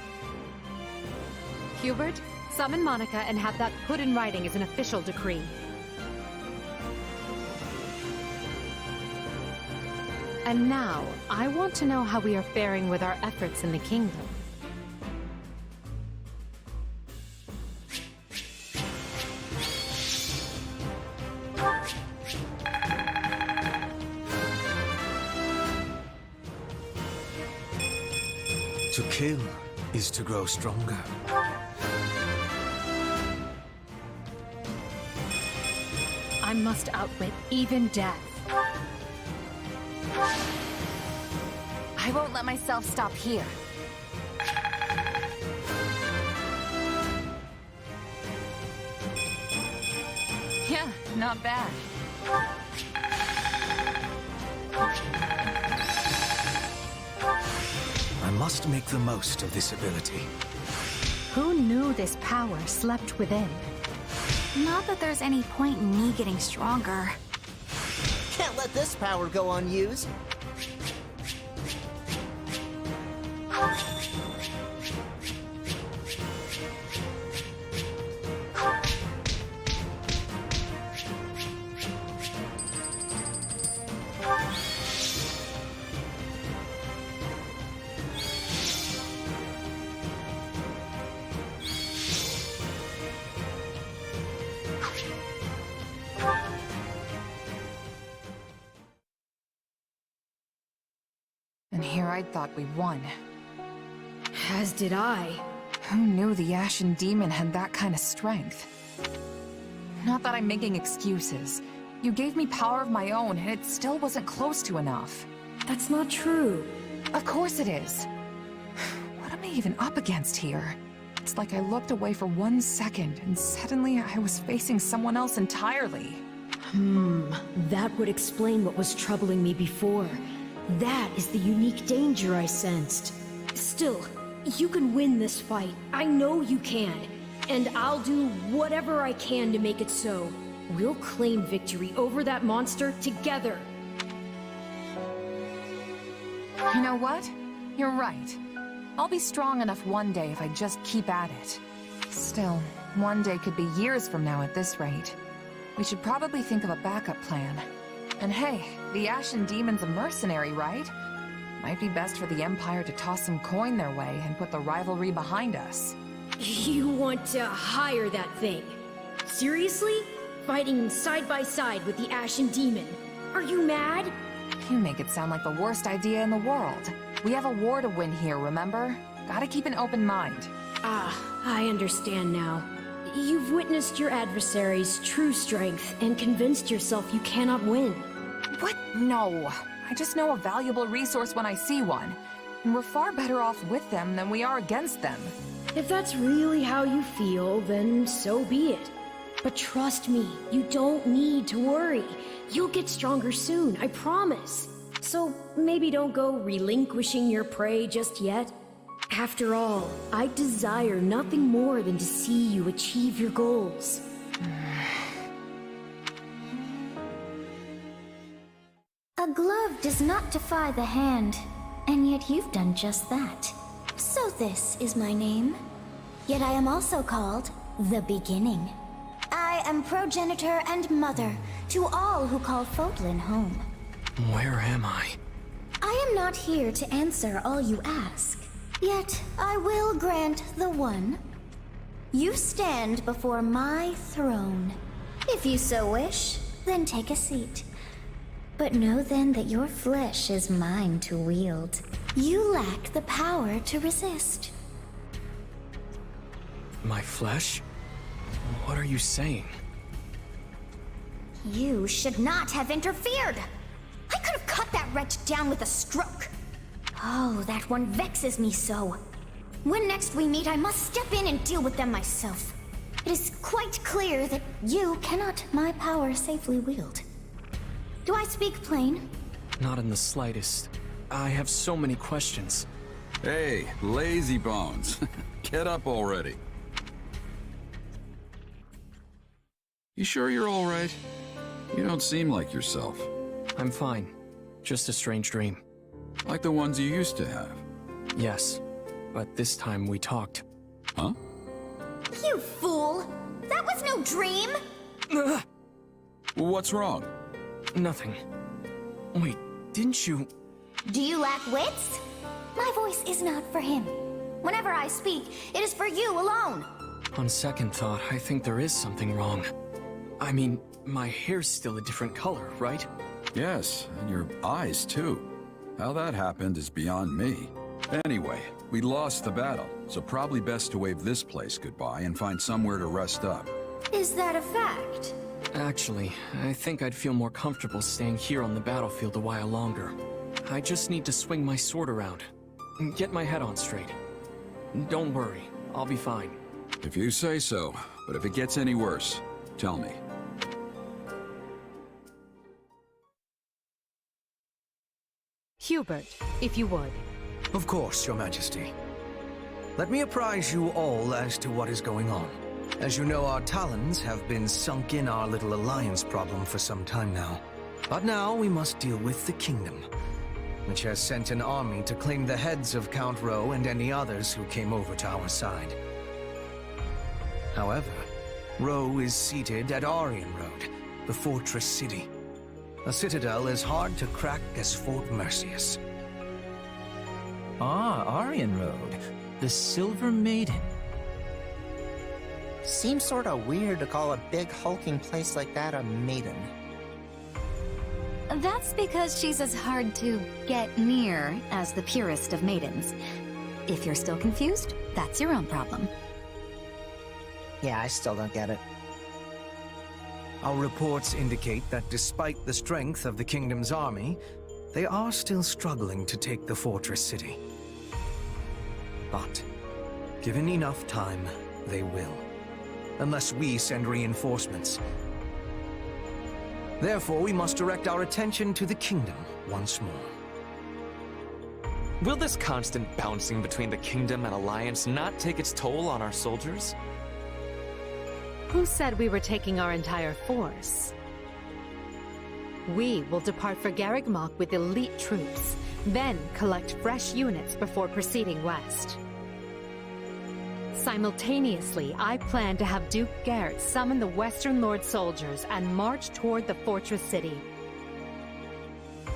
Hubert, summon Monica and have that put in writing as an official decree. And now, I want to know how we are faring with our efforts in the kingdom. To kill is to grow stronger. I must outwit even death. I won't let myself stop here. Yeah, not bad. I must make the most of this ability. Who knew this power slept within? Not that there's any point in me getting stronger. Can't let this power go unused. And here I thought we won. As did I. Who knew the Ashen Demon had that kind of strength? Not that I'm making excuses. You gave me power of my own, and it still wasn't close to enough. That's not true. Of course it is. What am I even up against here? It's like I looked away for 1 second, and suddenly I was facing someone else entirely. That would explain what was troubling me before. That is the unique danger I sensed. Still, you can win this fight. I know you can. And I'll do whatever I can to make it so. We'll claim victory over that monster together. You know what? You're right. I'll be strong enough one day if I just keep at it. Still, one day could be years from now at this rate. We should probably think of a backup plan. And hey, the Ashen Demon's a mercenary, right? Might be best for the Empire to toss some coin their way and put the rivalry behind us. You want to hire that thing? Seriously? Fighting side by side with the Ashen Demon? Are you mad? You make it sound like the worst idea in the world. We have a war to win here, remember? Gotta keep an open mind. I understand now. You've witnessed your adversary's true strength and convinced yourself you cannot win. What? No. I just know a valuable resource when I see one. And we're far better off with them than we are against them. If that's really how you feel, then so be it. But trust me, you don't need to worry. You'll get stronger soon, I promise. So maybe don't go relinquishing your prey just yet. After all, I desire nothing more than to see you achieve your goals. A glove does not defy the hand, and yet you've done just that. So this is my name. Yet I am also called the Beginning. I am progenitor and mother to all who call Fodlan home. Where am I? I am not here to answer all you ask, yet I will grant the one. You stand before my throne. If you so wish, then take a seat. But know then that your flesh is mine to wield. You lack the power to resist. My flesh? What are you saying? You should not have interfered! I could have cut that wretch down with a stroke! Oh, that one vexes me so. When next we meet, I must step in and deal with them myself. It is quite clear that you cannot my power safely wield. Do I speak plain? Not in the slightest. I have so many questions. Hey, lazy bones. Get up already. You sure you're all right? You don't seem like yourself. I'm fine. Just a strange dream. Like the ones you used to have? Yes, but this time we talked. Huh? You fool! That was no dream! What's wrong? Nothing. Wait, didn't you... Do you lack wits? My voice is not for him. Whenever I speak, it is for you alone. On second thought, I think there is something wrong. I mean, my hair's still a different color, right? Yes, and your eyes too. How that happened is beyond me. Anyway, we lost the battle, so probably best to wave this place goodbye and find somewhere to rest up. Is that a fact? Actually, I think I'd feel more comfortable staying here on the battlefield a while longer. I just need to swing my sword around and get my head on straight. Don't worry, I'll be fine. If you say so, but if it gets any worse, tell me. Hubert, if you would. Of course, Your Majesty. Let me apprise you all as to what is going on. As you know, our talons have been sunk in our little alliance problem for some time now. But now we must deal with the kingdom, which has sent an army to claim the heads of Count Rowe and any others who came over to our side. However, Rowe is seated at Aryan Road, the fortress city. A citadel as hard to crack as Fort Merceus. Ah, Aryan Road. The Silver Maiden. Seems sorta weird to call a big hulking place like that a maiden. That's because she's as hard to get near as the purest of maidens. If you're still confused, that's your own problem. Yeah, I still don't get it. Our reports indicate that despite the strength of the kingdom's army, they are still struggling to take the fortress city. But, given enough time, they will. Unless we send reinforcements. Therefore, we must direct our attention to the kingdom once more. Will this constant bouncing between the kingdom and alliance not take its toll on our soldiers? Who said we were taking our entire force? We will depart for Garreg-Mach with elite troops, then collect fresh units before proceeding west. Simultaneously, I plan to have Duke Garrett summon the Western Lord soldiers and march toward the fortress city.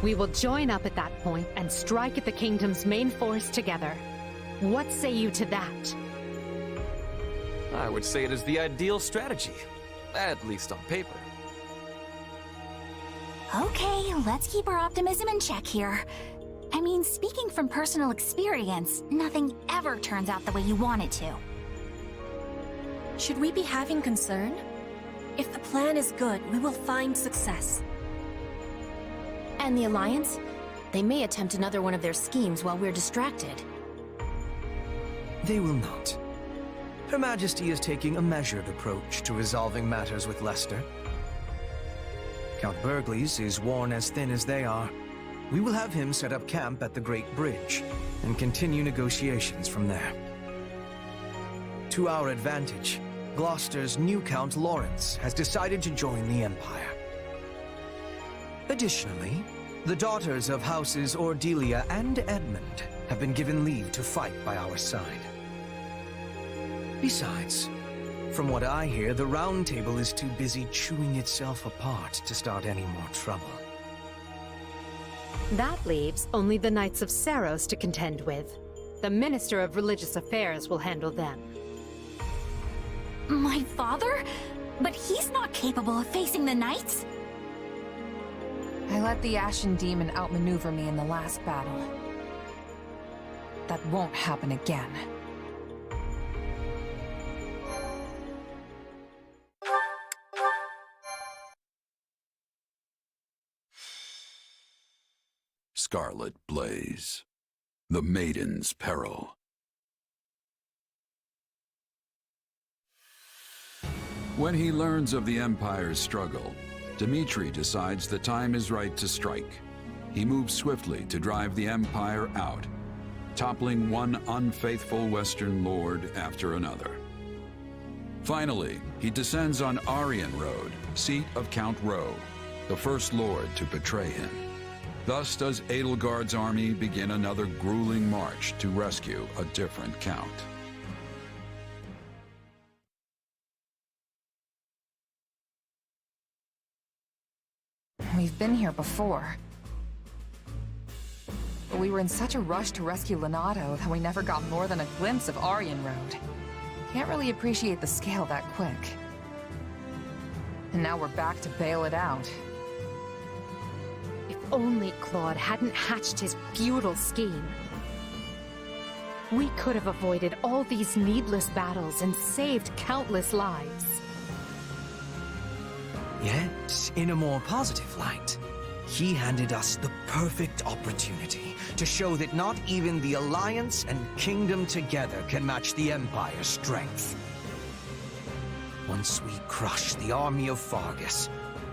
We will join up at that point and strike at the kingdom's main force together. What say you to that? I would say it is the ideal strategy, at least on paper. Okay, let's keep our optimism in check here. I mean, speaking from personal experience, nothing ever turns out the way you want it to. Should we be having concern? If the plan is good, we will find success. And the Alliance? They may attempt another one of their schemes while we're distracted. They will not. Her Majesty is taking a measured approach to resolving matters with Leicester. Count Burgles is worn as thin as they are, We will have him set up camp at the Great Bridge and continue negotiations from there. To our advantage, Gloucester's new Count Lawrence has decided to join the Empire. Additionally, the daughters of Houses Ordelia and Edmund have been given leave to fight by our side. Besides, from what I hear, the Round Table is too busy chewing itself apart to start any more trouble. That leaves only the Knights of Saros to contend with. The Minister of Religious Affairs will handle them. My father? But he's not capable of facing the Knights. I let the Ashen Demon outmaneuver me in the last battle. That won't happen again. Scarlet Blaze. The Maiden's Peril. When he learns of the Empire's struggle, Dmitri decides the time is right to strike. He moves swiftly to drive the Empire out, toppling one unfaithful Western lord after another. Finally, he descends on Aryan Road, seat of Count Rowe, the first lord to betray him. Thus does Edelgard's army begin another grueling march to rescue a different count. We've been here before. But we were in such a rush to rescue Lenato that we never got more than a glimpse of Aryan Road. Can't really appreciate the scale that quick. And now we're back to bail it out. If only Claude hadn't hatched his futile scheme. We could have avoided all these needless battles and saved countless lives. Yet, in a more positive light, he handed us the perfect opportunity to show that not even the Alliance and Kingdom together can match the Empire's strength. Once we crush the army of Fargus,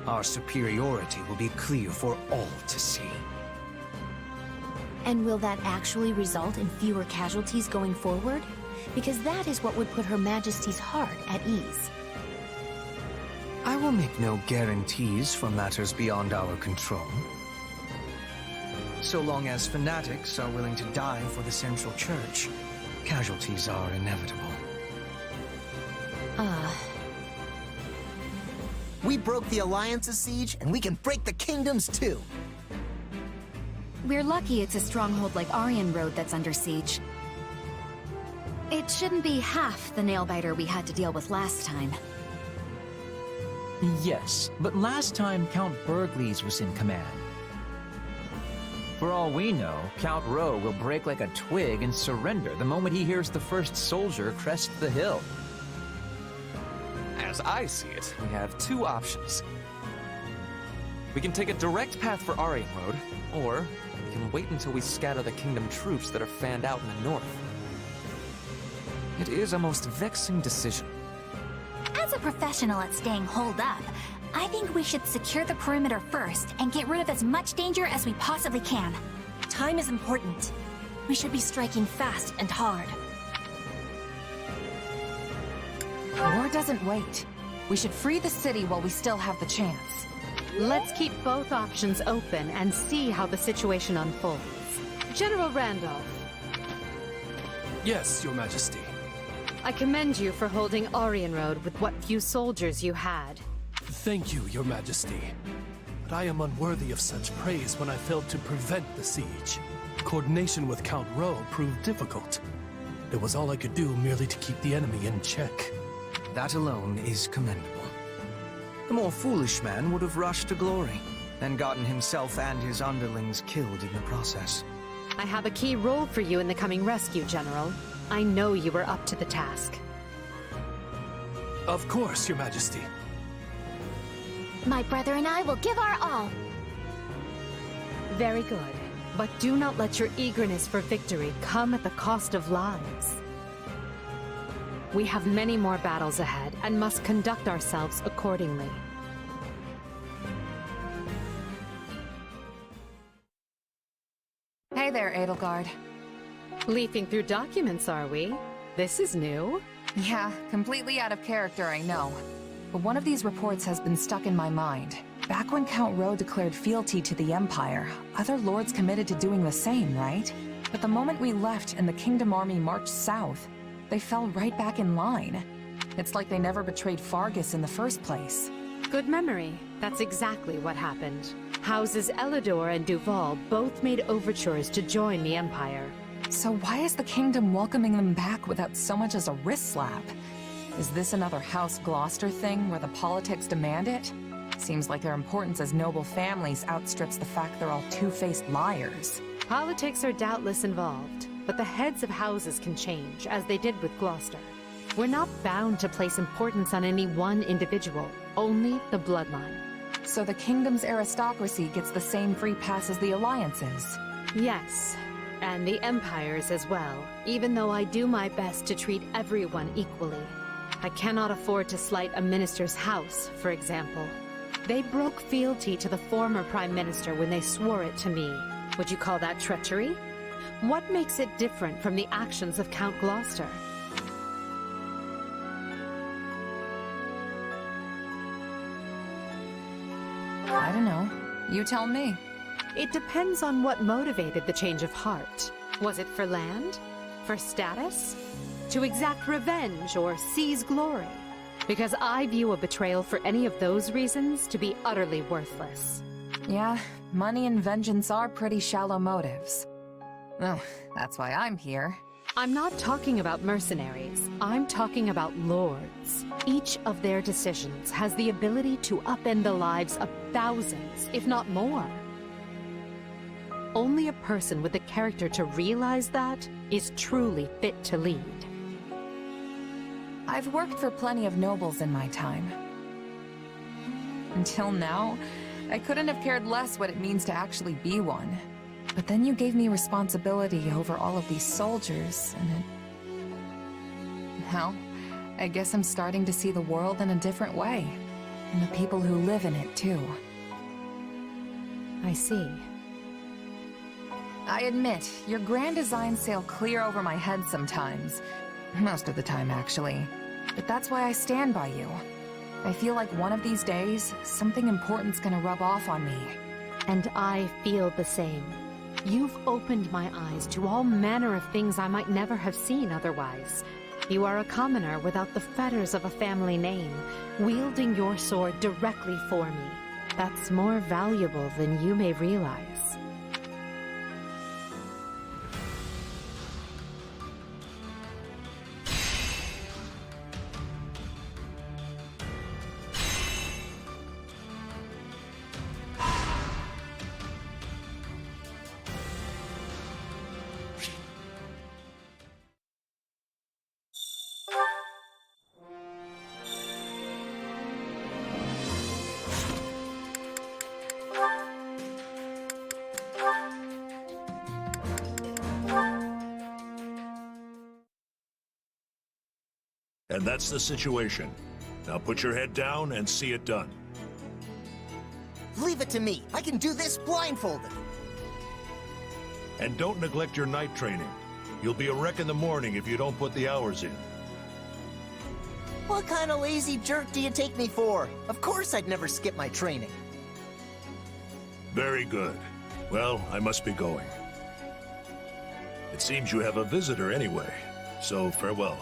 our superiority will be clear for all to see. And will that actually result in fewer casualties going forward? Because that is what would put Her Majesty's heart at ease. I will make no guarantees for matters beyond our control. So long as fanatics are willing to die for the Central Church, casualties are inevitable. We broke the Alliance's siege, and we can break the Kingdom's too. We're lucky it's a stronghold like Aryan Road that's under siege. It shouldn't be half the nail-biter we had to deal with last time. Yes, but last time Count Burgleys was in command. For all we know, Count Rowe will break like a twig and surrender the moment he hears the first soldier crest the hill. As I see it, we have two options. We can take a direct path for Aryan Road, or we can wait until we scatter the Kingdom troops that are fanned out in the north. It is a most vexing decision. As a professional at staying holed up, I think we should secure the perimeter first and get rid of as much danger as we possibly can. Time is important. We should be striking fast and hard. War doesn't wait. We should free the city while we still have the chance. Let's keep both options open and see how the situation unfolds. General Randolph. Yes, Your Majesty. I commend you for holding Aryan Road with what few soldiers you had. Thank you, Your Majesty. But I am unworthy of such praise when I failed to prevent the siege. Coordination with Count Rowe proved difficult. It was all I could do merely to keep the enemy in check. That alone is commendable. The more foolish man would have rushed to glory and gotten himself and his underlings killed in the process. I have a key role for you in the coming rescue, General. I know you were up to the task. Of course, Your Majesty. My brother and I will give our all. Very good. But do not let your eagerness for victory come at the cost of lives. We have many more battles ahead and must conduct ourselves accordingly. Hey there, Edelgard. Leafing through documents, are we? This is new. Yeah, completely out of character, I know. But one of these reports has been stuck in my mind. Back when Count Ro declared fealty to the Empire, other lords committed to doing the same, right? But the moment we left and the Kingdom Army marched south, they fell right back in line. It's like they never betrayed Fargus in the first place. Good memory. That's exactly what happened. Houses Elidor and Duval both made overtures to join the Empire. So why is the kingdom welcoming them back without so much as a wrist slap? Is this another House Gloucester thing where the politics demand it? Seems like their importance as noble families outstrips the fact they're all two-faced liars. Politics are doubtless involved, but the heads of houses can change, as they did with Gloucester. We're not bound to place importance on any one individual, only the bloodline. So the kingdom's aristocracy gets the same free pass as the alliances? Yes, and the Empire's as well, even though I do my best to treat everyone equally. I cannot afford to slight a minister's house, for example. They broke fealty to the former Prime Minister when they swore it to me. Would you call that treachery? What makes it different from the actions of Count Gloucester? I don't know. You tell me. It depends on what motivated the change of heart. Was it for land? For status? To exact revenge or seize glory? Because I view a betrayal for any of those reasons to be utterly worthless. Yeah, money and vengeance are pretty shallow motives. Oh, that's why I'm here. I'm not talking about mercenaries. I'm talking about lords. Each of their decisions has the ability to upend the lives of thousands, if not more. Only a person with the character to realize that is truly fit to lead. I've worked for plenty of nobles in my time. Until now, I couldn't have cared less what it means to actually be one. But then you gave me responsibility over all of these soldiers, and it... Well, I guess I'm starting to see the world in a different way. And the people who live in it, too. I see. I admit, your grand designs sail clear over my head sometimes. Most of the time, actually. But that's why I stand by you. I feel like one of these days, something important's gonna rub off on me. And I feel the same. You've opened my eyes to all manner of things I might never have seen otherwise. You are a commoner without the fetters of a family name, wielding your sword directly for me. That's more valuable than you may realize. And that's the situation. Now put your head down and see it done. Leave it to me. I can do this blindfolded. And don't neglect your night training. You'll be a wreck in the morning if you don't put the hours in. What kind of lazy jerk do you take me for? Of course I'd never skip my training. Very good. Well, I must be going. It seems you have a visitor anyway, so farewell.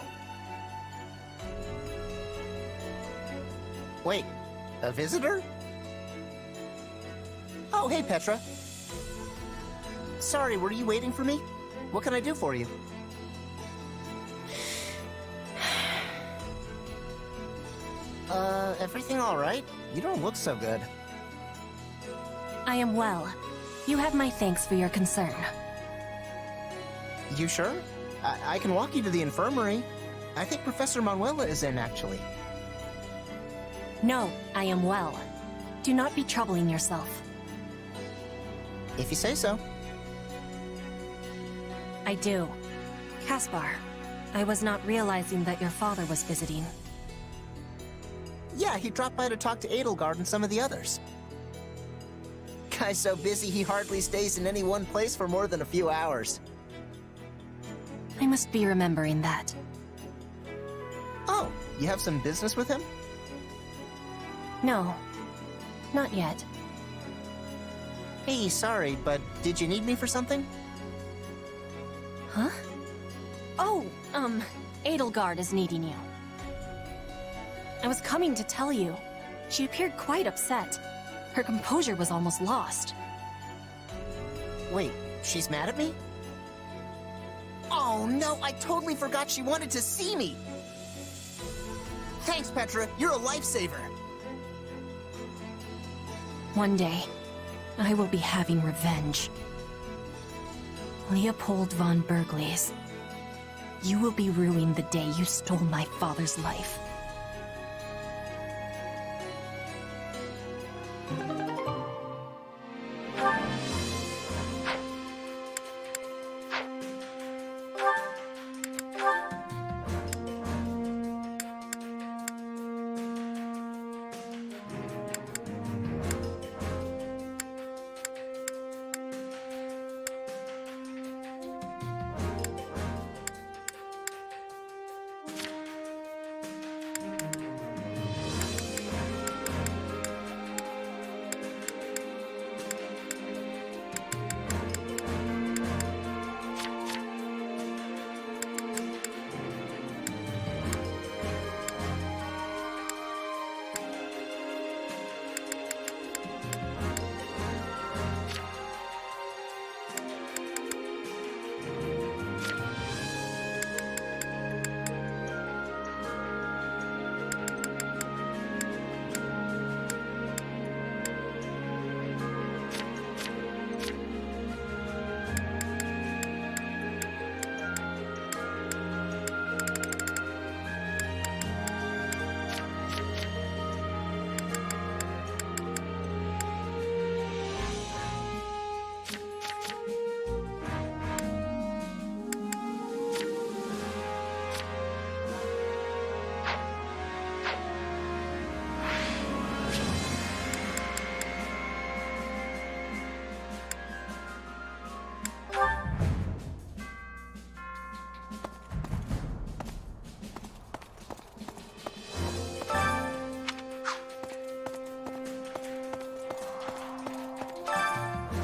Wait, a visitor? Oh, hey, Petra. Sorry, were you waiting for me? What can I do for you? Everything all right? You don't look so good. I am well. You have my thanks for your concern. You sure? I can walk you to the infirmary. I think Professor Manuela is in, actually. No, I am well. Do not be troubling yourself. If you say so. I do. Caspar, I was not realizing that your father was visiting. Yeah, he dropped by to talk to Edelgard and some of the others. guy's so busy he hardly stays in any one place for more than a few hours. I must be remembering that. Oh, you have some business with him? No, not yet. Hey, sorry, but did you need me for something? Huh? Oh, Edelgard is needing you. I was coming to tell you. She appeared quite upset. Her composure was almost lost. Wait, she's mad at me? Oh no, I totally forgot she wanted to see me! Thanks, Petra, you're a lifesaver! One day, I will be having revenge. Leopold von Bergliez, you will be ruining the day you stole my father's life.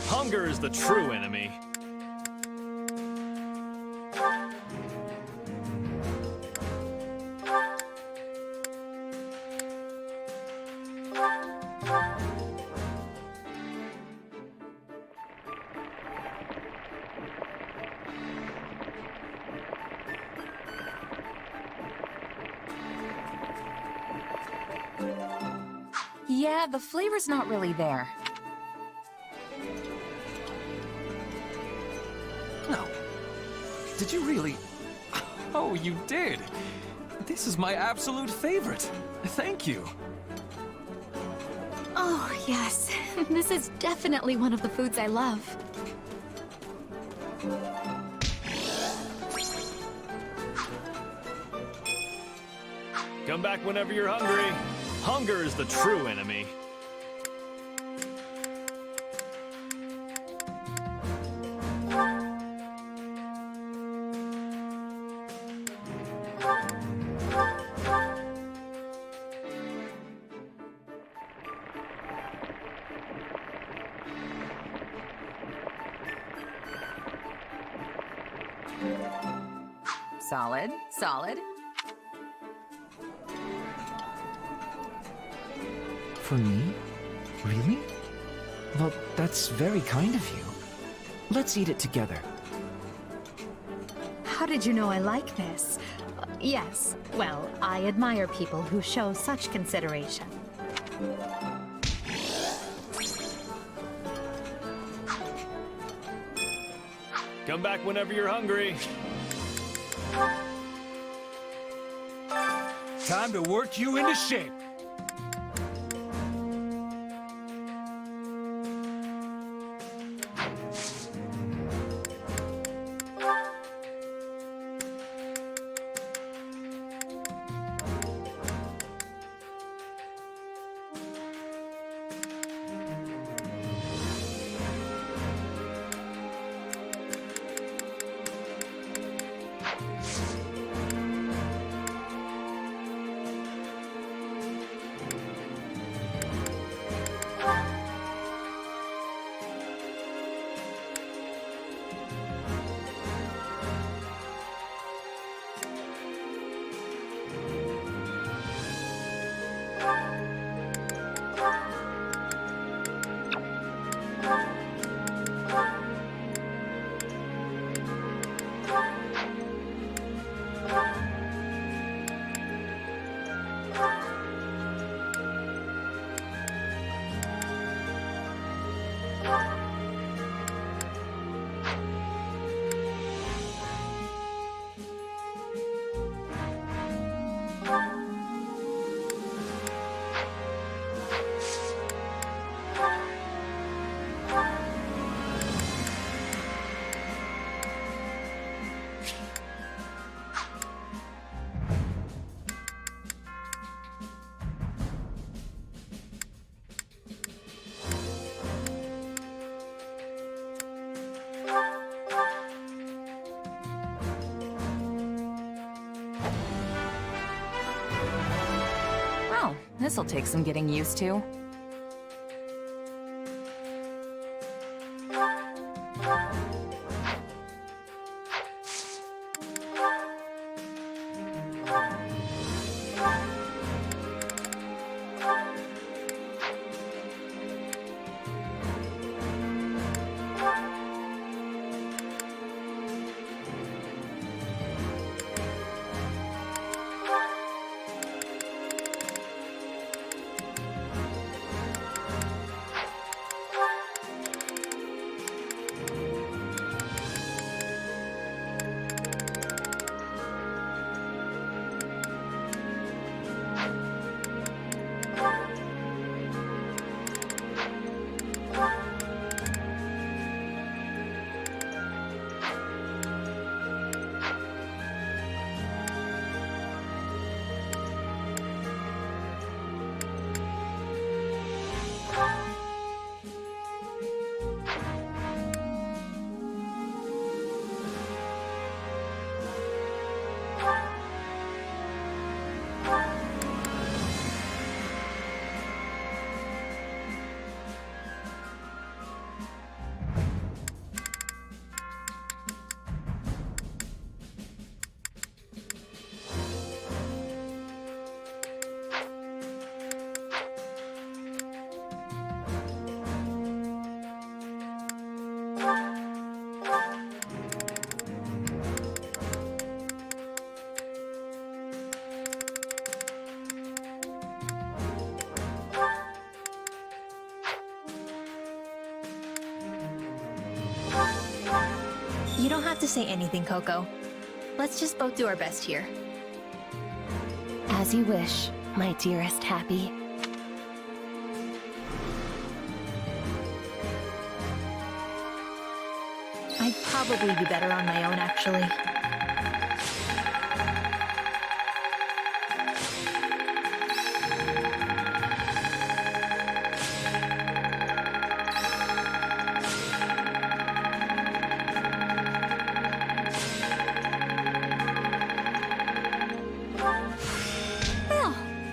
Hunger is the true enemy. Yeah, the flavor's not really there. No. Did you really? Oh, you did. This is my absolute favorite. Thank you. Oh, yes. This is definitely one of the foods I love. Come back whenever you're hungry. Hunger is the true enemy. Solid, solid. For me? Really? Well, that's very kind of you. Let's eat it together. How did you know I like this? Yes, well, I admire people who show such consideration. Come back whenever you're hungry. Time to work you into shape. Well, this'll take some getting used to. You don't have to say anything, Coco. Let's just both do our best here. As you wish, my dearest Happy. I'd probably be better on my own, actually.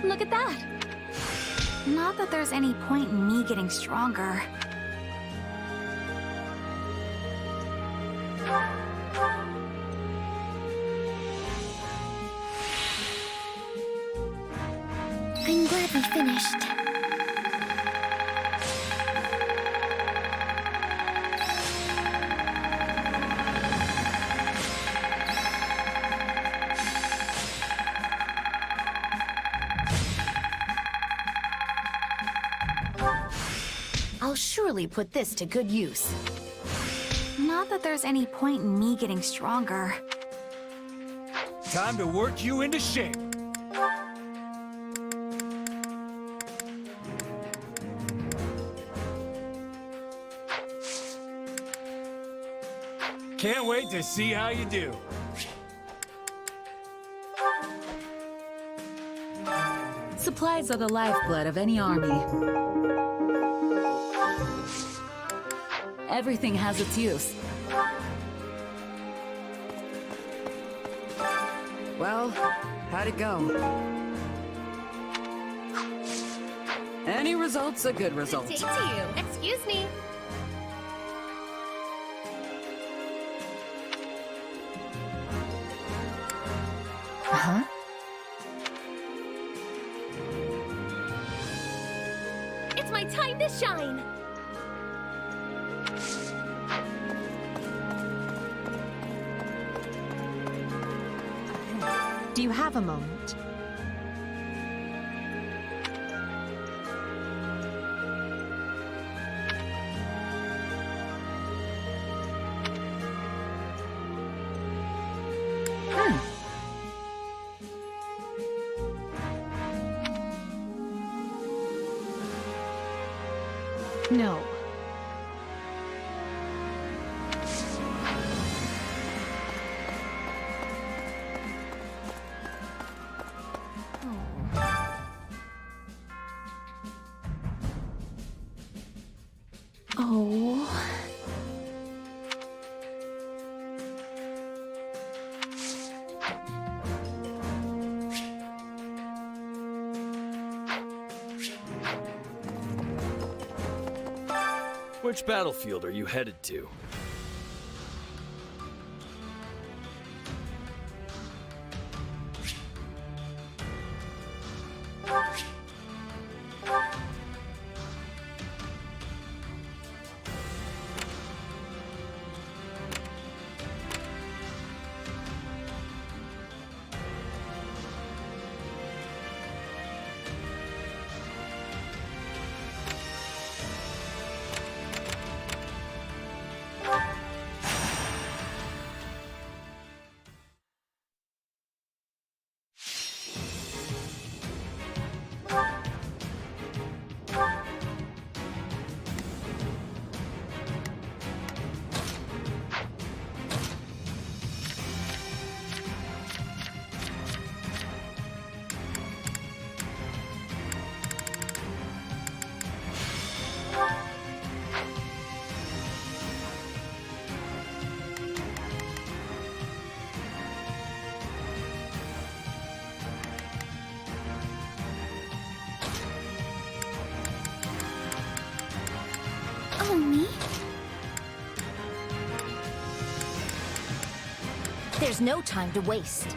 Look at that! Not that there's any point in me getting stronger. I'm glad we finished. I'll surely put this to good use. Not that there's any point in me getting stronger. Time to work you into shape. Can't wait to see how you do. Supplies are the lifeblood of any army. Everything has its use. Well, how'd it go? Any result's a good result. Good day to you. Excuse me. Huh? It's my time to shine. Do you have a moment? No. Oh. Which battlefield are you headed to? Oh, me? There's no time to waste.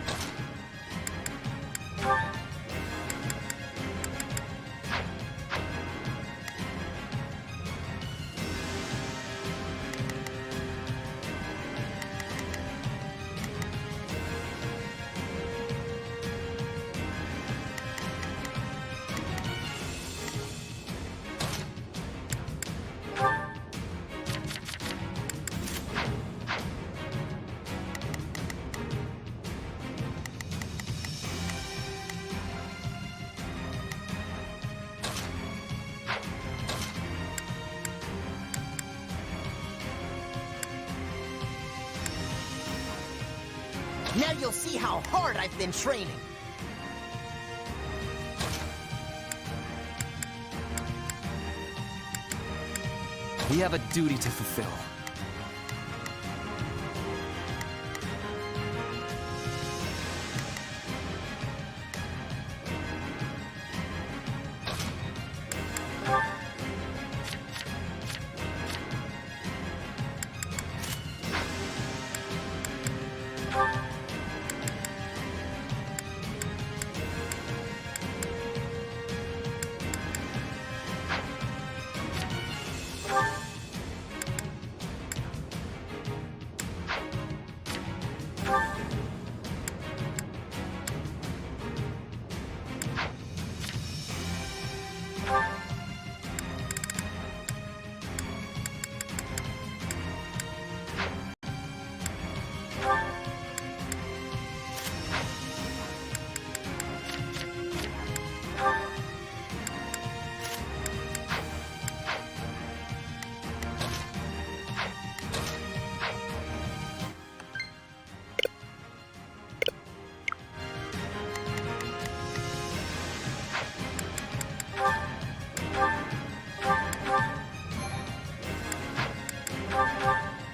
Now you'll see how hard I've been training. We have a duty to fulfill.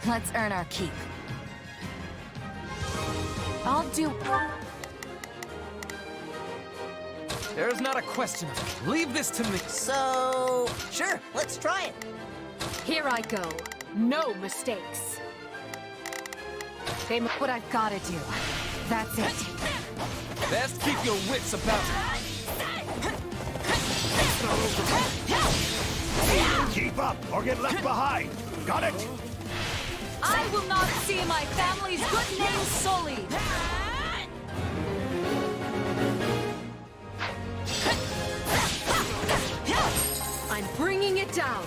Let's earn our keep. I'll do... There's not a question of it. Leave this to me. So, sure, let's try it. Here I go. No mistakes. What I've gotta do. That's it. Best keep your wits about you. Keep up or get left behind. Got it? I will not see my family's good name sullied. I'm bringing it down.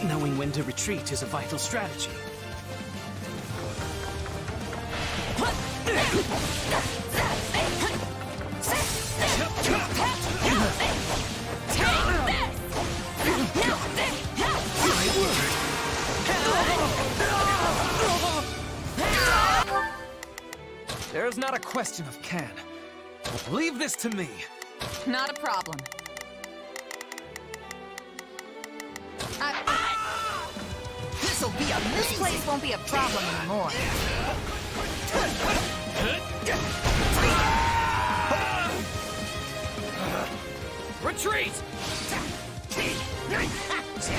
Knowing when to retreat is a vital strategy. There's not a question of can. Leave this to me. Not a problem. This'll be amazing! This place won't be a problem anymore. Retreat!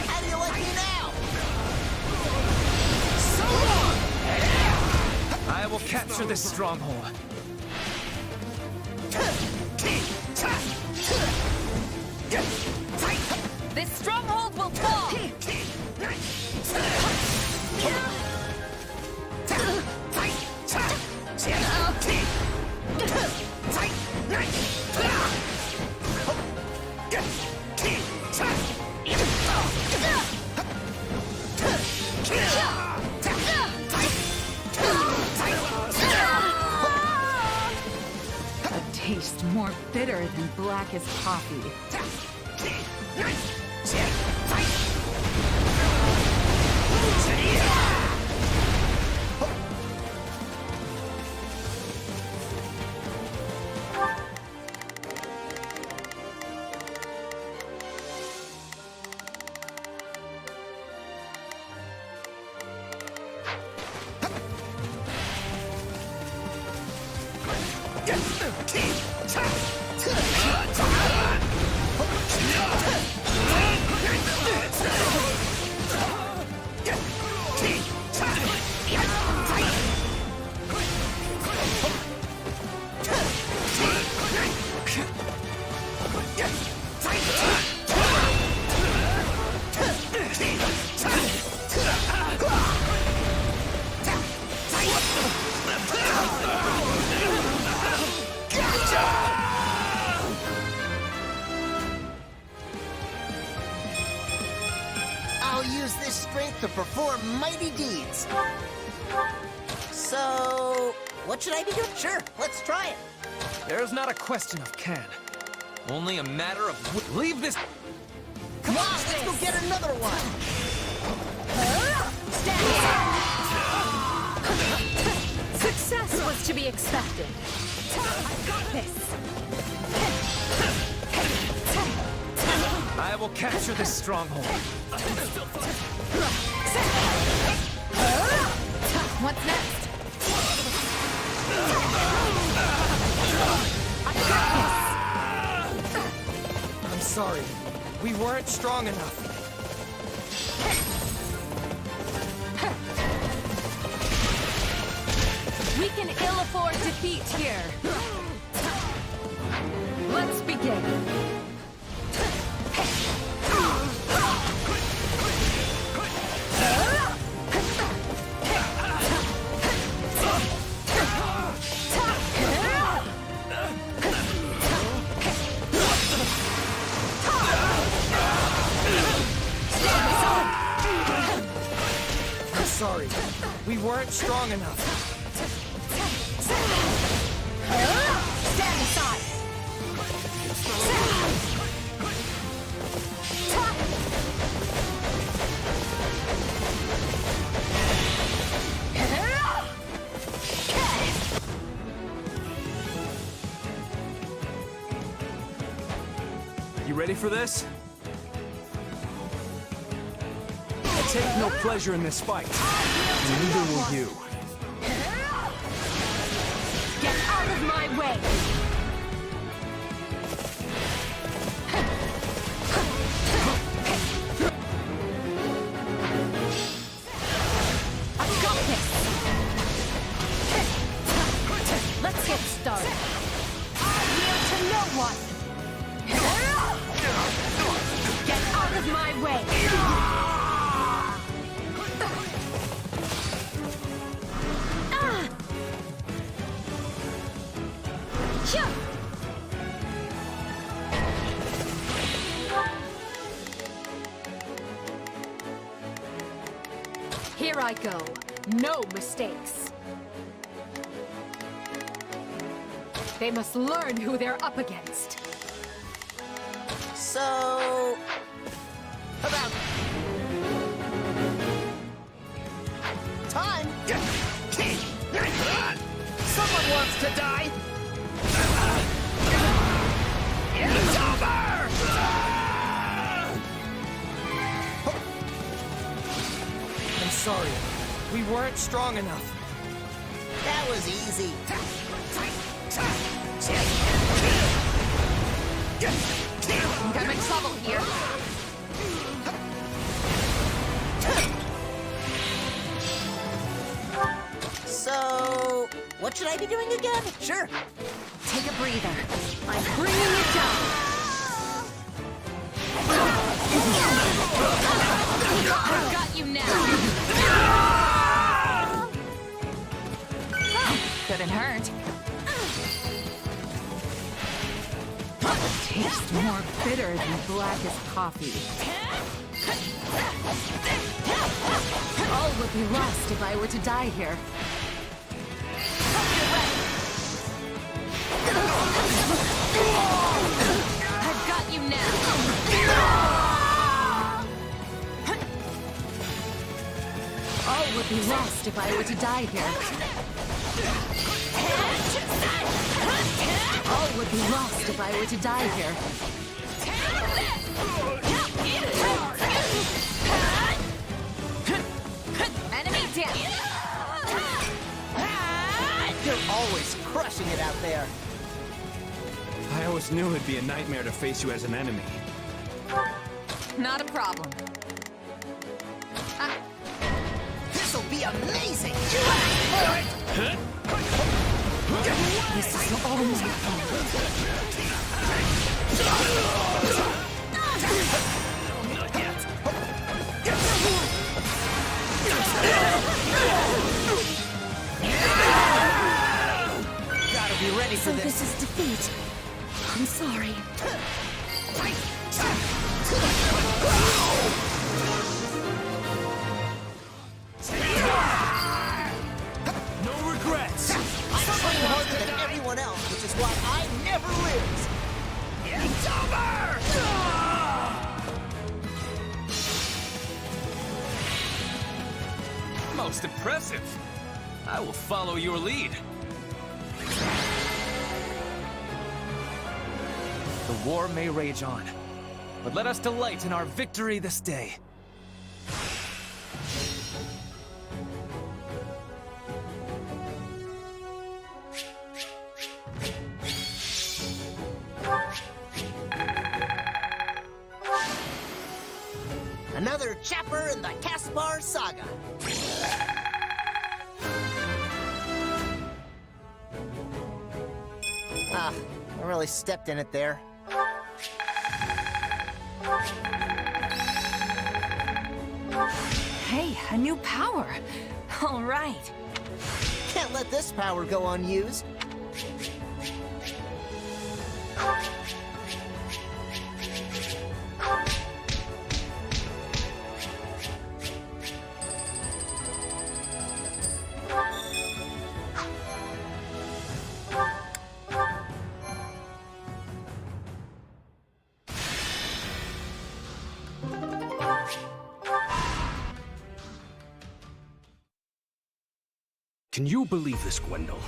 How do you like me now? So long! I will capture this stronghold. This stronghold will fall! A taste more bitter than blackest coffee. I'll use this strength to perform mighty deeds. So, what should I be doing? Sure, let's try it. There's not a question of can. Only a matter of leave this. Come on, let's go get another one. Success was to be expected. I got this. I will capture this stronghold. What's next? I'm sorry. We weren't strong enough. We can ill afford defeat here. Let's begin. Sorry, we weren't strong enough. Stand aside. You ready for this? I take no pleasure in this fight. And neither will you. Get out of my way! I've got this. Let's get started. I yield to no one! Get out of my way! Here I go. No mistakes. They must learn who they're up against. So, about time. Someone wants to die? It's over! I'm sorry. We weren't strong enough. That was easy. I'm in trouble here. So, what should I be doing again? Sure. Take a breather. I'm bringing it down. I've got you now. Couldn't hurt. Tastes more bitter than blackest coffee. All would be lost if I were to die here. I've got you now. All would be lost if I were to die here. All would be lost if I were to die here. Enemy down. You're always crushing it out there. I always knew it'd be a nightmare to face you as an enemy. Not a problem. This'll be amazing! This is all my fault. Gotta be ready for So this. this is defeat. I'm sorry. No regrets! I play harder than everyone else, which is why I never lose. It's over! Most impressive. I will follow your lead. The war may rage on, but let us delight in our victory this day. Another chapter in the Caspar saga. I really stepped in it there. Hey, a new power. All right. Can't let this power go unused. Can you believe this, Gwendol?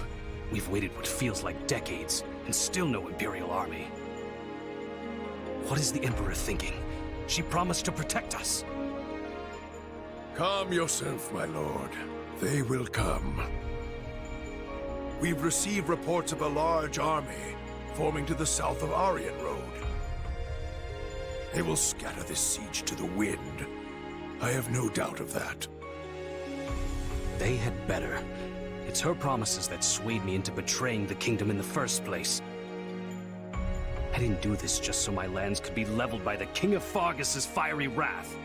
We've waited what feels like decades, and still no Imperial army. What is the Emperor thinking? She promised to protect us. Calm yourself, my lord. They will come. We've received reports of a large army forming to the south of Aryan Road. They will scatter this siege to the wind. I have no doubt of that. They had better. It's her promises that swayed me into betraying the kingdom in the first place. I didn't do this just so my lands could be leveled by the King of Fargus' fiery wrath.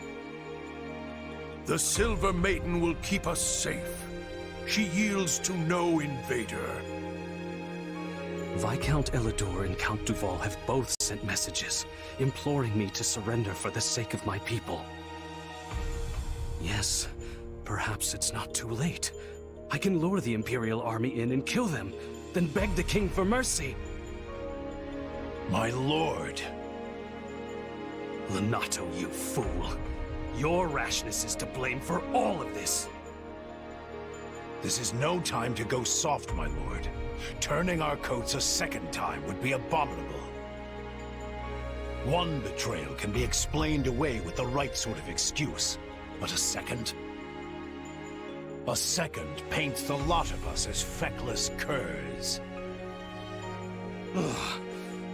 The Silver Maiden will keep us safe. She yields to no invader. Viscount Elidor and Count Duval have both sent messages, imploring me to surrender for the sake of my people. Yes, perhaps it's not too late. I can lure the Imperial army in and kill them, then beg the king for mercy. My lord. Lenato, you fool. Your rashness is to blame for all of this. This is no time to go soft, my lord. Turning our coats a second time would be abominable. One betrayal can be explained away with the right sort of excuse, but a second? A second paints the lot of us as feckless curs. Ugh.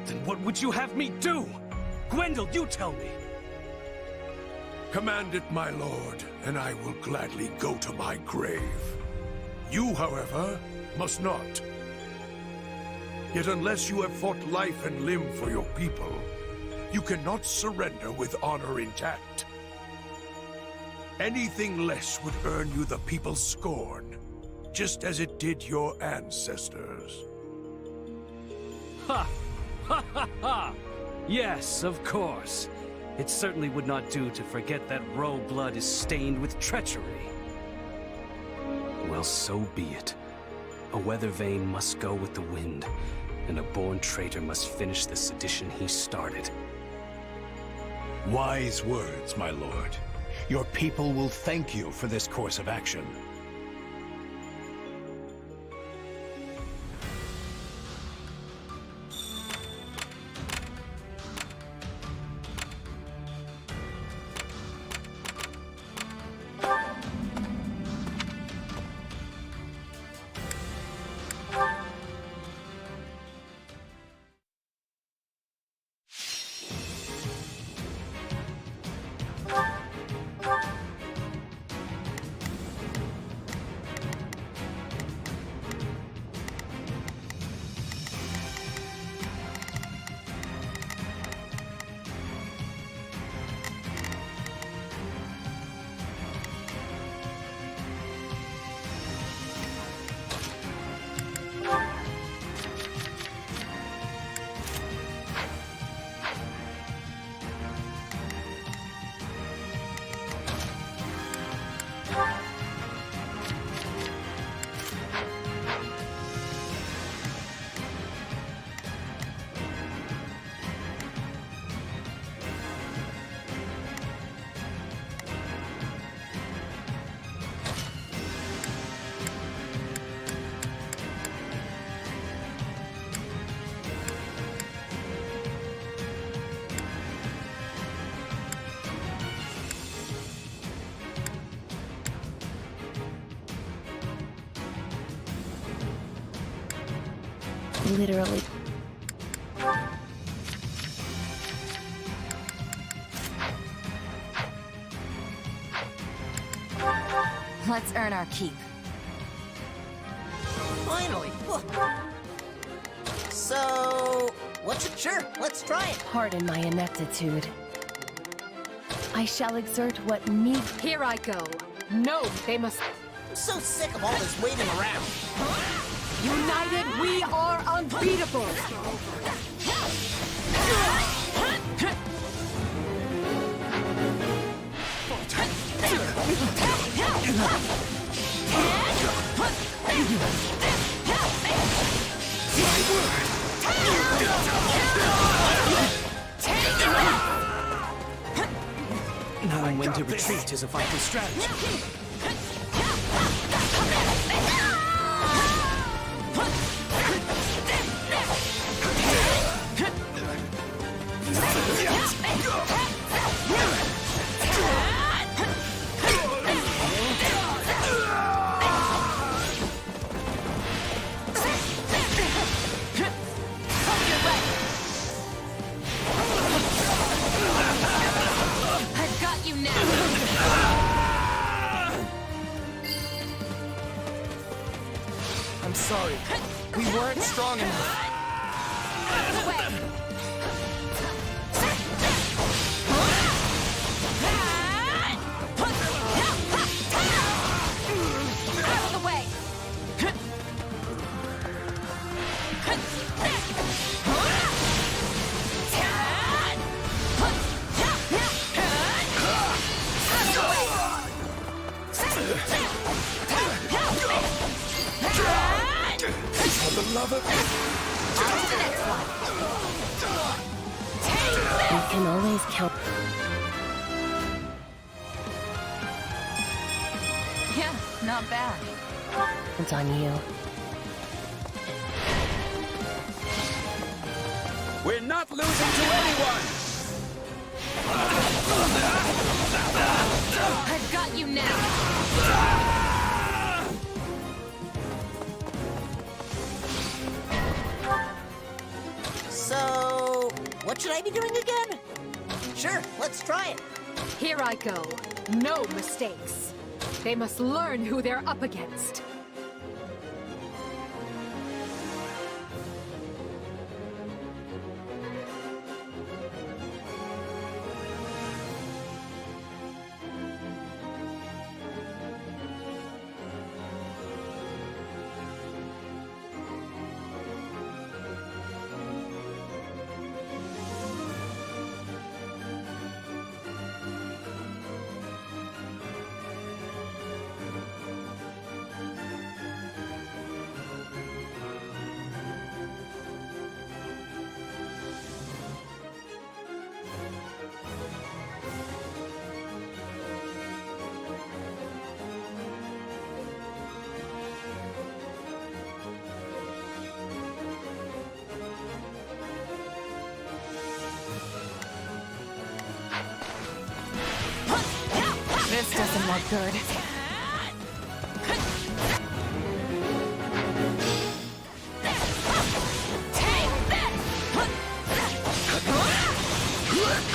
Then what would you have me do? Gwendol, you tell me! Command it, my lord, and I will gladly go to my grave. You, however, must not. Yet unless you have fought life and limb for your people, you cannot surrender with honor intact. Anything less would earn you the people's scorn, just as it did your ancestors. Ha! Ha ha ha! Yes, of course. It certainly would not do to forget that Roe blood is stained with treachery. Well, so be it. A weather vane must go with the wind, and a born traitor must finish the sedition he started. Wise words, my lord. Your people will thank you for this course of action. Literally. Let's earn our keep. Finally! So, what's it? Sure, let's try it. Pardon my ineptitude. I shall exert what need. Here I go. No, they must. I'm so sick of all this waiting around. United, we are unbeatable! Knowing when to retreat is a vital strategy. I've got you now. I'm sorry. We weren't strong enough. For the love of... We can always count. Yeah, not bad. It's on you. We're not losing to anyone! I've got you now! So, what should I be doing again? Sure, let's try it. Here I go. No mistakes. They must learn who they're up against. This doesn't look good.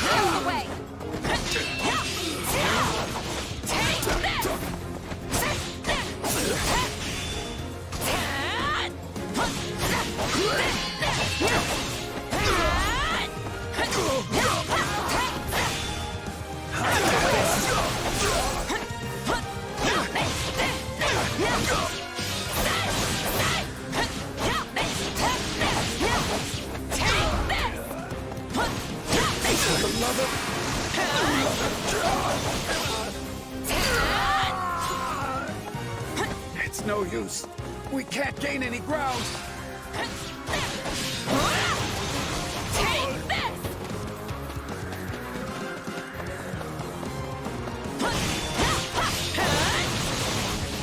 Out of the way! It's no use. We can't gain any ground. Take this!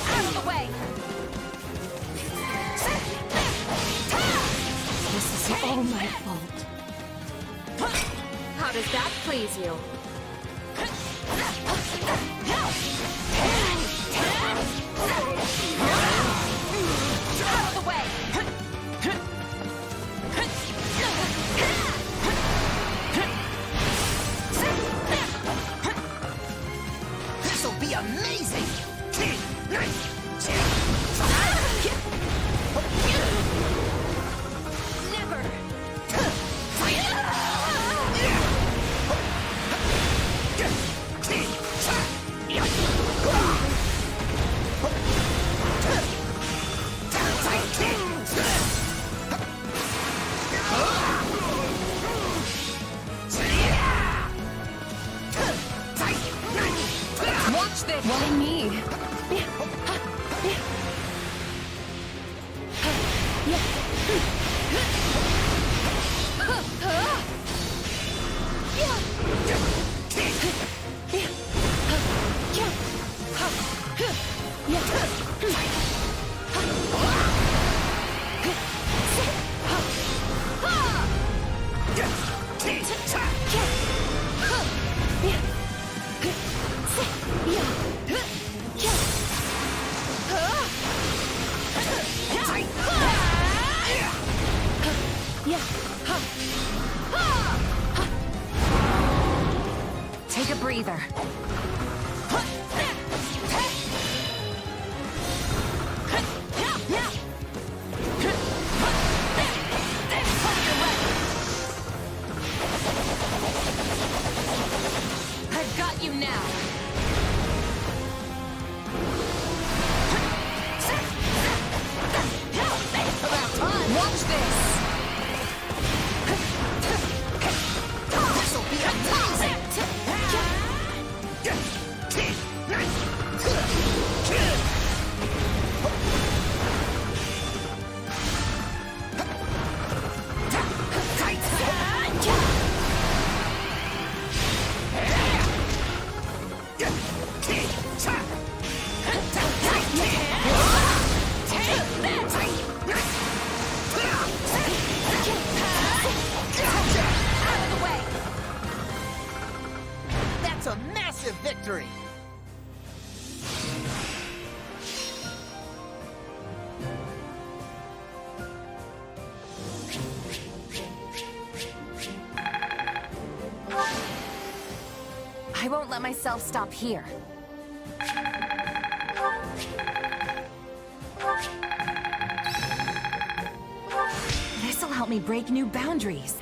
Out of the way! This is all my fault. How does that please you? Out of the way! This'll be amazing! Never! Watch this! What I need. Take a breather. I've got you now! Watch this! This'll be amazing! Take this! to victory! I won't let myself stop here. This'll help me break new boundaries.